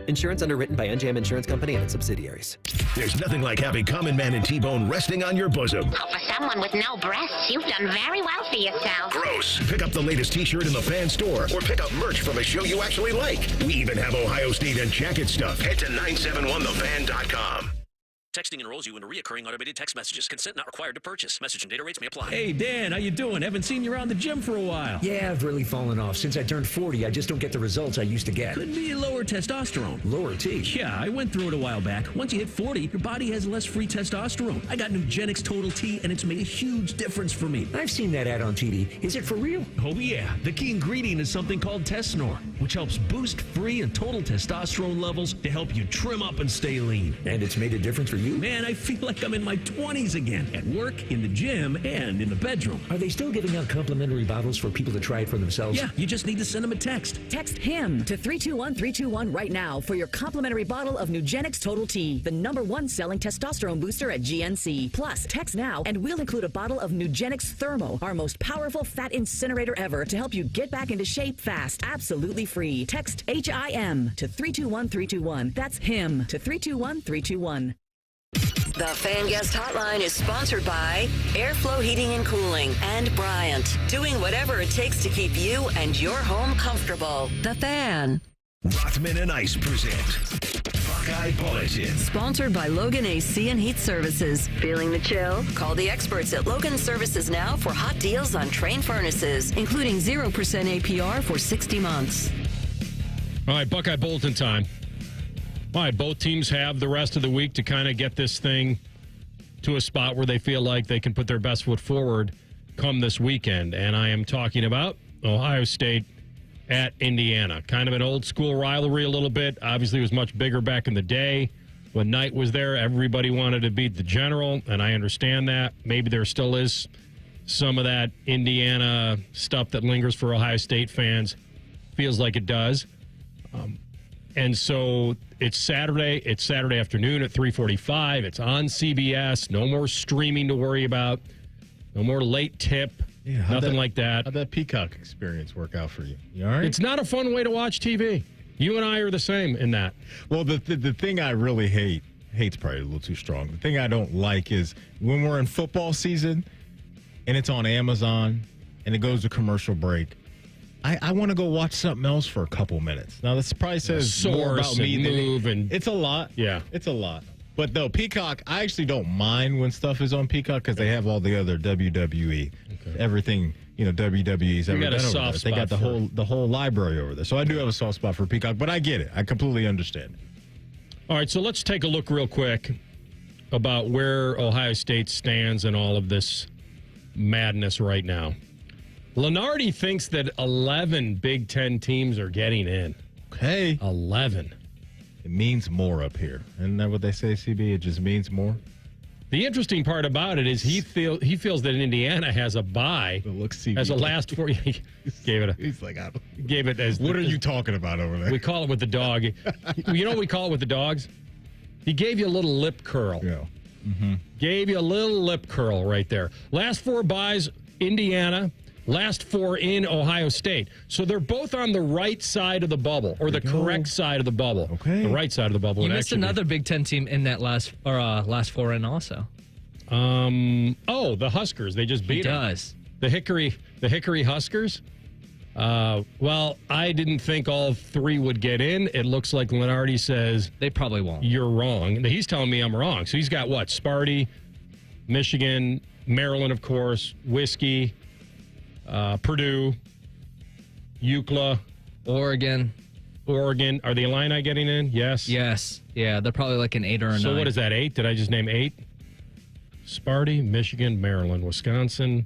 Insurance underwritten by NJM Insurance Company and its subsidiaries. There's nothing like having Common Man and T-Bone resting on your bosom. Oh, for someone with no breasts, you've done very well for yourself. Gross. Pick up the latest T-shirt in the fan store or pick up merch from a show you actually like. We even have Ohio State and jacket stuff. Head to 971thefan.com. Texting enrolls you in recurring automated text messages. Consent not required to purchase. Message and data rates may apply. Hey, Dan, how you doing? Haven't seen you around the gym for a while. Yeah, I've really fallen off. Since I turned 40, I just don't get the results I used to get. Could be lower testosterone. Lower T? Yeah, I went through it a while back. Once you hit 40, your body has less free testosterone. I got Nugenix Total T, and it's made a huge difference for me. I've seen that ad on TV. Is it for real? Oh, yeah. The key ingredient is something called Tesnor, which helps boost free and total testosterone levels to help you trim up and stay lean. And it's made a difference for you? Man, I feel like I'm in my 20s again. At work, in the gym, and in the bedroom. Are they still giving out complimentary bottles for people to try it for themselves? Yeah, you just need to send them a text. Text HIM to 321-321 right now for your complimentary bottle of Nugenix Total T, the #1 selling testosterone booster at GNC. Plus, text now and we'll include a bottle of Nugenix Thermo, our most powerful fat incinerator ever, to help you get back into shape fast, absolutely free. Text HIM to 321-321. That's HIM to 321-321. The Fan Guest Hotline is sponsored by Airflow Heating and Cooling and Bryant, doing whatever it takes to keep you and your home comfortable. The Fan. Rothman and Ice present Buckeye Bulletin. Sponsored by Logan AC and Heat Services. Feeling the chill? Call the experts at Logan Services now for hot deals on Train furnaces, including 0% APR for 60 months. All right, Buckeye Bulletin time. All right, both teams have the rest of the week to kind of get this thing to a spot where they feel like they can put their best foot forward come this weekend. And I am talking about Ohio State at Indiana. Kind of an old school rivalry a little bit. Obviously, it was much bigger back in the day. When Knight was there, everybody wanted to beat the General, and I understand that. Maybe there still is some of that Indiana stuff that lingers for Ohio State fans. Feels like it does. And so it's Saturday. It's Saturday afternoon at 3:45. It's on CBS. No more streaming to worry about. No more late tip. Yeah, nothing like that. How'd that Peacock experience work out for you? You all right? It's not a fun way to watch TV. You and I are the same in that. Well, the thing I really hate's probably a little too strong. The thing I don't like is when we're in football season and it's on Amazon and it goes to commercial break, I want to go watch something else for a couple minutes. Now, this probably says more about me than it's a lot. Yeah. It's a lot. But, though, Peacock, I actually don't mind when stuff is on Peacock because they have all the other WWE, everything, WWE's ever done over there. They got the whole library over there. So I do have a soft spot for Peacock, but I get it. I completely understand it. All right, so let's take a look real quick about where Ohio State stands in all of this madness right now. Lenardi thinks that 11 Big Ten teams are getting in. Okay. 11. It means more up here. Isn't that what they say, CB? It just means more? The interesting part about it is he feels that Indiana has a bye as a last four. He gave it a. He's like, gave it as. What are you talking about over there? We call it with the dog. You know what we call it with the dogs? He gave you a little lip curl. Yeah. Mm-hmm. Gave you a little lip curl right there. Last four byes, Indiana. Last four in Ohio State. So they're both on the right side of the bubble, or the correct side of the bubble. Okay. The right side of the bubble. You missed another Big Ten team in that last four in also. The Huskers. They just beat them. The Hickory Huskers. Well, I didn't think all three would get in. It looks like Lenardi says they probably won't. You're wrong. He's telling me I'm wrong. So he's got what? Sparty, Michigan, Maryland, of course, Whiskey, Purdue, UCLA, Oregon. Are the Illini getting in? Yes. Yes. Yeah, they're probably like an 8 or a 9. So what is that, 8? Did I just name 8? Sparty, Michigan, Maryland, Wisconsin,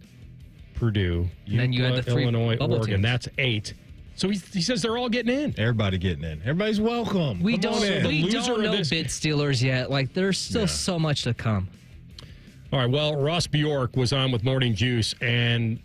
Purdue, and then you had the 3 Illinois, bubble Oregon. teams. That's 8. So he says they're all getting in. Everybody getting in. Everybody's welcome. We Come don't on in. know bit stealers yet. Like, there's still so much to come. All right, well, Ross Bjork was on with Morning Juice, and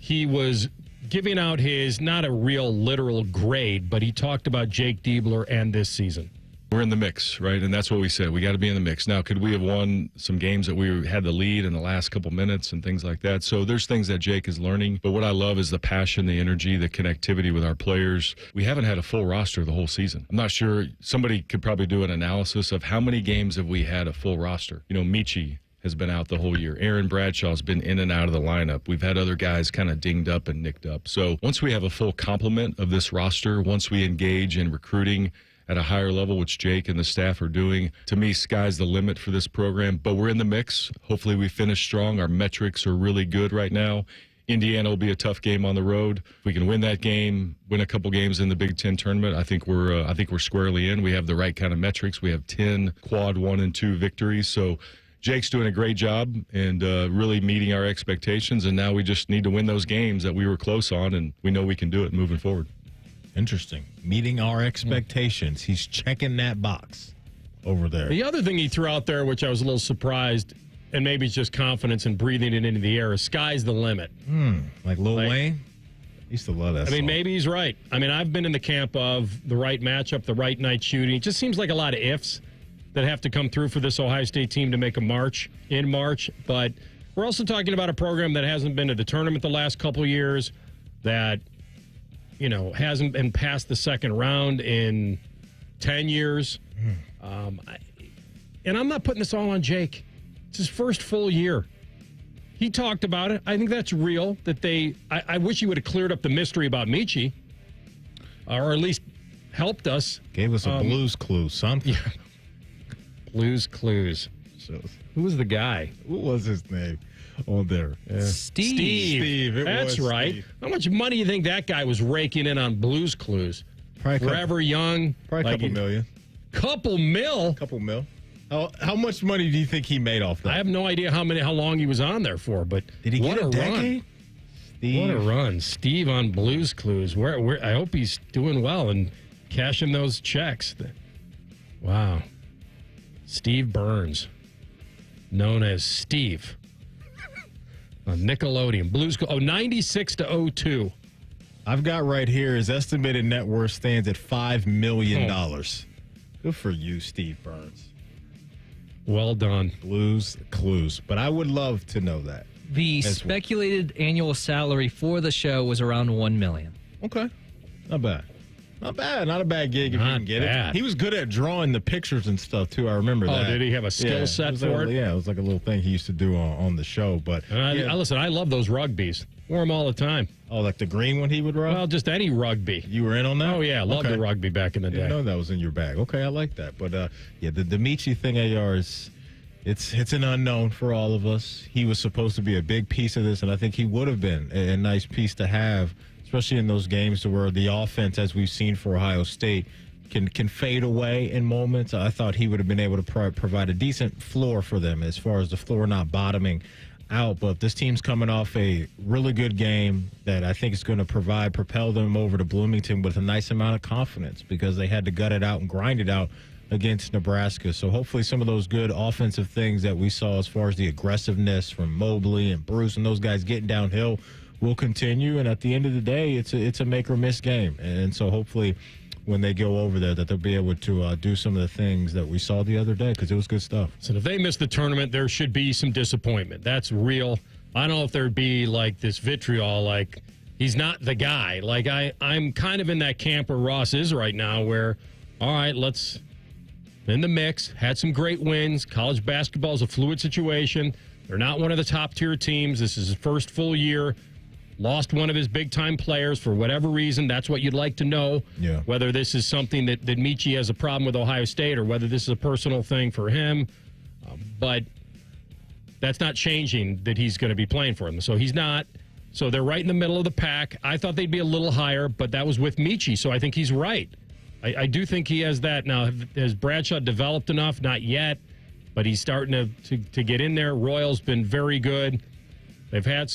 he was giving out his, not a real literal grade, but he talked about Jake Diebler and this season. We're in the mix, right? And that's what we said. We got to be in the mix. Now, could we have won some games that we had the lead in the last couple minutes and things like that? So there's things that Jake is learning. But what I love is the passion, the energy, the connectivity with our players. We haven't had a full roster the whole season. I'm not sure. Somebody could probably do an analysis of how many games have we had a full roster. Michi has been out the whole year. Aaron Bradshaw's been in and out of the lineup. We've had other guys kind of dinged up and nicked up. So once we have a full complement of this roster, once we engage in recruiting at a higher level, which Jake and the staff are doing, to me, sky's the limit for this program. But we're in the mix. Hopefully we finish strong. Our metrics are really good right now. Indiana will be a tough game on the road. If we can win that game, win a couple games in the Big Ten tournament, I think we're squarely in. We have the right kind of metrics. We have 10 quad 1 and 2 victories. So Jake's doing a great job and really meeting our expectations. And now we just need to win those games that we were close on, and we know we can do it moving forward. Interesting. Meeting our expectations. He's checking that box. over there. The other thing he threw out there, which I was a little surprised, and maybe it's just confidence in breathing it into the air, is sky's the limit. Like Lil Wayne? I used to love that song. Maybe he's right. I've been in the camp of the right matchup, the right night shooting. It just seems like a lot of ifs that have to come through for this Ohio State team to make a march in March. But we're also talking about a program that hasn't been to the tournament the last couple of years, that, hasn't been past the second round in 10 years. And I'm not putting this all on Jake. It's his first full year. He talked about it. I think that's real. I wish he would have cleared up the mystery about Michi, or at least helped us. Gave us a Blues Clue, something. Yeah. Blues Clues. Who was the guy? What was his name on there? Steve. That's right. Steve. How much money do you think that guy was raking in on Blues Clues? Forever Young. Probably a couple million. Couple mil? Couple mil. How much money do you think he made off that? I have no idea how long he was on there for, but did he get a decade? What a run. Steve on Blues Clues. I hope he's doing well and cashing those checks. Wow. Steve Burns, known as Steve on Nickelodeon. Blues 96 to 02. I've got right here his estimated net worth stands at $5 million. Good for you, Steve Burns. Well done. Blues Clues. But I would love to know that. The speculated annual salary for the show was around $1 million. Okay. Not bad. Not bad. Not a bad gig if you can get it. He was good at drawing the pictures and stuff, too. I remember that. Oh, did he have a skill set for it? Yeah, it was like a little thing he used to do on the show. But listen, I love those rugbies. Wore them all the time. Oh, like the green one he would rub? Well, just any rugby. You were in on that? Oh, yeah. Loved the rugby back in the day. I know that was in your bag. Okay, I like that. But, the Michi thing, AR, it's an unknown for all of us. He was supposed to be a big piece of this, and I think he would have been a nice piece to have, especially in those games where the offense, as we've seen for Ohio State, can fade away in moments. I thought he would have been able to provide a decent floor for them as far as the floor not bottoming out. But this team's coming off a really good game that I think is going to propel them over to Bloomington with a nice amount of confidence, because they had to gut it out and grind it out against Nebraska. So hopefully some of those good offensive things that we saw as far as the aggressiveness from Mobley and Bruce and those guys getting downhill will continue. And at the end of the day, it's a make or miss game. And so hopefully when they go over there that they'll be able to do some of the things that we saw the other day, because it was good stuff. So if they miss the tournament, there should be some disappointment. That's real. I don't know if there'd be like this vitriol, like he's not the guy. Like I'm kind of in that camp where Ross is right now, where, all right, let's in the mix, had some great wins. College basketball is a fluid situation. They're not one of the top tier teams. This is his first full year. Lost one of his big-time players for whatever reason. That's what you'd like to know. Yeah. Whether this is something that Michi has a problem with Ohio State or whether this is a personal thing for him. But that's not changing that he's going to be playing for them. So he's not. So they're right in the middle of the pack. I thought they'd be a little higher, but that was with Michi, so I think he's right. I do think he has that. Now, has Bradshaw developed enough? Not yet, but he's starting to get in there. Royal's been very good. They've had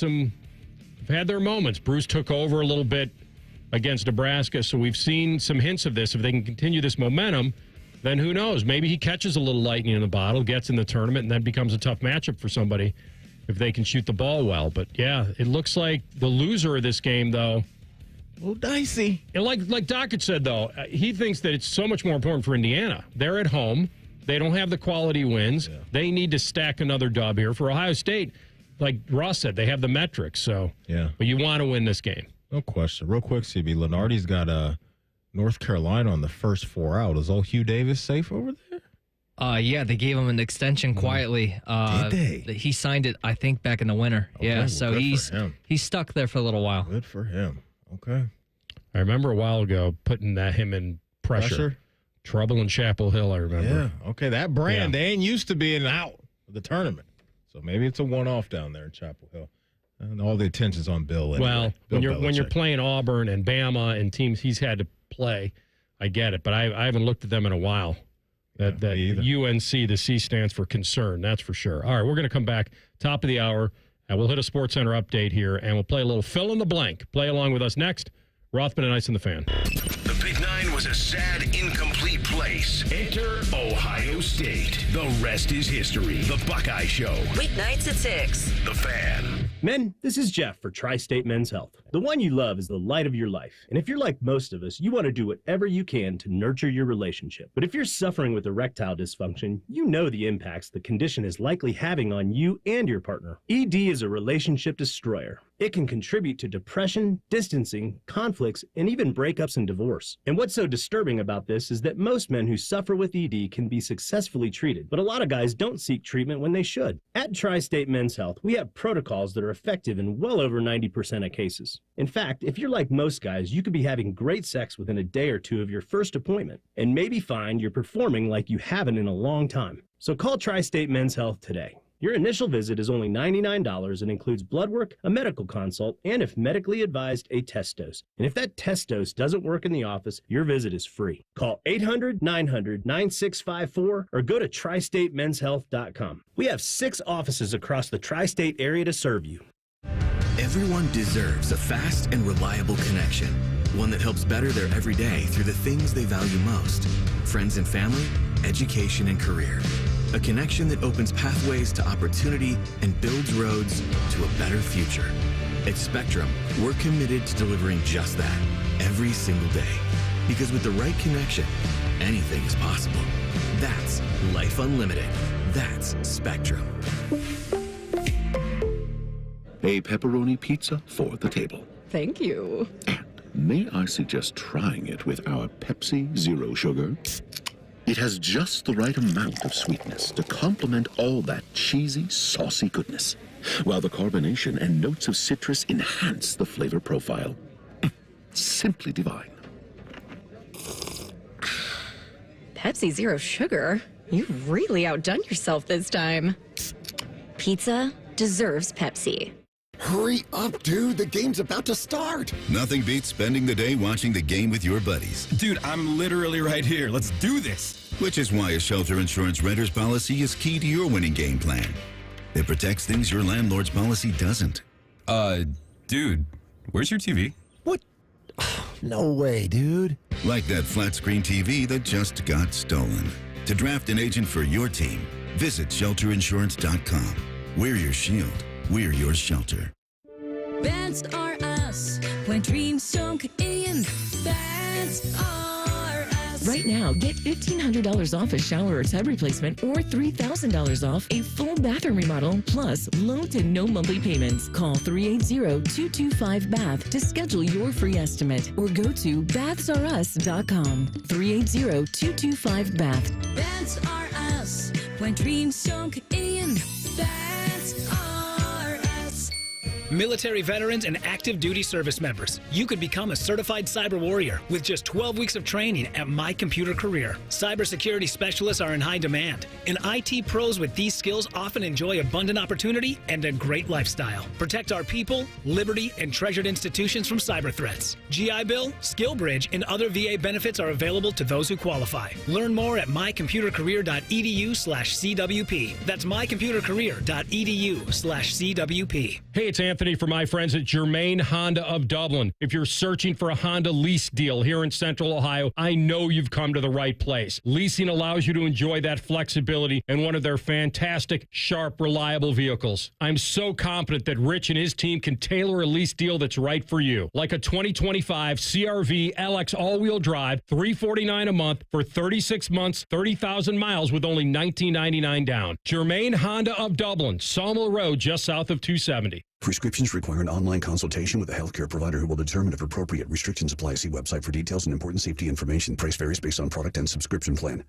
their moments. Bruce took over a little bit against Nebraska, so we've seen some hints of this. If they can continue this momentum, then who knows? Maybe he catches a little lightning in the bottle, gets in the tournament, and then becomes a tough matchup for somebody if they can shoot the ball well. But, yeah, it looks like the loser of this game, though, a little dicey. And like Dakich said, though, he thinks that it's so much more important for Indiana. They're at home. They don't have the quality wins. Yeah. They need to stack another dub here. For Ohio State, like Ross said, they have the metrics. So, yeah. But you want to win this game. No question. Real quick, CB, Lenardi's got North Carolina on the first 4 out. Is old Hugh Davis safe over there? Yeah, they gave him an extension quietly. Did they? He signed it, I think, back in the winter. Okay, yeah, well, so he's stuck there for a little while. Good for him. Okay. I remember a while ago putting him in pressure. Trouble in Chapel Hill, I remember. Yeah. Okay, that brand, they ain't used to being out of the tournament. So maybe it's a one-off down there in Chapel Hill. And all the attention's on Bill. Anyway. Well, when you're playing Auburn and Bama and teams he's had to play, I get it. But I haven't looked at them in a while. That UNC, the C stands for concern, that's for sure. All right, we're going to come back top of the hour, and we'll hit a SportsCenter update here, and we'll play a little fill in the blank. Play along with us next, Rothman and Ice in the Fan. The Big Nine was a sad, incomplete place. Enter Ohio State. The rest is history. The Buckeye Show. Weeknights at 6. The Fan. Men, this is Jeff for Tri-State Men's Health. The one you love is the light of your life. And if you're like most of us, you want to do whatever you can to nurture your relationship. But if you're suffering with erectile dysfunction, you know the impacts the condition is likely having on you and your partner. ED is a relationship destroyer. It can contribute to depression, distancing, conflicts, and even breakups and divorce. And what's so disturbing about this is that most men who suffer with ED can be successfully treated, but a lot of guys don't seek treatment when they should. At Tri-State Men's Health, we have protocols that are effective in well over 90% of cases. In fact, if you're like most guys, you could be having great sex within a day or two of your first appointment, and maybe find you're performing like you haven't in a long time. So call Tri-State Men's Health today. Your initial visit is only $99 and includes blood work, a medical consult, and if medically advised, a test dose. And if that test dose doesn't work in the office, your visit is free. Call 800-900-9654 or go to tristatemenshealth.com. We have 6 offices across the tri-state area to serve you. Everyone deserves a fast and reliable connection, one that helps better their everyday through the things they value most: friends and family, education and career. A connection that opens pathways to opportunity and builds roads to a better future. At Spectrum, we're committed to delivering just that every single day. Because with the right connection, anything is possible. That's Life Unlimited. That's Spectrum. A pepperoni pizza for the table. Thank you. May I suggest trying it with our Pepsi Zero Sugar? It has just the right amount of sweetness to complement all that cheesy, saucy goodness, while the carbonation and notes of citrus enhance the flavor profile. Simply divine. Pepsi Zero Sugar? You've really outdone yourself this time. Pizza deserves Pepsi. Hurry up, dude. The game's about to start. Nothing beats spending the day watching the game with your buddies. Dude, I'm literally right here. Let's do this. Which is why a shelter insurance renter's policy is key to your winning game plan. It protects things your landlord's policy doesn't. Dude, where's your TV? What? No way, dude. Like that flat screen TV that just got stolen. To draft an agent for your team, visit shelterinsurance.com. We're your shield. We're your shelter. Bats are us when dreams sunk in. Bats are us. Right now, get $1,500 off a shower or tub replacement or $3,000 off a full bathroom remodel, plus low to no monthly payments. Call 380-225-BATH to schedule your free estimate or go to bathsareus.com. 380-225-BATH. Bats are us when dreams sunk in. Bats are us. Military veterans and active duty service members, you could become a certified cyber warrior with just 12 weeks of training at My Computer Career. Cybersecurity specialists are in high demand, and IT pros with these skills often enjoy abundant opportunity and a great lifestyle. Protect our people, liberty, and treasured institutions from cyber threats. GI Bill, SkillBridge, and other VA benefits are available to those who qualify. Learn more at mycomputercareer.edu/CWP. That's mycomputercareer.edu/CWP. Hey, it's Anthony from my friends at Germain Honda of Dublin. If you're searching for a Honda lease deal here in Central Ohio, I know you've come to the right place. Leasing allows you to enjoy that flexibility in one of their fantastic, sharp, reliable vehicles. I'm so confident that Rich and his team can tailor a lease deal that's right for you. Like a 2025 CRV LX all-wheel drive, $349 a month for 36 months, 30,000 miles with only $19.99 down. Germain Honda of Dublin, Sawmill Road, just south of 270. Prescriptions require an online consultation with a healthcare provider who will determine if appropriate. Restrictions apply. See website for details and important safety information. Price varies based on product and subscription plan.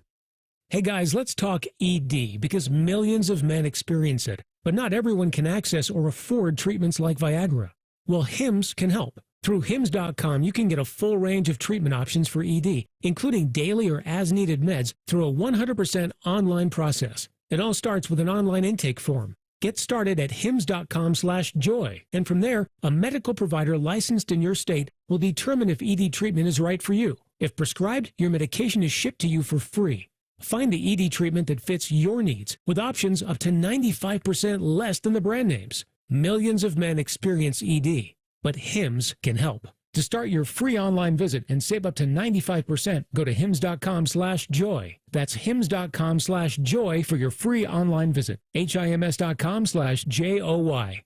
Hey guys, let's talk ED because millions of men experience it, but not everyone can access or afford treatments like Viagra. Well, Hims can help. Through Hims.com, you can get a full range of treatment options for ED, including daily or as-needed meds through a 100% online process. It all starts with an online intake form. Get started at hims.com/joy, and from there, a medical provider licensed in your state will determine if ED treatment is right for you. If prescribed, your medication is shipped to you for free. Find the ED treatment that fits your needs with options up to 95% less than the brand names. Millions of men experience ED, but Hims can help. To start your free online visit and save up to 95%, go to hims.com/joy. That's hims.com/joy for your free online visit. HIMS.com/JOY.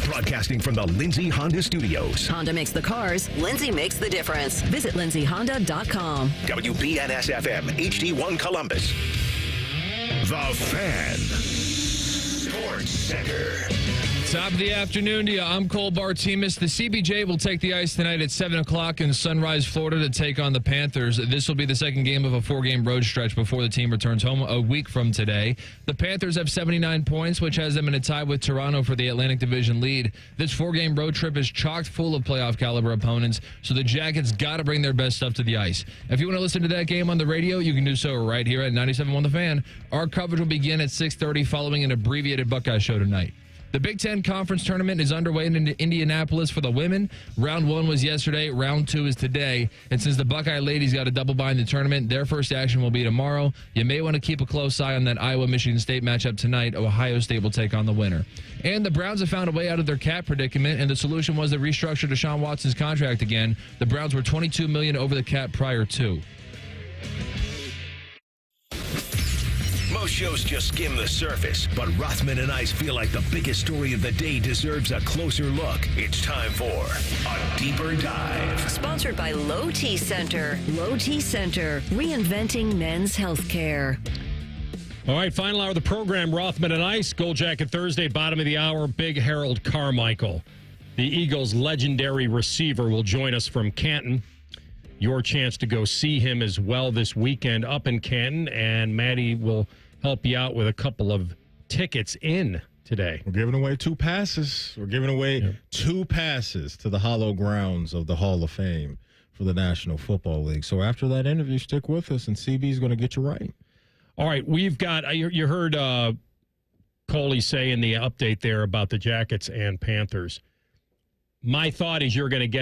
Broadcasting from the Lindsay Honda Studios. Honda makes the cars. Lindsay makes the difference. Visit lindsayhonda.com. WBNS-FM, HD1 Columbus. The Fan. Sports Center. Top of the afternoon to you. I'm Cole Bartimus. The CBJ will take the ice tonight at 7 o'clock in Sunrise, Florida to take on the Panthers. This will be the second game of a 4-game road stretch before the team returns home a week from today. The Panthers have 79 points, which has them in a tie with Toronto for the Atlantic Division lead. This 4-game road trip is chocked full of playoff caliber opponents, so the Jackets got to bring their best stuff to the ice. If you want to listen to that game on the radio, you can do so right here at 97.1 The Fan. Our coverage will begin at 6:30 following an abbreviated Buckeye show tonight. The Big Ten Conference Tournament is underway in Indianapolis for the women. Round 1 was yesterday. Round 2 is today. And since the Buckeye ladies got a double bye in the tournament, their first action will be tomorrow. You may want to keep a close eye on that Iowa-Michigan State matchup tonight. Ohio State will take on the winner. And the Browns have found a way out of their cap predicament, and the solution was to restructure Deshaun Watson's contract again. The Browns were $22 million over the cap prior to. Most shows just skim the surface, but Rothman and I feel like the biggest story of the day deserves a closer look. It's time for a deeper dive. Sponsored by Low T Center. Low T Center, reinventing men's healthcare. All right, final hour of the program, Rothman and Ice, Gold Jacket Thursday, bottom of the hour, big Harold Carmichael. The Eagles' legendary receiver will join us from Canton. Your chance to go see him as well this weekend up in Canton, and Maddie will help you out with a couple of tickets in today. We're giving away 2 passes. We're giving away 2 passes to the hollow grounds of the Hall of Fame for the National Football League. So after that interview, stick with us, and CB's going to get you right. All right, we've got, you heard Coley say in the update there about the Jackets and Panthers. My thought is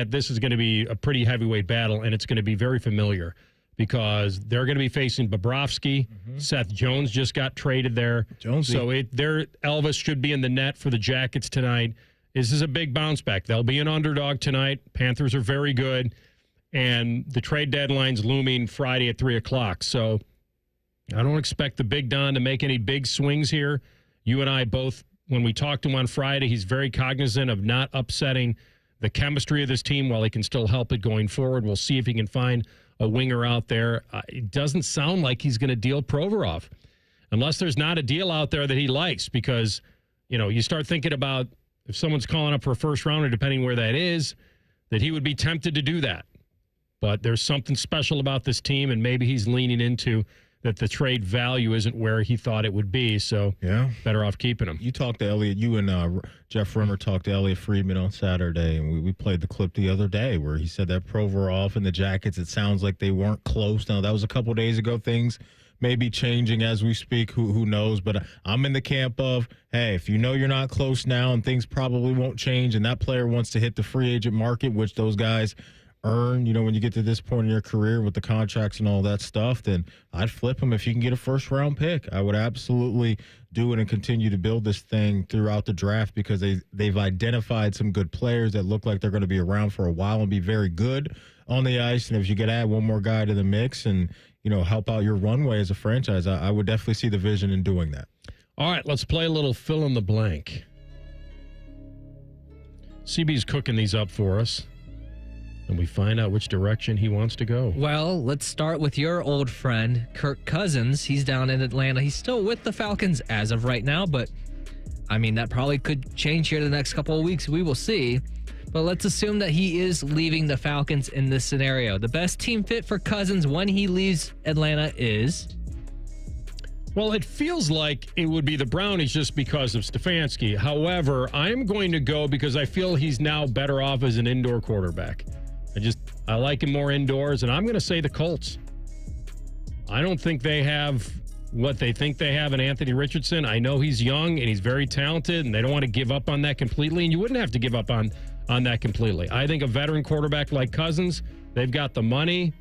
this is going to be a pretty heavyweight battle, and it's going to be very familiar because they're going to be facing Bobrovsky. Mm-hmm. Seth Jones just got traded there. Jonesy. So Elvis should be in the net for the Jackets tonight. This is a big bounce back. They'll be an underdog tonight. Panthers are very good, and the trade deadline's looming Friday at 3 o'clock. So I don't expect the Big Don to make any big swings here. You and I both, when we talked to him on Friday, he's very cognizant of not upsetting the chemistry of this team while he can still help it going forward. We'll see if he can find a winger out there. It doesn't sound like he's going to deal Provorov unless there's not a deal out there that he likes, because, you start thinking about if someone's calling up for a first rounder, depending where that is, that he would be tempted to do that. But there's something special about this team, and maybe he's leaning into that the trade value isn't where he thought it would be, so better off keeping him. You talked to Elliot, you and Jeff Rimmer talked to Elliot Friedman on Saturday, and we played the clip the other day where he said that Provorov and the Jackets, it sounds like they weren't close. Now, that was a couple days ago. Things may be changing as we speak. Who knows? But I'm in the camp of, hey, if you know you're not close now and things probably won't change, and that player wants to hit the free agent market, which those guys earn, when you get to this point in your career with the contracts and all that stuff, then I'd flip him if you can get a first-round pick. I would absolutely do it and continue to build this thing throughout the draft because they've identified some good players that look like they're going to be around for a while and be very good on the ice. And if you could add one more guy to the mix and, help out your runway as a franchise, I would definitely see the vision in doing that. All right, let's play a little fill in the blank. CB's cooking these up for us, and we find out which direction he wants to go. Well, let's start with your old friend, Kirk Cousins. He's down in Atlanta. He's still with the Falcons as of right now, but, that probably could change here the next couple of weeks. We will see. But let's assume that he is leaving the Falcons in this scenario. The best team fit for Cousins when he leaves Atlanta is? Well, it feels like it would be the Brownies just because of Stefanski. However, I'm going to go because I feel he's now better off as an indoor quarterback. I like him more indoors, and I'm going to say the Colts. I don't think they have what they think they have in Anthony Richardson. I know he's young and he's very talented, and they don't want to give up on that completely, and you wouldn't have to give up on that completely. I think a veteran quarterback like Cousins, they've got the money.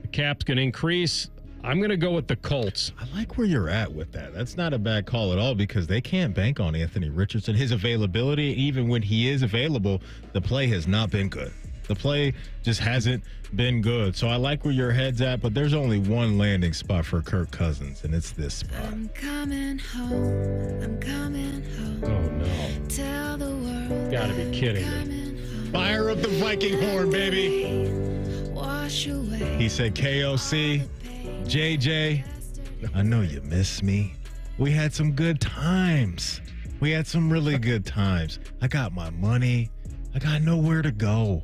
The cap's going to increase. I'm going to go with the Colts. I like where you're at with that. That's not a bad call at all because they can't bank on Anthony Richardson. His availability, even when he is available, the play has not been good. The play just hasn't been good. So I like where your head's at, but there's only one landing spot for Kirk Cousins, and it's this spot. I'm coming home. I'm coming home. Oh, no. Tell the world. Gotta be kidding me. Fire up the Viking horn, baby. Wash away. He said, KOC, JJ, I know you miss me. We had some good times. We had some really good times. I got my money. I got nowhere to go.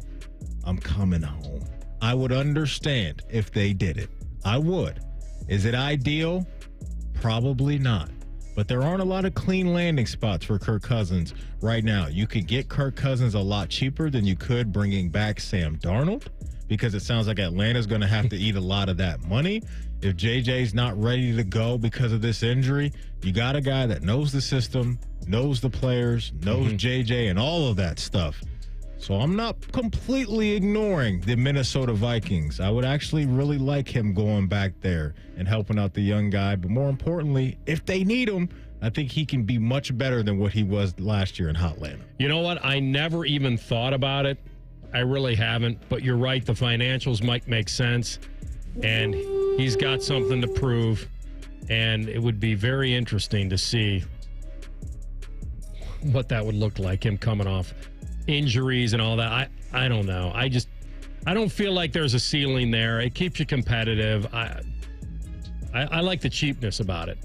I'm coming home. I would understand if they did it. I would. Is it ideal? Probably not. But there aren't a lot of clean landing spots for Kirk Cousins right now. You could get Kirk Cousins a lot cheaper than you could bringing back Sam Darnold, because it sounds like Atlanta's going to have to eat a lot of that money. If JJ's not ready to go because of this injury, you got a guy that knows the system, knows the players, knows JJ and all of that stuff. So I'm not completely ignoring the Minnesota Vikings. I would actually really like him going back there and helping out the young guy. But more importantly, if they need him, I think he can be much better than what he was last year in Hotlanta. You know what? I never even thought about it. I really haven't. But you're right. The financials might make sense. And he's got something to prove. And it would be very interesting to see what that would look like, him coming off injuries and all that. I don't know. I don't feel like there's a ceiling there. It keeps you competitive. I like the cheapness about it.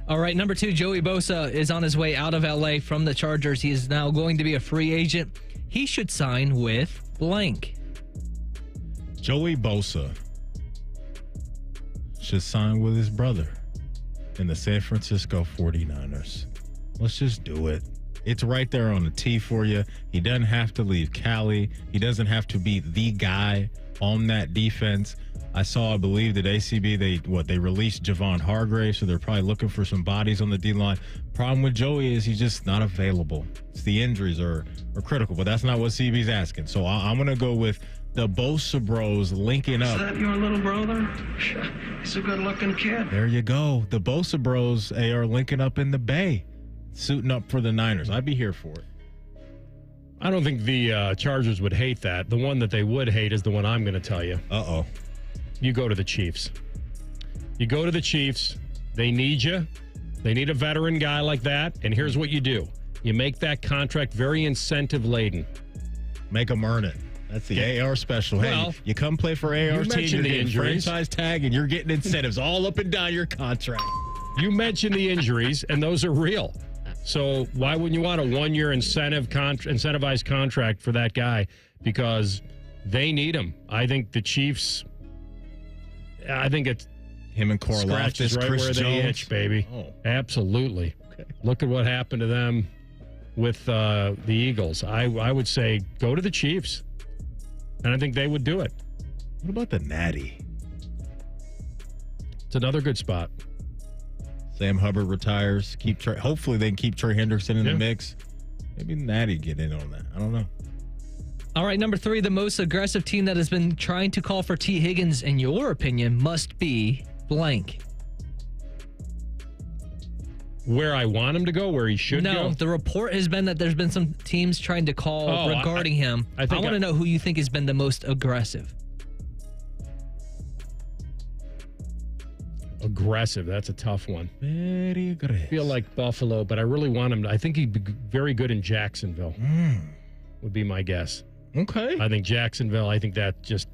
All right, number 2, Joey Bosa is on his way out of LA from the Chargers. He is now going to be a free agent. He should sign with blank. Joey Bosa should sign with his brother in the San Francisco 49ers. Let's just do it. It's right there on the tee for you. He doesn't have to leave Cali. He doesn't have to be the guy on that defense. I believe that ACB, they released Javon Hargrave, so they're probably looking for some bodies on the D-line. Problem with Joey is he's just not available. It's the injuries are critical, but that's not what CB's asking. So I'm going to go with the Bosa Bros linking up. Is that your little brother? He's a good-looking kid. There you go. The Bosa Bros are linking up in the Bay, suiting up for the Niners. I'd be here for it. I don't think the Chargers would hate that. The one that they would hate is the one I'm going to tell you. Uh-oh. You go to the Chiefs. You go to the Chiefs. They need you. They need a veteran guy like that. And here's what you do. You make that contract very incentive-laden. Make them earn it. That's the AR special. Well, hey, you come play for AR team, you're getting franchise tag, and you're getting incentives all up and down your contract. You mentioned the injuries, and those are real. So why wouldn't you want a one-year incentivized contract for that guy? Because they need him. I think the Chiefs... I think it's him and Karlaftis, right Chris where Jones. They itch, baby. Oh. Absolutely. Okay. Look at what happened to them with the Eagles. I would say go to the Chiefs, and I think they would do it. What about the Natty? It's another good spot. Sam Hubbard retires. Hopefully they can keep Trey Hendrickson in the mix. Maybe Natty get in on that. I don't know. All right, number 3, the most aggressive team that has been trying to call for T. Higgins, in your opinion, must be blank. Where I want him to go, where he should go? No, the report has been that there's been some teams trying to call regarding him. I want to know who you think has been the most aggressive. Aggressive, that's a tough one. Very aggressive. I feel like Buffalo, but I really want him to. I think he'd be very good in Jacksonville, would be my guess. Okay. I think Jacksonville, that's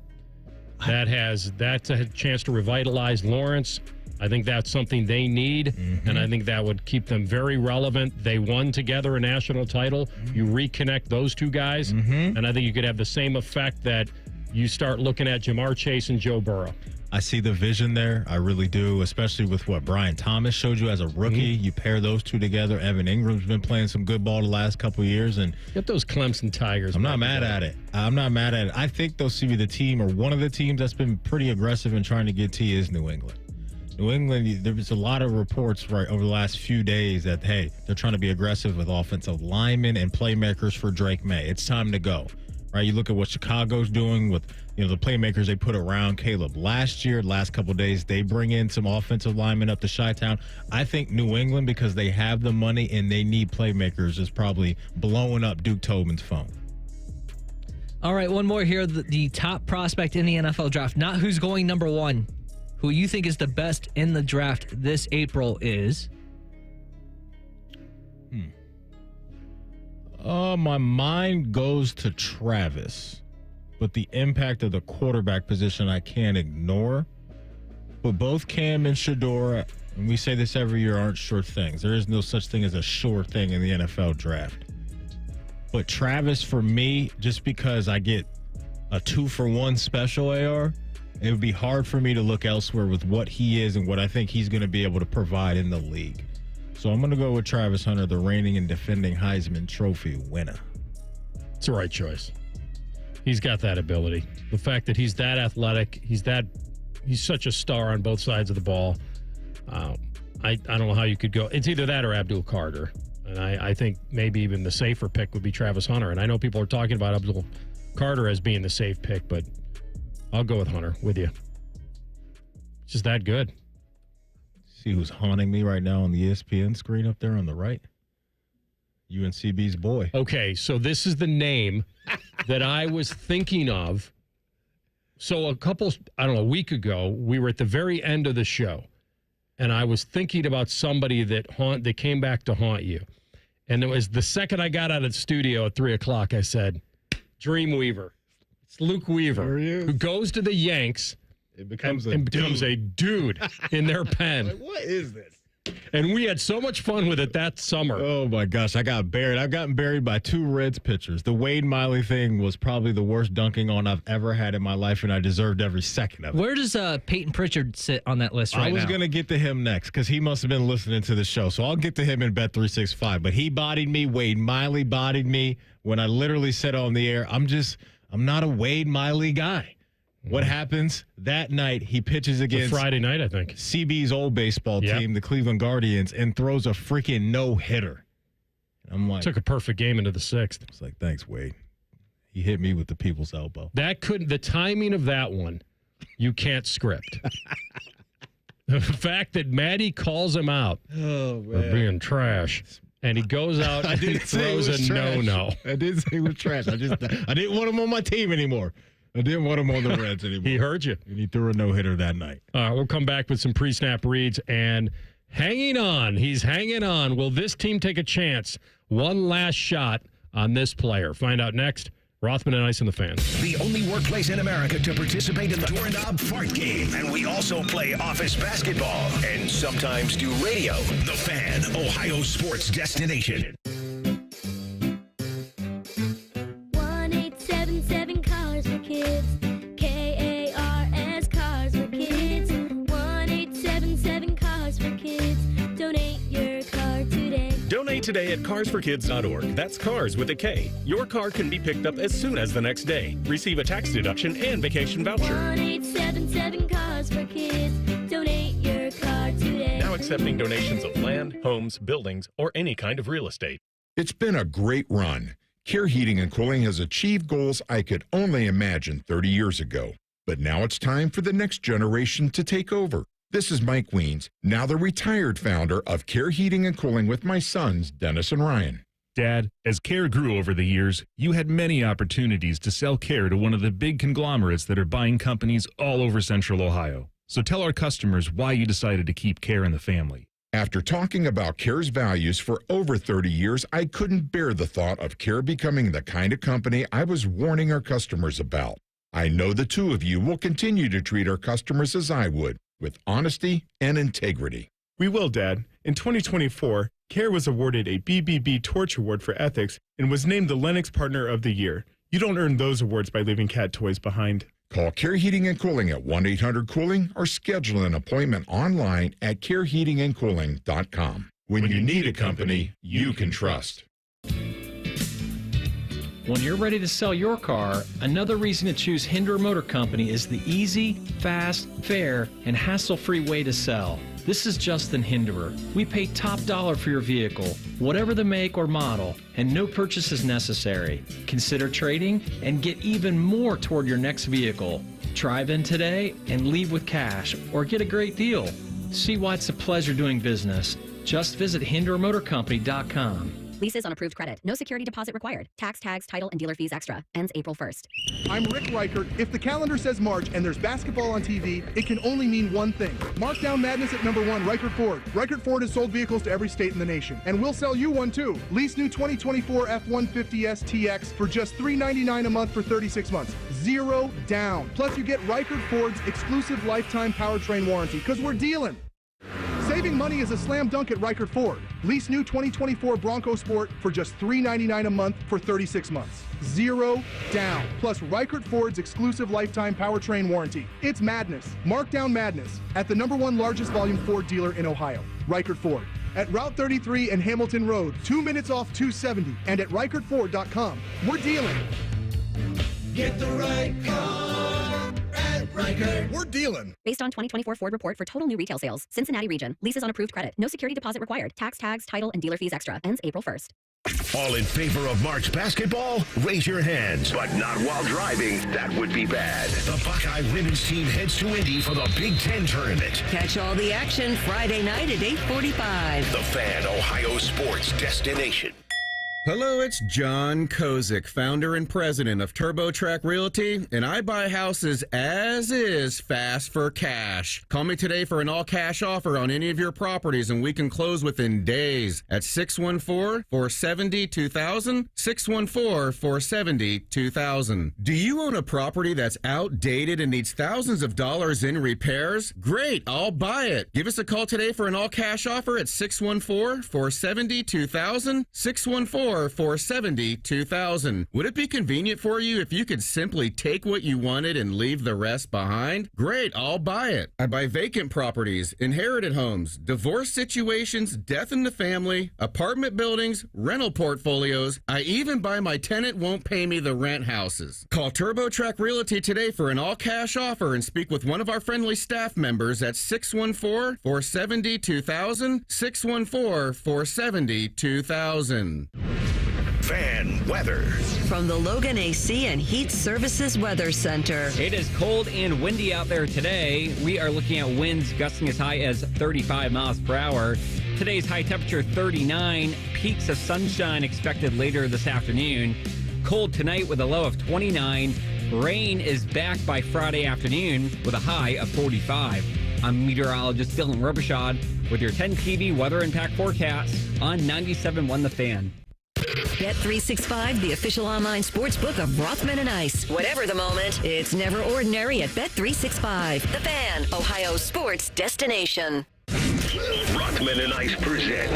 a chance to revitalize Lawrence. I think that's something they need, and I think that would keep them very relevant. They won together a national title. You reconnect those two guys, and I think you could have the same effect that you start looking at Jamar Chase and Joe Burrow. I see the vision there. I really do, especially with what Brian Thomas showed you as a rookie. You pair those two together. Evan Ingram's been playing some good ball the last couple of years. And get those Clemson Tigers. I'm not mad at it. I think they'll see the team, or one of the teams that's been pretty aggressive in trying to get T is New England. New England, there's a lot of reports right over the last few days that, hey, they're trying to be aggressive with offensive linemen and playmakers for Drake May. It's time to go. Right, you look at what Chicago's doing with the playmakers they put around Caleb last couple of days. They bring in some offensive linemen up to Chi-Town. I think New England, because they have the money and they need playmakers, is probably blowing up Duke Tobin's phone. All right, one more here. The top prospect in the NFL draft, not who's going number one, who you think is the best in the draft this April is? My mind goes to Travis, but the impact of the quarterback position I can't ignore. But both Cam and Shedeur, and we say this every year, aren't sure things. There is no such thing as a sure thing in the NFL draft. But Travis, for me, just because I get a 2-for-1 special AR, it would be hard for me to look elsewhere with what he is and what I think he's going to be able to provide in the league. So I'm going to go with Travis Hunter, the reigning and defending Heisman Trophy winner. It's the right choice. He's got that ability. The fact that he's that athletic, he's such a star on both sides of the ball. I don't know how you could go. It's either that or Abdul Carter. And I think maybe even the safer pick would be Travis Hunter. And I know people are talking about Abdul Carter as being the safe pick, but I'll go with Hunter with you. It's just that good. See who's haunting me right now on the ESPN screen up there on the right? UNCB's boy. Okay, so this is the name that I was thinking of. So a week ago, we were at the very end of the show, and I was thinking about somebody that came back to haunt you. And it was the second I got out of the studio at 3 o'clock, I said, Dreamweaver. It's Luke Weaver, who goes to the Yanks becomes a dude in their pen. Like, what is this? And we had so much fun with it that summer. Oh, my gosh. I got buried. I've gotten buried by 2 Reds pitchers. The Wade Miley thing was probably the worst dunking on I've ever had in my life, and I deserved every second of it. Where does Peyton Pritchard sit on that list right now? I was going to get to him next because he must have been listening to the show. So I'll get to him in Bet 365. But he bodied me. Wade Miley bodied me when I literally said on the air, I'm not a Wade Miley guy. What happens that night? He pitches against Friday night, I think. CB's old baseball team, the Cleveland Guardians, and throws a freaking no-hitter. I'm like, took a perfect game into the 6th. It's like, thanks, Wade. He hit me with the people's elbow. The timing of that one, you can't script. The fact that Maddie calls him out for being trash, and he goes out and throws a no-no. I did say it was trash. I didn't want him on my team anymore. I didn't want him on the Reds anymore. He heard you. And he threw a no-hitter that night. We'll come back with some pre-snap reads. And hanging on. He's hanging on. Will this team take a chance? One last shot on this player. Find out next. Rothman and Ice and the Fan. The only workplace in America to participate in the Doorknob Fart Game. And we also play office basketball and sometimes do radio. The Fan, Ohio sports destination. 1-877 Cars for Kids. KARS Cars for Kids. 1-877 Cars for Kids. Donate your car today. Donate today at carsforkids.org. That's cars with a K. Your car can be picked up as soon as the next day. Receive a tax deduction and vacation voucher. 1-877 Cars for Kids. Donate your car today. Now accepting donations of land, homes, buildings, or any kind of real estate. It's been a great run. Care Heating and Cooling has achieved goals I could only imagine 30 years ago. But now it's time for the next generation to take over. This is Mike Weens, now the retired founder of Care Heating and Cooling with my sons, Dennis and Ryan. Dad, as Care grew over the years, you had many opportunities to sell Care to one of the big conglomerates that are buying companies all over Central Ohio. So tell our customers why you decided to keep Care in the family. After talking about Care's values for over 30 years, I couldn't bear the thought of Care becoming the kind of company I was warning our customers about. I know the two of you will continue to treat our customers as I would, with honesty and integrity. We will, Dad. In 2024, Care was awarded a BBB Torch Award for Ethics and was named the Lennox Partner of the Year. You don't earn those awards by leaving cat toys behind. Call Care Heating and Cooling at 1-800-COOLING or schedule an appointment online at careheatingandcooling.com. When you need a company you can trust. When you're ready to sell your car, another reason to choose Hinderer Motor Company is the easy, fast, fair, and hassle-free way to sell. This is Justin Hinderer. We pay top dollar for your vehicle, whatever the make or model, and no purchase is necessary. Consider trading and get even more toward your next vehicle. Drive in today and leave with cash or get a great deal. See why it's a pleasure doing business. Just visit HindererMotorCompany.com. Leases on approved credit. No security deposit required. Tax, tags, title, and dealer fees extra. Ends April 1st. I'm Rick Reichert. If the calendar says March and there's basketball on TV, it can only mean one thing. Mark down madness at number 1, Reichert Ford. Reichert Ford has sold vehicles to every state in the nation. And we'll sell you one too. Lease new 2024 F-150S TX for just $399 a month for 36 months. 0 down. Plus you get Reichert Ford's exclusive lifetime powertrain warranty, because we're dealing. Saving money is a slam dunk at Reichert Ford. Lease new 2024 Bronco Sport for just $399 a month for 36 months. 0 down. Plus Reichert Ford's exclusive lifetime powertrain warranty. It's madness. Mark down madness at the number 1 largest volume Ford dealer in Ohio, Reichert Ford. At Route 33 and Hamilton Road, 2 minutes off 270, and at ReichertFord.com. We're dealing. Get the right car at Reichert. We're dealing. Based on 2024 Ford report for total new retail sales. Cincinnati region. Leases on approved credit. No security deposit required. Tax, tags, title, and dealer fees extra. Ends April 1st. All in favor of March basketball? Raise your hands, but not while driving. That would be bad. The Buckeye women's team heads to Indy for the Big Ten tournament. Catch all the action Friday night at 8:45. The Fan, Ohio sports destination. Hello, it's John Kozik, founder and president of TurboTrack Realty, and I buy houses as is, fast for cash. Call me today for an all-cash offer on any of your properties, and we can close within days at 614-470-2000, 614-470-2000. Do you own a property that's outdated and needs thousands of dollars in repairs? Great, I'll buy it. Give us a call today for an all-cash offer at 614-470-2000, 614-470-2000. Would it be convenient for you if you could simply take what you wanted and leave the rest behind? Great, I'll buy it. I buy vacant properties, inherited homes, divorce situations, death in the family, apartment buildings, rental portfolios. I even buy my tenant won't pay me the rent houses. Call TurboTrack Realty today for an all-cash offer and speak with one of our friendly staff members at 614-470-2000, 614-470-2000. Fan weather. From the Logan AC and Heat Services Weather Center. It is cold and windy out there today. We are looking at winds gusting as high as 35 miles per hour. Today's high temperature 39, peaks of sunshine expected later this afternoon. Cold tonight with a low of 29. Rain is back by Friday afternoon with a high of 45. I'm meteorologist Dylan Robichaud with your 10 TV weather impact forecast on 97.1 The Fan. Bet365, the official online sports book of Rothman and Ice. Whatever the moment, it's never ordinary at Bet365. The Fan, Ohio sports destination. Rothman and Ice present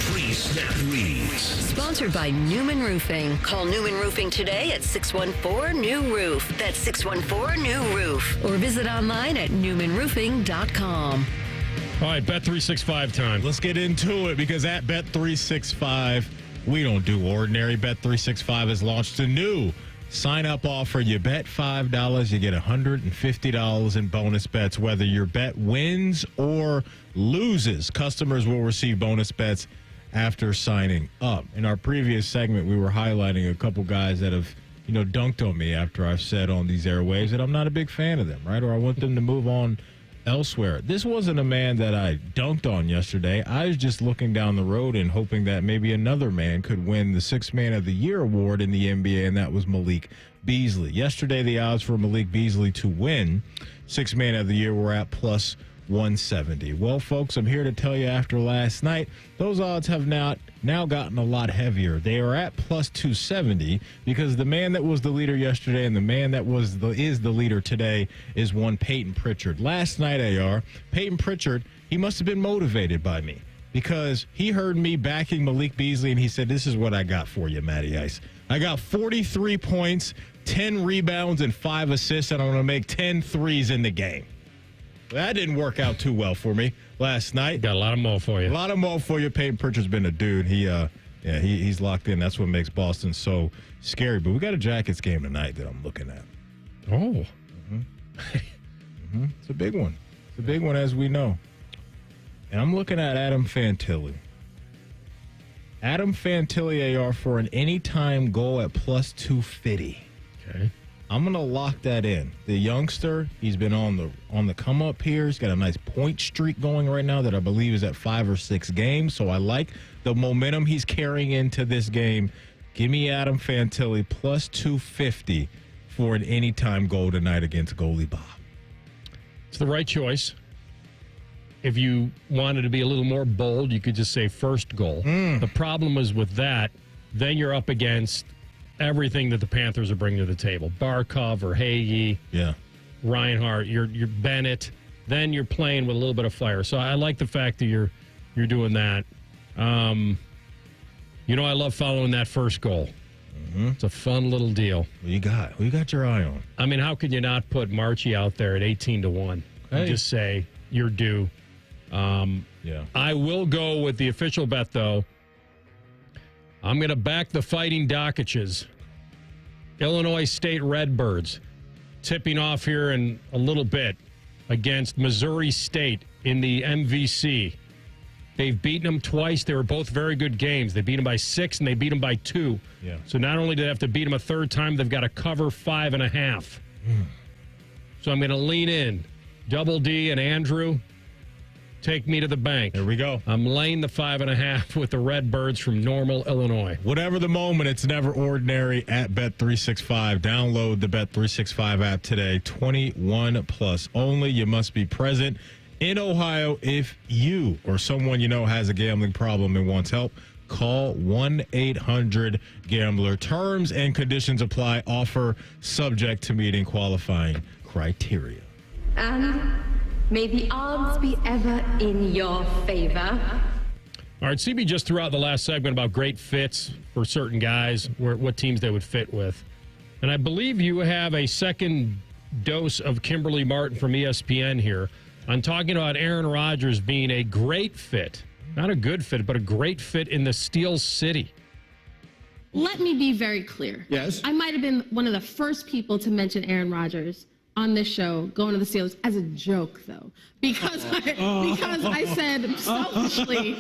Pre-Snap Reads. Sponsored by Newman Roofing. Call Newman Roofing today at 614-NEW-ROOF. That's 614-NEW-ROOF. Or visit online at newmanroofing.com. All right, Bet365 time. Let's get into it, because at Bet365, we don't do ordinary. Bet365 has launched a new sign-up offer. You bet $5, you get $150 in bonus bets. Whether your bet wins or loses, customers will receive bonus bets after signing up. In our previous segment, we were highlighting a couple guys that have, dunked on me after I've said on these airwaves that I'm not a big fan of them, right? Or I want them to move on elsewhere. This wasn't a man that I dunked on yesterday. I was just looking down the road and hoping that maybe another man could win the Sixth Man of the Year award in the NBA, and that was Malik Beasley. Yesterday, the odds for Malik Beasley to win Sixth Man of the Year were at plus 170. Well, folks, I'm here to tell you after last night, those odds have now gotten a lot heavier. They are at plus 270 because the man that was the leader yesterday and the man that is the leader today is one Peyton Pritchard. Last night, Peyton Pritchard, he must have been motivated by me because he heard me backing Malik Beasley and he said, "This is what I got for you, Matty Ice. I got 43 points, 10 rebounds, and 5 assists, and I'm going to make 10 threes in the game." That didn't work out too well for me last night. Got a lot of mo for you. A lot of mo for you. Peyton Pritchard's been a dude. He's locked in. That's what makes Boston so scary. But we got a Jackets game tonight that I'm looking at. Oh. It's a big one. It's a big one, as we know. And I'm looking at Adam Fantilli. Adam Fantilli, AR, for an anytime goal at plus 250. Okay. I'm going to lock that in. The youngster, he's been on the come up here. He's got a nice point streak going right now that I believe is at 5 or 6 games. So I like the momentum he's carrying into this game. Give me Adam Fantilli plus 250 for an anytime goal tonight against goalie Bob. It's the right choice. If you wanted to be a little more bold, you could just say first goal. The problem is with that, then you're up against everything that the Panthers are bringing to the table. Barkov or Hagee, Reinhart, you're Bennett. Then you're playing with a little bit of fire. So I like the fact that you're doing that. I love following that first goal. It's a fun little deal. Who you got your eye on? I mean, how could you not put Marchie out there at 18-1 and just say you're due? I will go with the official bet, though. I'm going to back the Fighting Dakiches. Illinois State Redbirds tipping off here in a little bit against Missouri State in the MVC. They've beaten them twice. They were both very good games. They beat them by 6 and they beat them by 2. Yeah. So not only do they have to beat them a third time, they've got to cover 5.5. So I'm going to lean in. Double D and Andrew, take me to the bank. There we go. I'm laying the 5.5 with the Redbirds from Normal, Illinois. Whatever the moment, it's never ordinary at Bet365. Download the Bet365 app today. 21 plus only. You must be present in Ohio. If you or someone you know has a gambling problem and wants help, call 1-800-GAMBLER. Terms and conditions apply. Offer subject to meeting qualifying criteria. And may the odds be ever in your favor. All right, CB just threw out the last segment about great fits for certain guys, what teams they would fit with. And I believe you have a second dose of Kimberly Martin from ESPN here. I'm talking about Aaron Rodgers being a great fit. Not a good fit, but a great fit in the Steel City. Let me be very clear. Yes. I might have been one of the first people to mention Aaron Rodgers on this show going to the Steelers as a joke, though, because I said selfishly,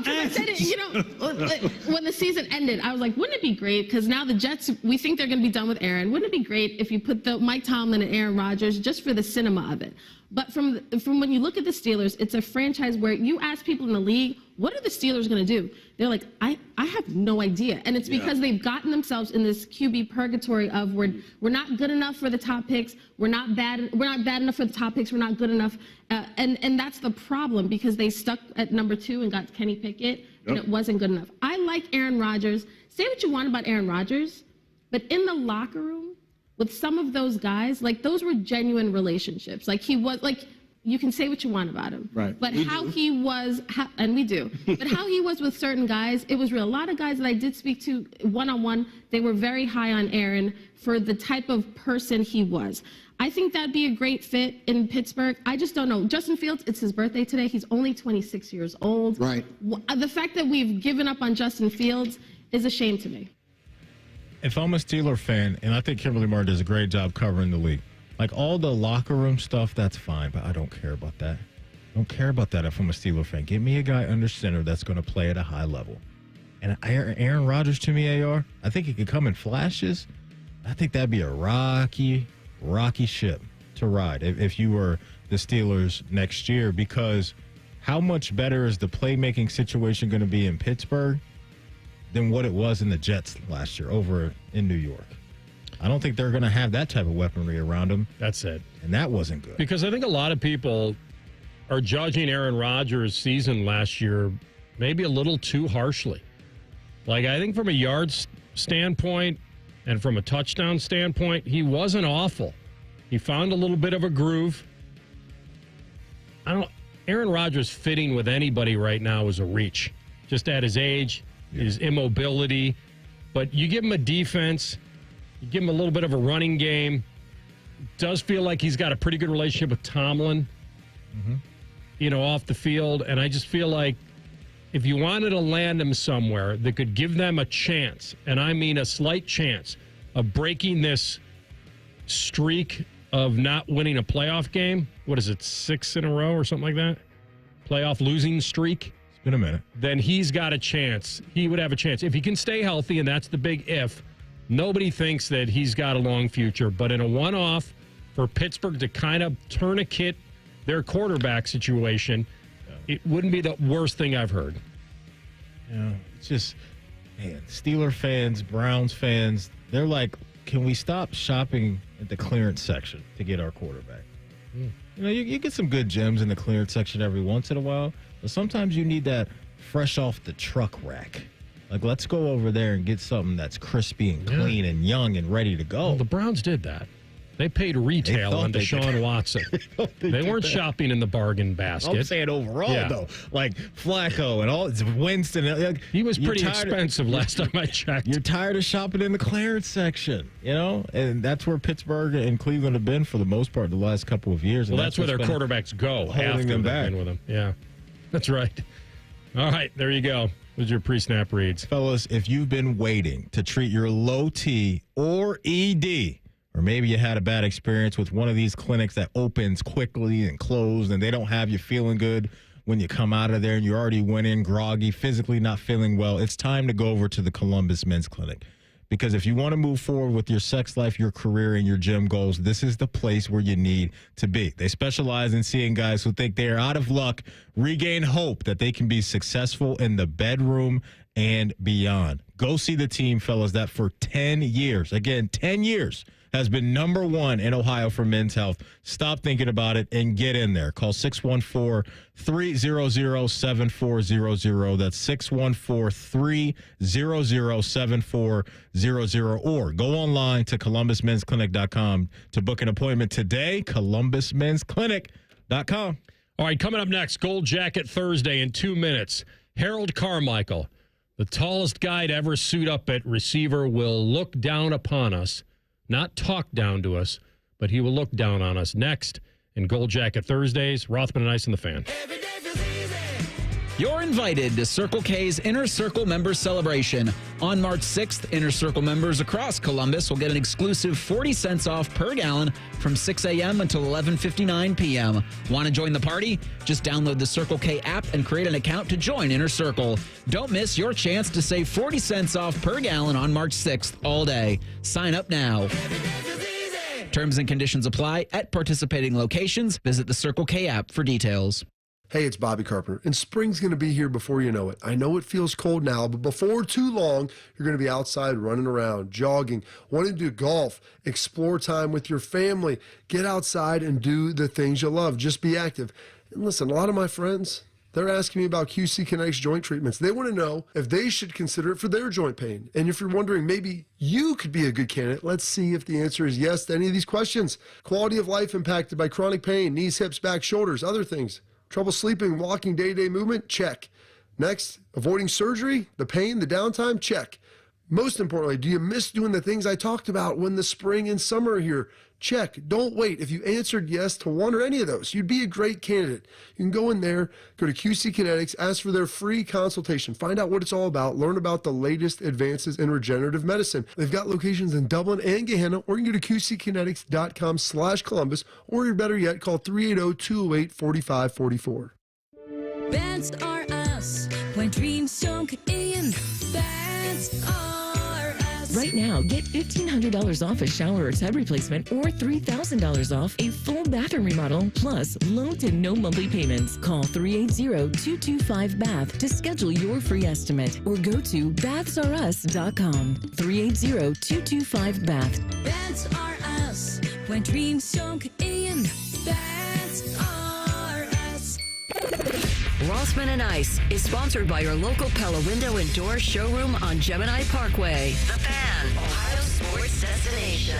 I said it, when the season ended, I was like, wouldn't it be great? Because now the Jets, we think they're going to be done with Aaron. Wouldn't it be great if you put the Mike Tomlin and Aaron Rodgers just for the cinema of it? But from when you look at the Steelers, it's a franchise where you ask people in the league, what are the Steelers going to do? They're like, I have no idea. And it's because they've gotten themselves in this QB purgatory of we're not good enough for the top picks. We're not bad enough for the top picks. We're not good enough. And that's the problem, because they stuck at number 2 and got Kenny Pickett, and it wasn't good enough. I like Aaron Rodgers. Say what you want about Aaron Rodgers, but in the locker room, with some of those guys, like, those were genuine relationships. Like, he was, like, you can say what you want about him. Right. But he was, and we do, but how he was with certain guys, it was real. A lot of guys that I did speak to one-on-one, they were very high on Aaron for the type of person he was. I think that'd be a great fit in Pittsburgh. I just don't know. Justin Fields, it's his birthday today. He's only 26 years old. Right. The fact that we've given up on Justin Fields is a shame to me. If I'm a Steeler fan, and I think Kimberly Martin does a great job covering the league, like, all the locker room stuff, that's fine, but I don't care about that. I don't care about that if I'm a Steeler fan. Give me a guy under center that's going to play at a high level. And Aaron Rodgers, to me, AR, I think he could come in flashes. I think that'd be a rocky ship to ride if you were the Steelers next year, because how much better is the playmaking situation going to be in Pittsburgh than what it was in the Jets last year over in New York? I don't think they're going to have that type of weaponry around them. That's it. And that wasn't good. Because I think a lot of people are judging Aaron Rodgers' season last year maybe a little too harshly. Like, I think from a yards standpoint and from a touchdown standpoint, he wasn't awful. He found a little bit of a groove. Aaron Rodgers fitting with anybody right now is a reach. Just at his age, his immobility. But you give him a defense, you give him a little bit of a running game. Does feel like he's got a pretty good relationship with Tomlin, off the field. And I just feel like if you wanted to land him somewhere that could give them a chance, and I mean a slight chance, of breaking this streak of not winning a playoff game, what is it, 6 in a row or something like that? Playoff losing streak? It's been a minute. Then he's got a chance. He would have a chance. If he can stay healthy, and that's the big if, Nobody thinks that he's got a long future, but in a one-off for Pittsburgh to kind of tourniquet their quarterback situation, it wouldn't be the worst thing I've heard. Yeah, it's just, man, Steeler fans, Browns fans, they're like, can we stop shopping at the clearance section to get our quarterback? You know, you get some good gems in the clearance section every once in a while, but sometimes you need that fresh off the truck rack. Like, let's go over there and get something that's crispy and clean and young and ready to go. Well, the Browns did that. They paid retail on Deshaun Watson. They weren't shopping in the bargain basket. I'm saying overall, though. Like Flacco and all, Winston. Like, he was pretty expensive last time I checked. You're tired of shopping in the clearance section, you know? And that's where Pittsburgh and Cleveland have been for the most part the last couple of years. Well, that's where their quarterbacks go after they've been with them. Yeah, that's right. All right, there you go. Those are your pre-snap reads. Fellas, if you've been waiting to treat your low T or ED, or maybe you had a bad experience with one of these clinics that opens quickly and closed, and they don't have you feeling good when you come out of there and you already went in groggy, physically not feeling well, it's time to go over to the Columbus Men's Clinic. Because if you want to move forward with your sex life, your career, and your gym goals, this is the place where you need to be. They specialize in seeing guys who think they are out of luck regain hope that they can be successful in the bedroom and beyond. Go see the team, fellas, that for 10 years, again, 10 years, has been number one in Ohio for men's health. Stop thinking about it and get in there. Call 614-300-7400. That's 614-300-7400. Or go online to columbusmensclinic.com to book an appointment today. columbusmensclinic.com. All right, coming up next, Gold Jacket Thursday in 2 minutes. Harold Carmichael, the tallest guy to ever suit up at receiver, will look down upon us. Not talk down to us, but he will look down on us next in Gold Jacket Thursdays. Rothman and Ice and the Fan. You're invited to Circle K's Inner Circle Members Celebration. On March 6th, Inner Circle members across Columbus will get an exclusive 40 cents off per gallon from 6 a.m. until 11:59 p.m. Want to join the party? Just download the Circle K app and create an account to join Inner Circle. Don't miss your chance to save 40 cents off per gallon on March 6th all day. Sign up now. Terms and conditions apply at participating locations. Visit the Circle K app for details. Hey, it's Bobby Carpenter, and spring's going to be here before you know it. I know it feels cold now, but before too long, you're going to be outside running around, jogging, wanting to do golf, explore time with your family. Get outside and do the things you love. Just be active. And listen, a lot of my friends, they're asking me about QC Kinetics joint treatments. They want to know if they should consider it for their joint pain. And if you're wondering, maybe you could be a good candidate, let's see if the answer is yes to any of these questions. Quality of life impacted by chronic pain, knees, hips, back, shoulders, other things. Trouble sleeping, walking, day-to-day movement? Check. Next, avoiding surgery, the pain, the downtime? Check. Most importantly, do you miss doing the things I talked about when the spring and summer are here? Check. Don't wait. If you answered yes to one or any of those, you'd be a great candidate. You can go in there, go to QC Kinetics, ask for their free consultation, find out what it's all about, learn about the latest advances in regenerative medicine. They've got locations in Dublin and Gehenna, or you can go to qckinetics.com/Columbus, or better yet, call 380-208-4544. Bands are us when dreams don't get in. Bands are us. Right now, get $1,500 off a shower or tub replacement or $3,000 off a full bathroom remodel, plus low to no monthly payments. Call 380-225-BATH to schedule your free estimate or go to bathsareus.com. 380-225-BATH. Bands are us when dreams don't get in. Bands are us. Rothman and Ice is sponsored by your local Pella Window and Door showroom on Gemini Parkway. The Fan, Ohio sports destination.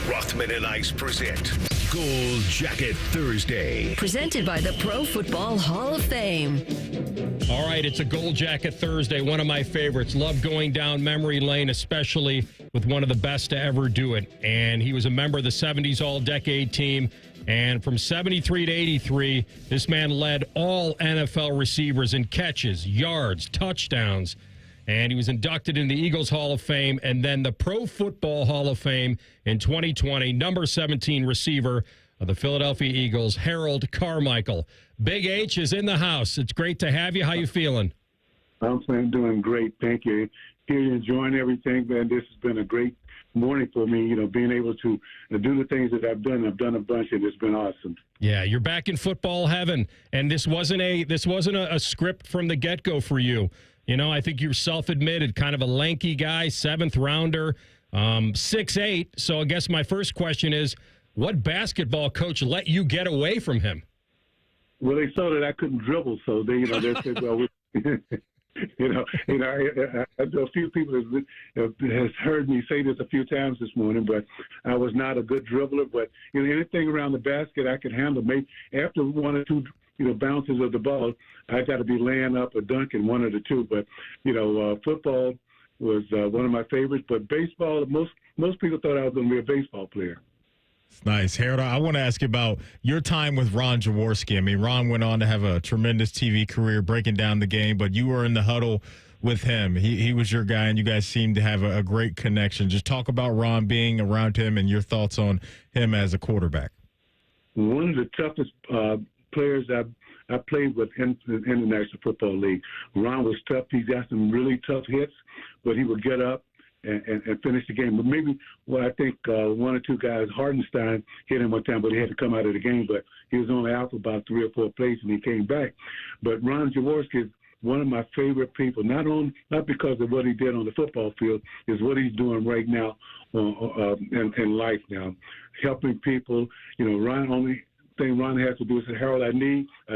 Rothman and Ice present Gold Jacket Thursday. Presented by the Pro Football Hall of Fame. All right, it's a Gold Jacket Thursday, one of my favorites. Love going down memory lane, especially with one of the best to ever do it. And he was a member of the 70s All-Decade team. And from 73 to 83, this man led all NFL receivers in catches, yards, touchdowns. And he was inducted in the Eagles Hall of Fame and then the Pro Football Hall of Fame in 2020. Number 17 receiver of the Philadelphia Eagles, Harold Carmichael. Big H is in the house. It's great to have you. How you feeling? I'm doing great. Thank you. here enjoying everything, man. This has been a great morning for me, you know, being able to do the things that I've done. I've done a bunch, and it's been awesome. Yeah, you're back in football heaven, and this wasn't a script from the get-go for you. You know, I think you're self-admitted, kind of a lanky guy, 7th rounder, 6'8". So I guess my first question is, what basketball coach let you get away from him? Well, they saw that I couldn't dribble, so they said, well, I know a few people has heard me say this a few times this morning, but I was not a good dribbler. But anything around the basket I could handle. Maybe after 1 or 2, bounces of the ball, I got to be laying up or dunking, 1 of the 2. But football was one of my favorites. But baseball, most people thought I was going to be a baseball player. It's nice. Harold, I want to ask you about your time with Ron Jaworski. I mean, Ron went on to have a tremendous TV career breaking down the game, but you were in the huddle with him. He was your guy, and you guys seemed to have a great connection. Just talk about Ron, being around him, and your thoughts on him as a quarterback. One of the toughest players I played with in the National Football League. Ron was tough. He got some really tough hits, but he would get up and finish the game. But maybe I think 1 or 2 guys, Hardenstein hit him one time, but he had to come out of the game. But he was only out for about 3 or 4 plays, and he came back. But Ron Jaworski is one of my favorite people, not because of what he did on the football field, is what he's doing right now in life now, helping people. Only thing Ron has to do is say, Harold, I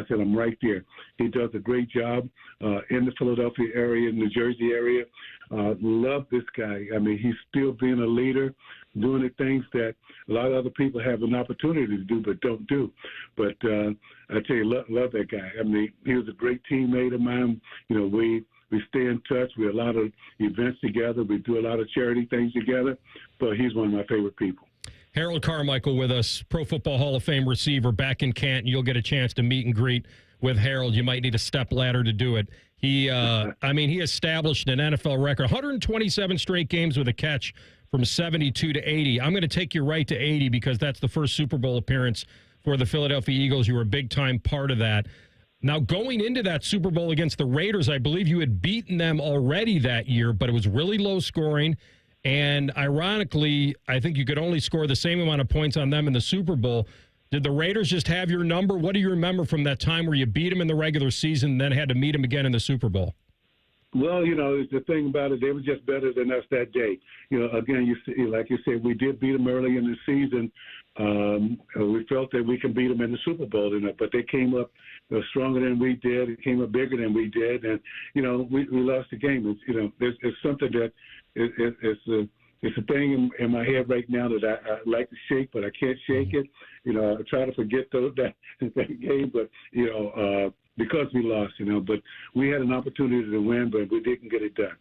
said, I'm right there. He does a great job in the Philadelphia area, New Jersey area. Love this guy. I mean, he's still being a leader, doing the things that a lot of other people have an opportunity to do but don't do. But I tell you, love that guy. I mean, he was a great teammate of mine. We stay in touch. We have a lot of events together. We do a lot of charity things together. But he's one of my favorite people. Harold Carmichael with us, Pro Football Hall of Fame receiver back in Canton. You'll get a chance to meet and greet with Harold. You might need a step ladder to do it. He established an NFL record, 127 straight games with a catch from 72 to 80. I'm going to take you right to 80 because that's the first Super Bowl appearance for the Philadelphia Eagles. You were a big-time part of that. Now, going into that Super Bowl against the Raiders, I believe you had beaten them already that year, but it was really low scoring. And ironically, I think you could only score the same amount of points on them in the Super Bowl. Did the Raiders just have your number? What do you remember from that time where you beat them in the regular season and then had to meet them again in the Super Bowl? Well, the thing about it, they were just better than us that day. Again, like you said, we did beat them early in the season. We felt that we can beat them in the Super Bowl, but they came up stronger than we did. It came up bigger than we did, and we lost the game. It's something that it's a thing in my head right now that I like to shake, but I can't shake it. I try to forget that game, but because we lost, but we had an opportunity to win, but we didn't get it done.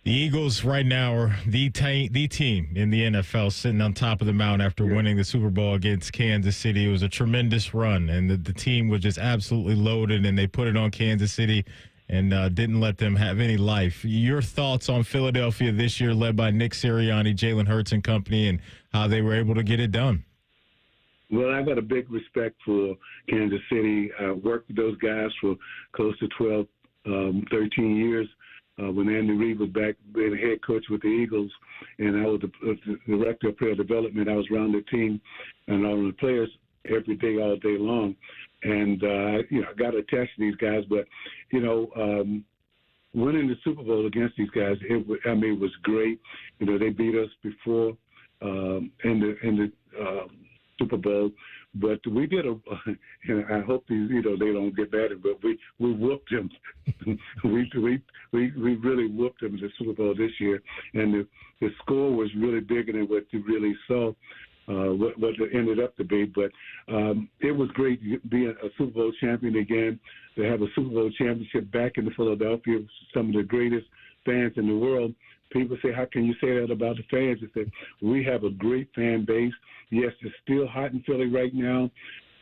The Eagles right now are the team in the NFL, sitting on top of the mountain after winning the Super Bowl against Kansas City. It was a tremendous run, and the team was just absolutely loaded, and they put it on Kansas City and didn't let them have any life. Your thoughts on Philadelphia this year, led by Nick Sirianni, Jalen Hurts and company, and how they were able to get it done? Well, I got a big respect for Kansas City. I worked with those guys for close to 12, 13 years. When Andy Reid was back being a head coach with the Eagles, and I was the director of player development, I was around the team and all the players every day, all day long. And, I got attached to these guys. But, winning the Super Bowl against these guys, it was great. They beat us before in the Super Bowl. But we did I hope these, they don't get mad at it, but we whooped them. we really whooped them in the Super Bowl this year. And the score was really bigger than what you really saw. What it ended up to be. But it was great being a Super Bowl champion again, to have a Super Bowl championship back in Philadelphia, some of the greatest fans in the world. People say, how can you say that about the fans? I said, we have a great fan base. Yes, it's still hot in Philly right now.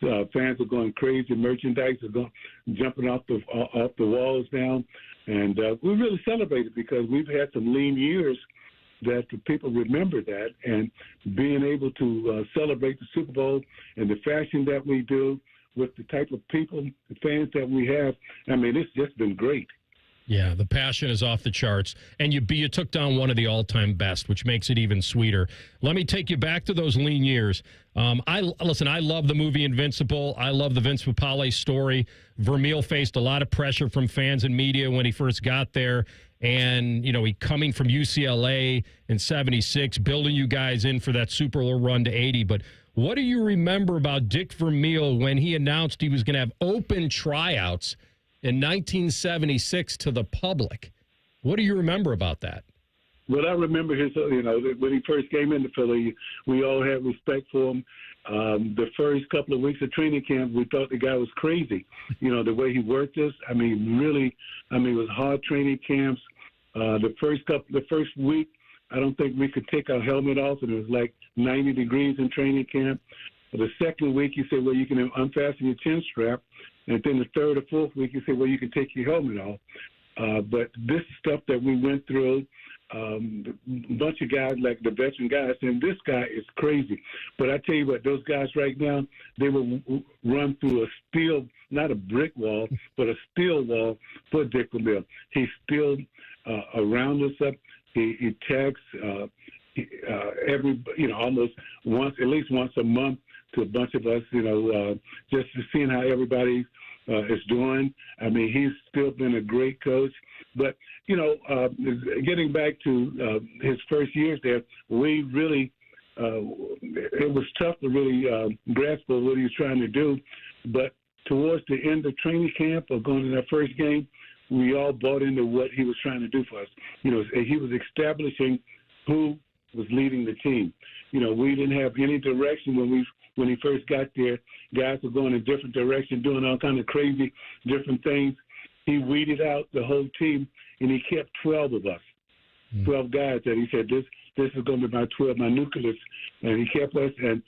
Fans are going crazy. Merchandise is jumping off the walls now. And we really celebrate it because we've had some lean years that the people remember that, and being able to celebrate the Super Bowl in the fashion that we do with the type of people, the fans that we have, it's just been great. Yeah, the passion is off the charts, and you took down one of the all-time best, which makes it even sweeter. Let me take you back to those lean years. I love the movie Invincible. I love the Vince Papale story. Vermeil faced a lot of pressure from fans and media when he first got there, and he coming from UCLA in '76, building you guys in for that Super Bowl run to '80. But what do you remember about Dick Vermeil when he announced he was going to have open tryouts in 1976 to the public? What do you remember about that? Well, I remember his, when he first came into Philly, we all had respect for him. The first couple of weeks of training camp, we thought the guy was crazy. The way he worked us. It was hard training camps. The first week, I don't think we could take our helmet off, and it was like 90 degrees in training camp. The second week, he said, well, you can unfasten your chin strap. And then the third or fourth week, you say, well, you can take your helmet off. But this stuff that we went through, a bunch of guys like the veteran guys, and this guy is crazy. But I tell you what, those guys right now, they will run through a steel, not a brick wall, but a steel wall for Dick Vermeil. He's still around us up. He texts almost at least once a month to a bunch of us, just seeing how everybody is doing. He's still been a great coach. But, getting back to his first years there, we really, it was tough to really grasp what he was trying to do. But towards the end of training camp or going to that first game, we all bought into what he was trying to do for us. He was establishing who was leading the team. We didn't have any direction when he first got there. Guys were going in different directions, doing all kind of crazy different things. He weeded out the whole team, and he kept 12 of us, 12 guys that he said, this is going to be my nucleus. And he kept us, and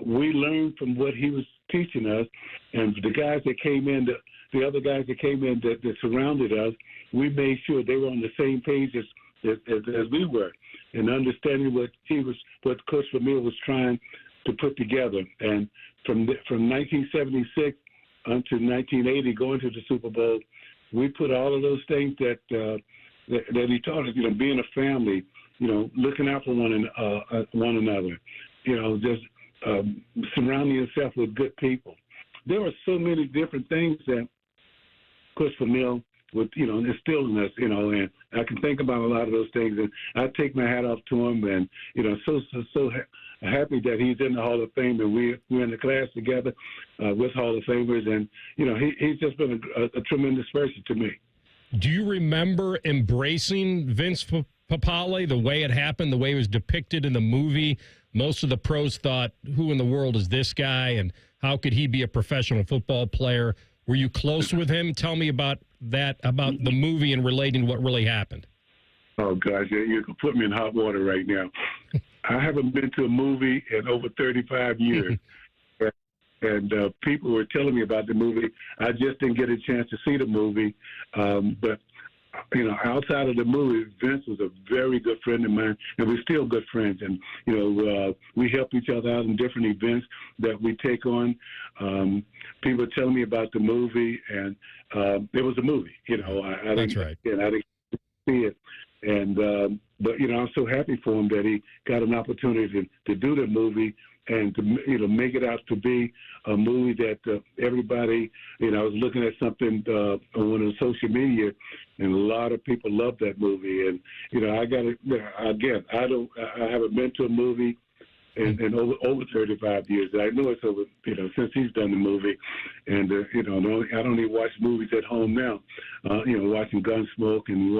we learned from what he was teaching us. And the guys that came in, the other guys that came in that surrounded us, we made sure they were on the same page as we were, and understanding what Coach Vermeil was trying to put together. And from 1976 until 1980, going to the Super Bowl, we put all of those things that he taught us. Being a family, looking out for one another, just surrounding yourself with good people. There were so many different things that Coach Vermeil was, instilling us, and I can think about a lot of those things, and I take my hat off to him, and, so happy that he's in the Hall of Fame, and we're in the class together with Hall of Famers, and, he's just been a tremendous person to me. Do you remember embracing Vince Papale, the way it happened, the way it was depicted in the movie? Most of the pros thought, who in the world is this guy, and how could he be a professional football player? Were you close with him? Tell me about that, about the movie and relating to what really happened. Oh, gosh, you can put me in hot water right now. I haven't been to a movie in over 35 years. And people were telling me about the movie. I just didn't get a chance to see the movie. But, outside of the movie, Vince was a very good friend of mine, and we're still good friends. And, we help each other out in different events that we take on. People are telling me about the movie, and it was a movie. That's right. I didn't see it. And but I'm so happy for him that he got an opportunity to do the movie and to make it out to be a movie that everybody. I was looking at something on social media, and a lot of people love that movie. And I got to again. I haven't been to a movie in over 35 years. I know it's over since he's done the movie, and I don't even watch movies at home now. Watching Gunsmoke and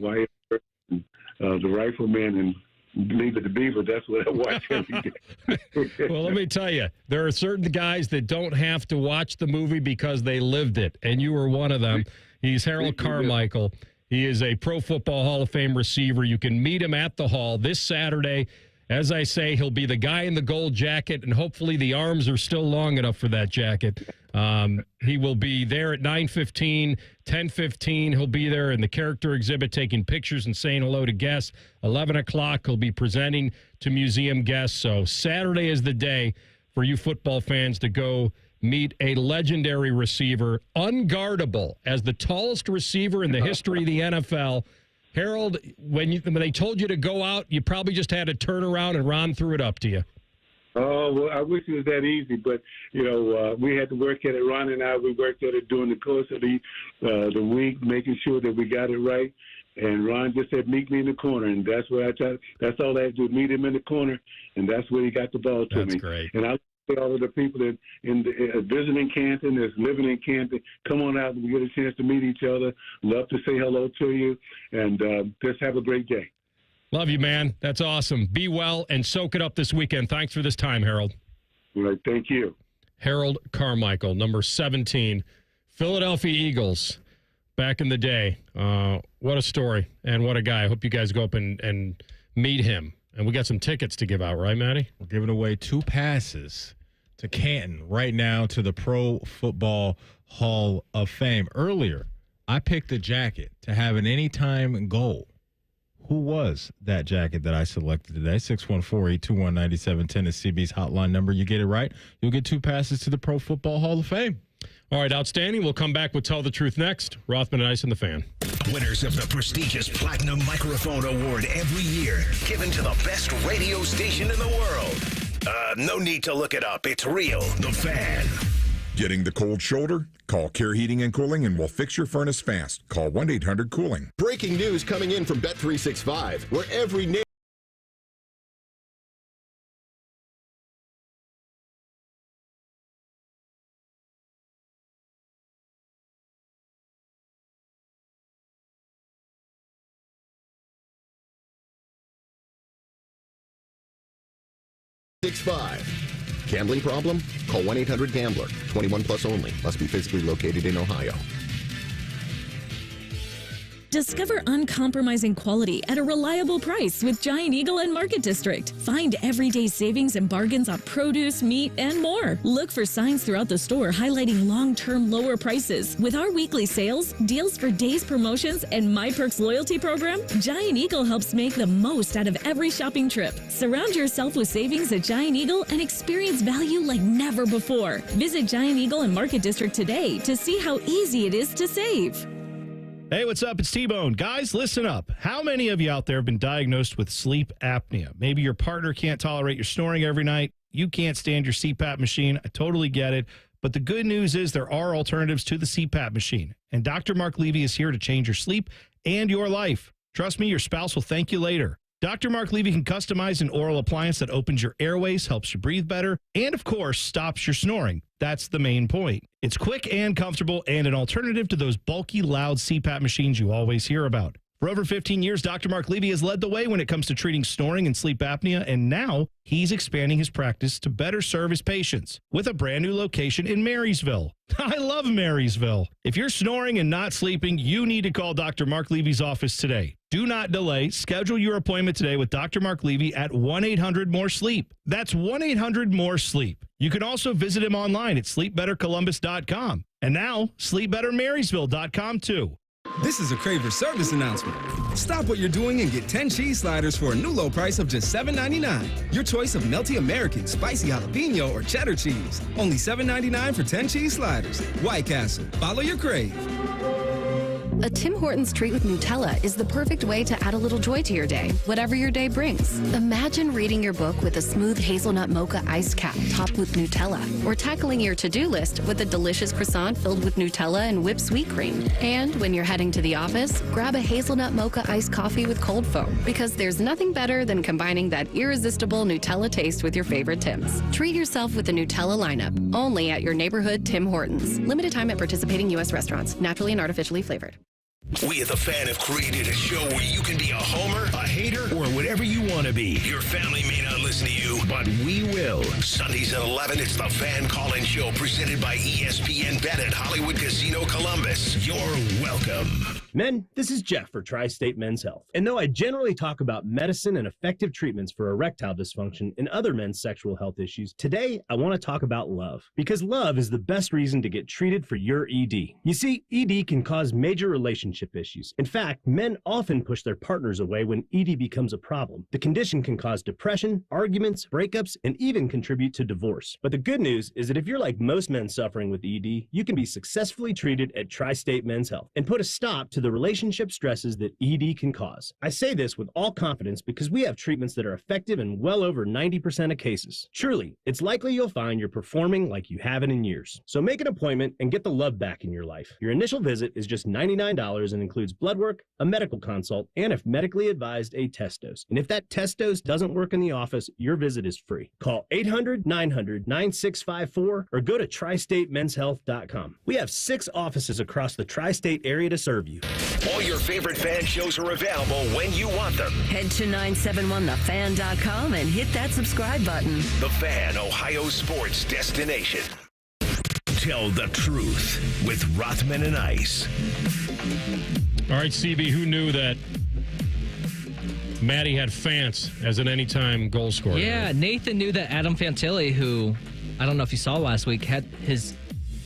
Wyatt the Rifleman and Leave It to Beaver. That's what I watch every day. Well, let me tell you, there are certain guys that don't have to watch the movie because they lived it, and you were one of them. He's Harold Carmichael. He is a Pro Football Hall of Fame receiver. You can meet him at the Hall this Saturday. As I say, he'll be the guy in the gold jacket, and hopefully the arms are still long enough for that jacket. He will be there at 9:15, 10:15. He'll be there in the character exhibit taking pictures and saying hello to guests. 11 o'clock, he'll be presenting to museum guests. So Saturday is the day for you football fans to go meet a legendary receiver, unguardable, as the tallest receiver in the history of the NFL. Harold, when they told you to go out, you probably just had to turn around and Ron threw it up to you. Oh, well, I wish it was that easy, but, we had to work at it. Ron and I, we worked at it during the course of the week, making sure that we got it right. And Ron just said, meet me in the corner. And that's where that's all I had to do, meet him in the corner. And that's where he got the ball to me. That's great. And I all of the people that visiting Canton, that's living in Canton, come on out and we get a chance to meet each other. Love to say hello to you, and just have a great day. Love you, man. That's awesome. Be well and soak it up this weekend. Thanks for this time, Harold. All right, thank you. Harold Carmichael, number 17, Philadelphia Eagles, back in the day. What a story and what a guy. I hope you guys go up and meet him. And we got some tickets to give out, right, Matty? We're giving away 2 passes to Canton right now to the Pro Football Hall of Fame. Earlier, I picked a jacket to have an anytime goal. Who was that jacket that I selected today? 614-821-9710 is CB's hotline number. You get it right, you'll get 2 passes to the Pro Football Hall of Fame. All right, outstanding. We'll come back with Tell the Truth next. Rothman and Ice and the Fan. Winners of the prestigious Platinum Microphone Award every year, given to the best radio station in the world. No need to look it up. It's real. The Fan. Getting the cold shoulder? Call Care Heating and Cooling and we'll fix your furnace fast. Call 1-800-COOLING. Breaking news coming in from Bet365, where every name. Gambling problem? Call 1-800-GAMBLER. 21 plus only. Must be physically located in Ohio. Discover uncompromising quality at a reliable price with Giant Eagle and Market District. Find everyday savings and bargains on produce, meat, and more. Look for signs throughout the store highlighting long-term lower prices. With our weekly sales, deals for days promotions, and My Perks loyalty program, Giant Eagle helps make the most out of every shopping trip. Surround yourself with savings at Giant Eagle and experience value like never before. Visit Giant Eagle and Market District today to see how easy it is to save. Hey, what's up? It's T-Bone. Guys, listen up. How many of you out there have been diagnosed with sleep apnea? Maybe your partner can't tolerate your snoring every night. You can't stand your CPAP machine. I totally get it. But the good news is there are alternatives to the CPAP machine. And Dr. Mark Levy is here to change your sleep and your life. Trust me, your spouse will thank you later. Dr. Mark Levy can customize an oral appliance that opens your airways, helps you breathe better, and of course, stops your snoring. That's the main point. It's quick and comfortable and an alternative to those bulky, loud CPAP machines you always hear about. For over 15 years, Dr. Mark Levy has led the way when it comes to treating snoring and sleep apnea, and now he's expanding his practice to better serve his patients with a brand new location in Marysville. I love Marysville. If you're snoring and not sleeping, you need to call Dr. Mark Levy's office today. Do not delay. Schedule your appointment today with Dr. Mark Levy at 1-800-MORE-SLEEP. That's 1-800-MORE-SLEEP. You can also visit him online at sleepbettercolumbus.com. And now, sleepbettermarysville.com too. This is a Craver service announcement. Stop what you're doing and get 10 cheese sliders for a new low price of just $7.99. Your choice of melty American, spicy jalapeno, or cheddar cheese. Only $7.99 for 10 cheese sliders. White Castle. Follow your crave. A Tim Hortons treat with Nutella is the perfect way to add a little joy to your day, whatever your day brings. Imagine reading your book with a smooth hazelnut mocha iced cap topped with Nutella, or tackling your to-do list with a delicious croissant filled with Nutella and whipped sweet cream. And when you're heading to the office, grab a hazelnut mocha iced coffee with cold foam, because there's nothing better than combining that irresistible Nutella taste with your favorite Tims. Treat yourself with the Nutella lineup, only at your neighborhood Tim Hortons. Limited time at participating U.S. restaurants, naturally and artificially flavored. We at The Fan have created a show where you can be a homer, a hater, or whatever you want to be. Your family may not listen to you, but we will. Sundays at 11, it's The Fan Call-In Show presented by ESPN Bet at Hollywood Casino Columbus. You're welcome. Men, this is Jeff for Tri-State Men's Health. And though I generally talk about medicine and effective treatments for erectile dysfunction and other men's sexual health issues, today I want to talk about love. Because love is the best reason to get treated for your ED. You see, ED can cause major relationship issues. In fact, men often push their partners away when ED becomes a problem. The condition can cause depression, arguments, breakups, and even contribute to divorce. But the good news is that if you're like most men suffering with ED, you can be successfully treated at Tri-State Men's Health and put a stop to the relationship stresses that ED can cause. I say this with all confidence because we have treatments that are effective in well over 90% of cases. Truly, it's likely you'll find you're performing like you haven't in years. So make an appointment and get the love back in your life. Your initial visit is just $99 and includes blood work, a medical consult, and if medically advised, a test dose. And if that test dose doesn't work in the office, your visit is free. Call 800-900-9654 or go to tristatemenshealth.com. We have 6 offices across the tri-state area to serve you. All your favorite fan shows are available when you want them. Head to 971thefan.com and hit that subscribe button. The Fan, Ohio sports destination. Tell the truth with Rothman and Ice. All right, CB, who knew that Matty had Fance as an anytime goal scorer? Yeah, Nathan knew that Adam Fantilli, who I don't know if you saw last week, had his,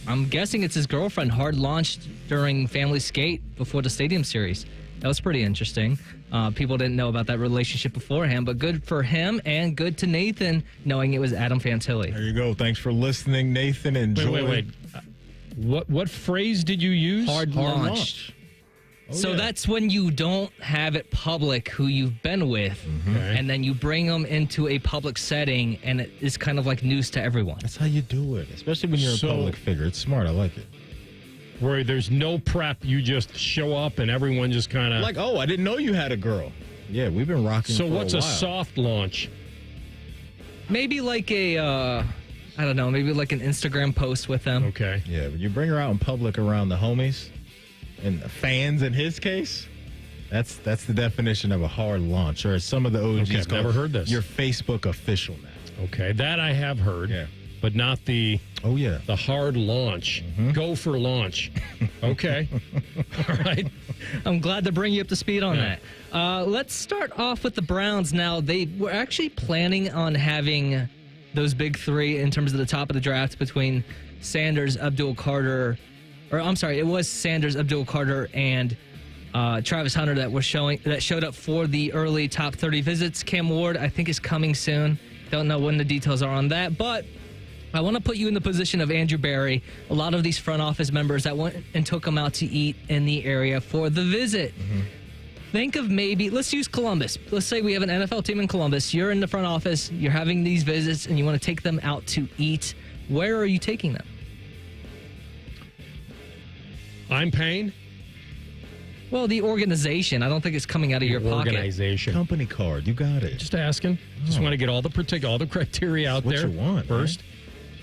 I'm guessing it's his girlfriend, hard launched during Family Skate before the Stadium Series. That was pretty interesting. People didn't know about that relationship beforehand, but good for him and good to Nathan knowing it was Adam Fantilli. There you go. Thanks for listening, Nathan. Enjoy. Wait. What phrase did you use? Hard launched. Oh, so yeah. that's when you don't have it public who you've been with, and then you bring them into a public setting, and it is kind of like news to everyone. That's how you do it, especially when you're a public figure. It's smart. I like it. Where there's no prep, you just show up and everyone just kind of... Like, oh, I didn't know you had a girl. Yeah, we've been rocking So for what's a a while. soft launch? Maybe like a, I don't know, maybe like an Instagram post with them. Okay. Yeah, but you bring her out in public around the homies and the fans in his case, that's the definition of a hard launch. Or as some of the OGs Okay, I've call never it, heard this. Your Facebook official now. Okay, that I have heard. Yeah. But not the the hard launch. Go for launch. Okay. All right. I'm glad to bring you up to speed on that. Let's start off with the Browns now. They were actually planning on having those big three in terms of the top of the draft between Sanders, Abdul-Carter, or I'm sorry, it was Sanders, Abdul-Carter, and Travis Hunter that showed up for the early top 30 visits. Cam Ward, I think, is coming soon. Don't know when the details are on that, but I want to put you in the position of Andrew Berry. A lot of these front office members that went and took him out to eat in the area for the visit. Think of maybe, let's use Columbus. Let's say we have an NFL team in Columbus. You're in the front office, you're having these visits, and you want to take them out to eat. Where are you taking them? I'm paying? Well, the organization. I don't think it's coming out of your pocket. Organization. Company card. You got it. Just asking. Just want to get all the criteria out What there you want, first.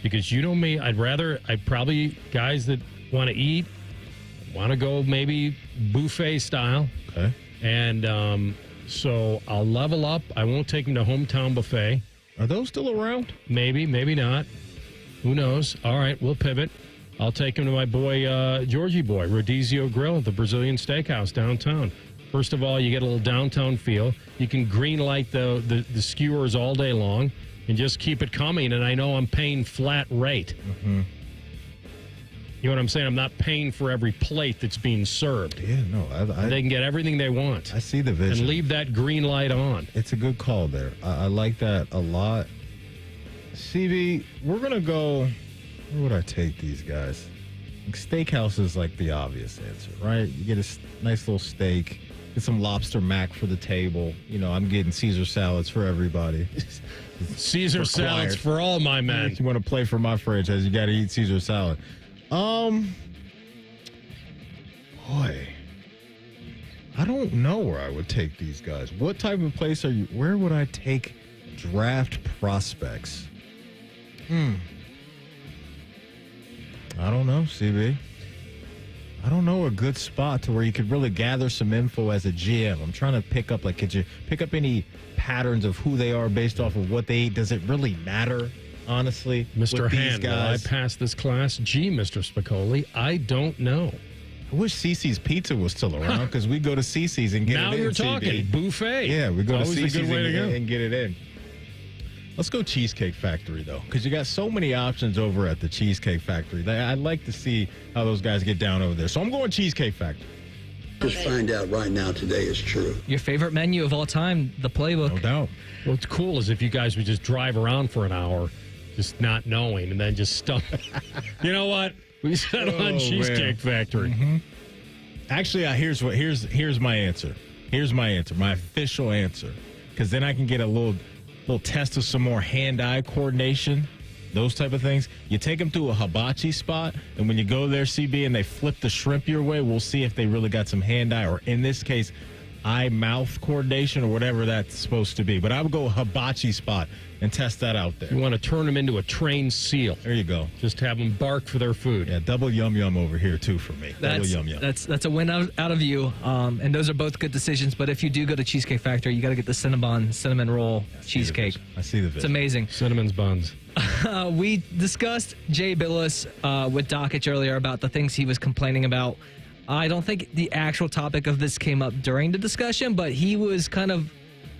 Because you know me, I'd probably, guys that want to eat, want to go maybe buffet style. Okay. And so I'll level up. I won't take them to Hometown Buffet. Are those still around? Maybe, maybe not. Who knows? All right, we'll pivot. I'll take him to my boy, Georgie Boy, Rodizio Grill at the Brazilian Steakhouse downtown. First of all, you get a little downtown feel. You can green light the skewers all day long and just keep it coming. And I know I'm paying flat rate. You know what I'm saying? I'm not paying for every plate that's being served. Yeah, no. They can get everything they want. I see the vision. And leave that green light on. It's a good call there. I like that a lot. CB, we're going to go... Where would I take these guys? Steakhouse is like the obvious answer, right? You get a nice little steak, get some lobster mac for the table. You know, I'm getting Caesar salads for everybody. Caesar salads for all my men. If you want to play for my franchise, you got to eat Caesar salad. Boy, I don't know where I would take these guys. What type of place are you? Where would I take draft prospects? I don't know, CB. I don't know a good spot to where you could really gather some info as a GM. I'm trying to pick up, could you pick up any patterns of who they are based off of what they eat? Does it really matter, honestly? Mr. with Hand, these guys? will I pass this class? Gee, Mr. Spicoli, I don't know. I wish CC's Pizza was still around because we go to CC's and get now it in. Now you're talking. Buffet. Yeah, we go to Always CC's a good way to go. and get it in. Let's go Cheesecake Factory, though, because you got so many options over at the Cheesecake Factory. I'd like to see how those guys get down over there. So I'm going Cheesecake Factory. Just find out right now today is true. Your favorite menu of all time, the playbook. No doubt. What's cool is if you guys would just drive around for an hour, just not knowing, and then just stump. You know what? We settled on Cheesecake Factory. Mm-hmm. Actually, here's my answer. Here's my answer, my official answer, because then I can get a little test of some more hand-eye coordination, those type of things. You take them to a hibachi spot, and when you go there, CB, and they flip the shrimp your way, we'll see if they really got some hand-eye, or in this case, eye-mouth coordination, or whatever that's supposed to be. But I would go hibachi spot and test that out there. You want to turn them into a trained seal. There you go. Just have them bark for their food. Yeah, double yum-yum over here, too, for me. Double yum-yum. That's a win out of you, and those are both good decisions. But if you do go to Cheesecake Factory, you got to get the cinnamon roll cheesecake. I see the vision. It's amazing. Cinnamon's buns. We discussed Jay Billis with Dakich earlier about the things he was complaining about. I don't think the actual topic of this came up during the discussion, but he was kind of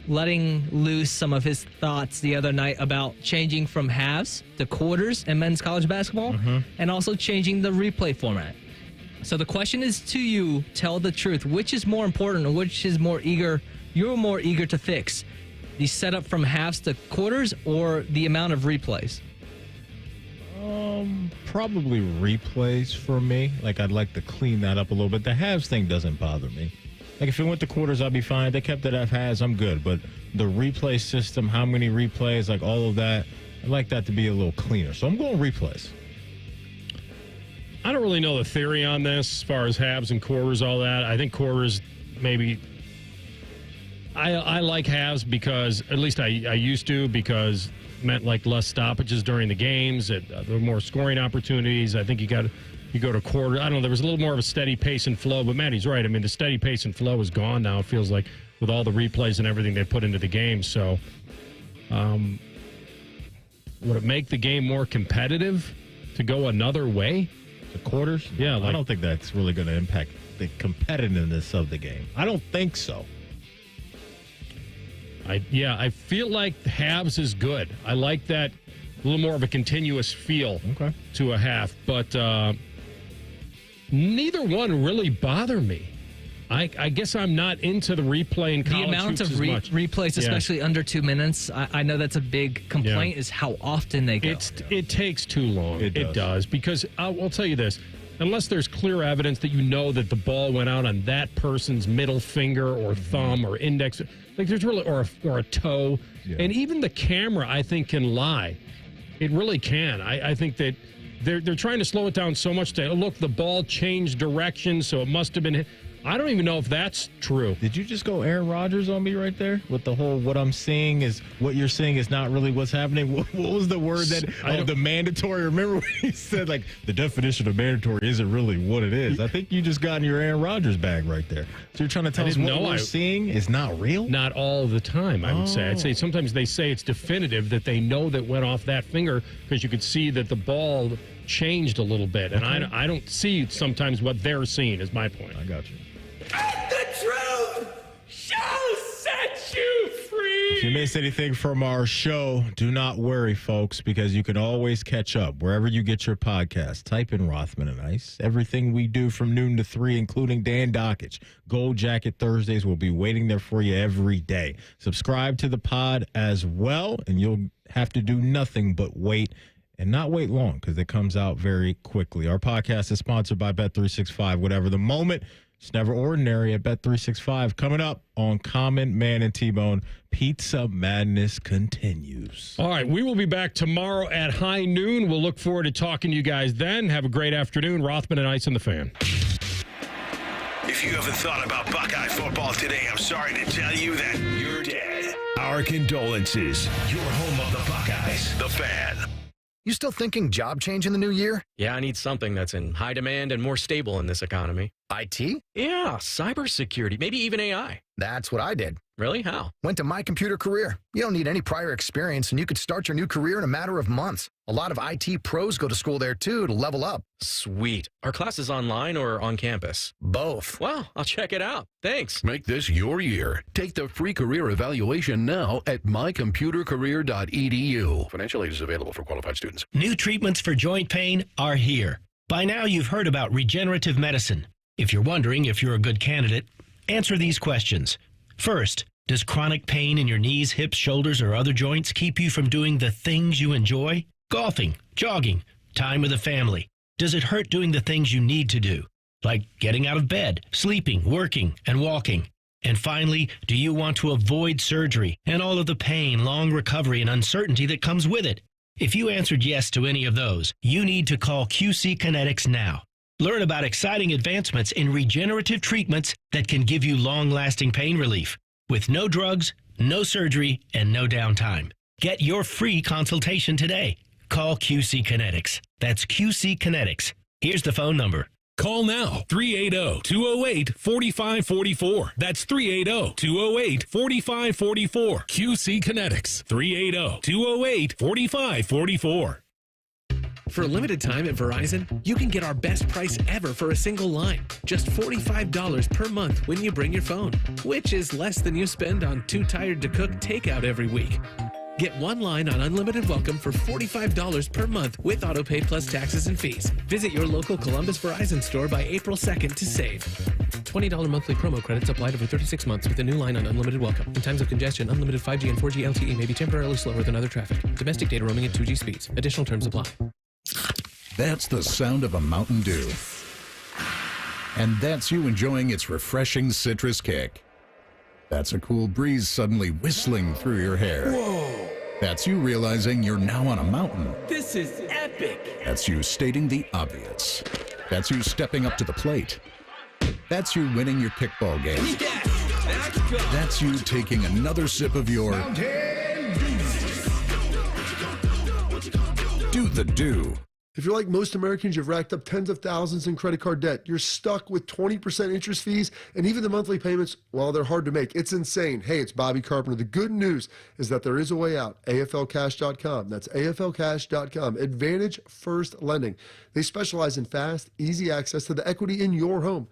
letting loose some of his thoughts the other night about changing from halves to quarters in men's college basketball, and also changing the replay format. So the question is to you, tell the truth. Which is more important, or which is you're more eager to fix? The setup from halves to quarters, or the amount of replays? Probably replays for me. Like, I'd like to clean that up a little bit. The halves thing doesn't bother me. Like, if it went to quarters, I'd be fine. They kept it at halves, I'm good. But the replay system, how many replays, like all of that, I'd like that to be a little cleaner. So I'm going replays. I don't really know the theory on this as far as halves and quarters, all that. I think quarters maybe. I like halves because, at least I used to, because it meant like less stoppages during the games. There were more scoring opportunities. I think you go to quarter. I don't know. There was a little more of a steady pace and flow. But Maddie's right. I mean, the steady pace and flow is gone now. It feels like with all the replays and everything they put into the game. So, would it make the game more competitive to go another way? The quarters? Yeah, I don't think that's really going to impact the competitiveness of the game. I don't think so. I feel like halves is good. I like that a little more of a continuous feel to a half, but neither one really bother me. I guess I'm not into the replay in college. The amount of replays, especially under 2 minutes, I know that's a big complaint, is how often they go. It takes too long. It does. Because I'll tell you this. Unless there's clear evidence that you know that the ball went out on that person's middle finger or thumb or index, like there's really, or a toe. Yeah. And even the camera, I think, can lie. It really can. I think that they're trying to slow it down so much to, look, the ball changed direction, so it must have been hit. I don't even know if that's true. Did you just go Aaron Rodgers on me right there with the whole what I'm seeing is what you're seeing is not really what's happening? What was the word the mandatory? Remember when he said, like, the definition of mandatory isn't really what it is? I think you just got in your Aaron Rodgers bag right there. So you're trying to tell us what we're seeing is not real? Not all the time, I would say. I'd say sometimes they say it's definitive that they know that went off that finger because you could see that the ball changed a little bit. And I don't see sometimes what they're seeing is my point. I got you. The truth shall set you free. If you miss anything from our show, do not worry, folks, because you can always catch up wherever you get your podcast. Type in Rothman and Ice. Everything we do from noon to 3, including Dan Dakich. Gold Jacket Thursdays will be waiting there for you every day. Subscribe to the pod as well, and you'll have to do nothing but wait. And not wait long, because it comes out very quickly. Our podcast is sponsored by Bet365. Whatever the moment, it's never ordinary at Bet365. Coming up on Common Man and T-Bone, Pizza Madness continues. All right, we will be back tomorrow at high noon. We'll look forward to talking to you guys then. Have a great afternoon. Rothman and Ice on the Fan. If you haven't thought about Buckeye football today, I'm sorry to tell you that you're dead. Our condolences. Your home of the Buckeyes, the Fan. You still thinking job change in the new year? Yeah, I need something that's in high demand and more stable in this economy. IT? Yeah, cybersecurity, maybe even AI. That's what I did. Really? How? Went to My Computer Career. You don't need any prior experience, and you could start your new career in a matter of months. A lot of IT pros go to school there, too, to level up. Sweet. Are classes online or on campus? Both. Well, I'll check it out. Thanks. Make this your year. Take the free career evaluation now at mycomputercareer.edu. Financial aid is available for qualified students. New treatments for joint pain are here. By now, you've heard about regenerative medicine. If you're wondering if you're a good candidate, answer these questions. First, does chronic pain in your knees, hips, shoulders, or other joints keep you from doing the things you enjoy? Golfing, jogging, time with the family. Does it hurt doing the things you need to do, like getting out of bed, sleeping, working, and walking? And finally, do you want to avoid surgery and all of the pain, long recovery, and uncertainty that comes with it? If you answered yes to any of those, you need to call QC Kinetics now. Learn about exciting advancements in regenerative treatments that can give you long-lasting pain relief with no drugs, no surgery, and no downtime. Get your free consultation today. Call QC Kinetics. That's QC Kinetics. Here's the phone number. Call now, 380-208-4544. That's 380-208-4544. QC Kinetics, 380-208-4544. For a limited time at Verizon, you can get our best price ever for a single line. Just $45 per month when you bring your phone, which is less than you spend on Too Tired to Cook takeout every week. Get one line on Unlimited Welcome for $45 per month with autopay plus taxes and fees. Visit your local Columbus Verizon store by April 2nd to save. $20 monthly promo credits applied over 36 months with a new line on Unlimited Welcome. In times of congestion, unlimited 5G and 4G LTE may be temporarily slower than other traffic. Domestic data roaming at 2G speeds. Additional terms apply. That's the sound of a Mountain Dew. And that's you enjoying its refreshing citrus kick. That's a cool breeze suddenly whistling through your hair. Whoa! That's you realizing you're now on a mountain. This is epic! That's you stating the obvious. That's you stepping up to the plate. That's you winning your kickball game. Yes, that's you taking another sip of your Do the Do. If you're like most Americans, you've racked up tens of thousands in credit card debt. You're stuck with 20% interest fees, and even the monthly payments, well, they're hard to make. It's insane. Hey, it's Bobby Carpenter. The good news is that there is a way out. AFLcash.com. That's AFLcash.com. Advantage First Lending. They specialize in fast, easy access to the equity in your home.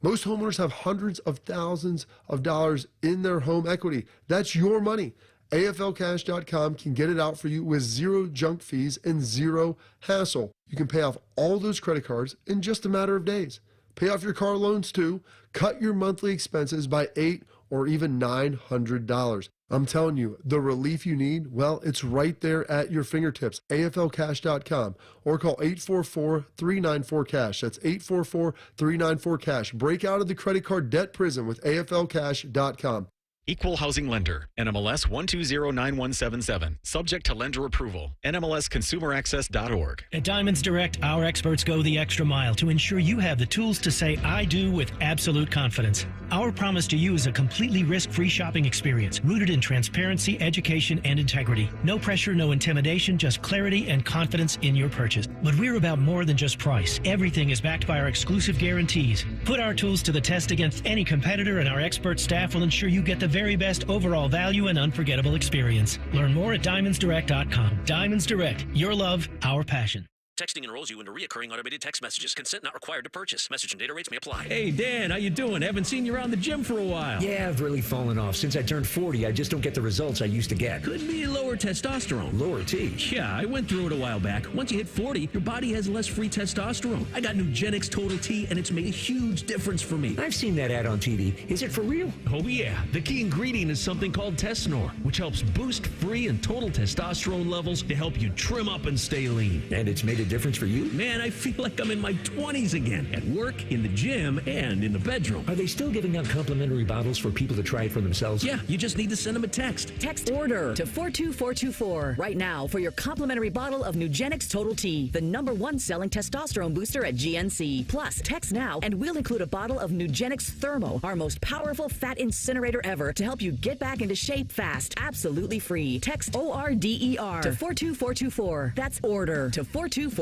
Most homeowners have hundreds of thousands of dollars in their home equity. That's your money. AFLcash.com can get it out for you with zero junk fees and zero hassle. You can pay off all those credit cards in just a matter of days. Pay off your car loans too. Cut your monthly expenses by $800 or even $900. I'm telling you, the relief you need, well, it's right there at your fingertips. AFLcash.com or call 844-394-CASH. That's 844-394-CASH. Break out of the credit card debt prison with AFLcash.com. Equal Housing Lender, NMLS 1209177. Subject to lender approval. NMLSconsumeraccess.org. At Diamonds Direct, our experts go the extra mile to ensure you have the tools to say I do with absolute confidence. Our promise to you is a completely risk-free shopping experience rooted in transparency, education, and integrity. No pressure, no intimidation, just clarity and confidence in your purchase. But we're about more than just price. Everything is backed by our exclusive guarantees. Put our tools to the test against any competitor, and our expert staff will ensure you get the very best overall value and unforgettable experience. Learn more at DiamondsDirect.com. Diamonds Direct. Your love, our passion. Texting enrolls you into recurring automated text messages. Consent not required to purchase. Message and data rates may apply. Hey, Dan, how you doing? Haven't seen you around the gym for a while. Yeah, I've really fallen off. Since I turned 40, I just don't get the results I used to get. Could be lower testosterone. Lower T? Yeah, I went through it a while back. Once you hit 40, your body has less free testosterone. I got Nugenix Total T, and it's made a huge difference for me. I've seen that ad on TV. Is it for real? Oh, yeah. The key ingredient is something called Tesnor, which helps boost free and total testosterone levels to help you trim up and stay lean. And it's made a difference for you? Man, I feel like I'm in my 20s again, at work, in the gym, and in the bedroom. Are they still giving out complimentary bottles for people to try it for themselves? Yeah, you just need to send them a text. Text ORDER to 42424 right now for your complimentary bottle of Nugenix Total T, the #1 selling testosterone booster at GNC. Plus, text now and we'll include a bottle of Nugenix Thermo, our most powerful fat incinerator ever, to help you get back into shape fast, absolutely free. Text ORDER to 42424. That's ORDER to 42424.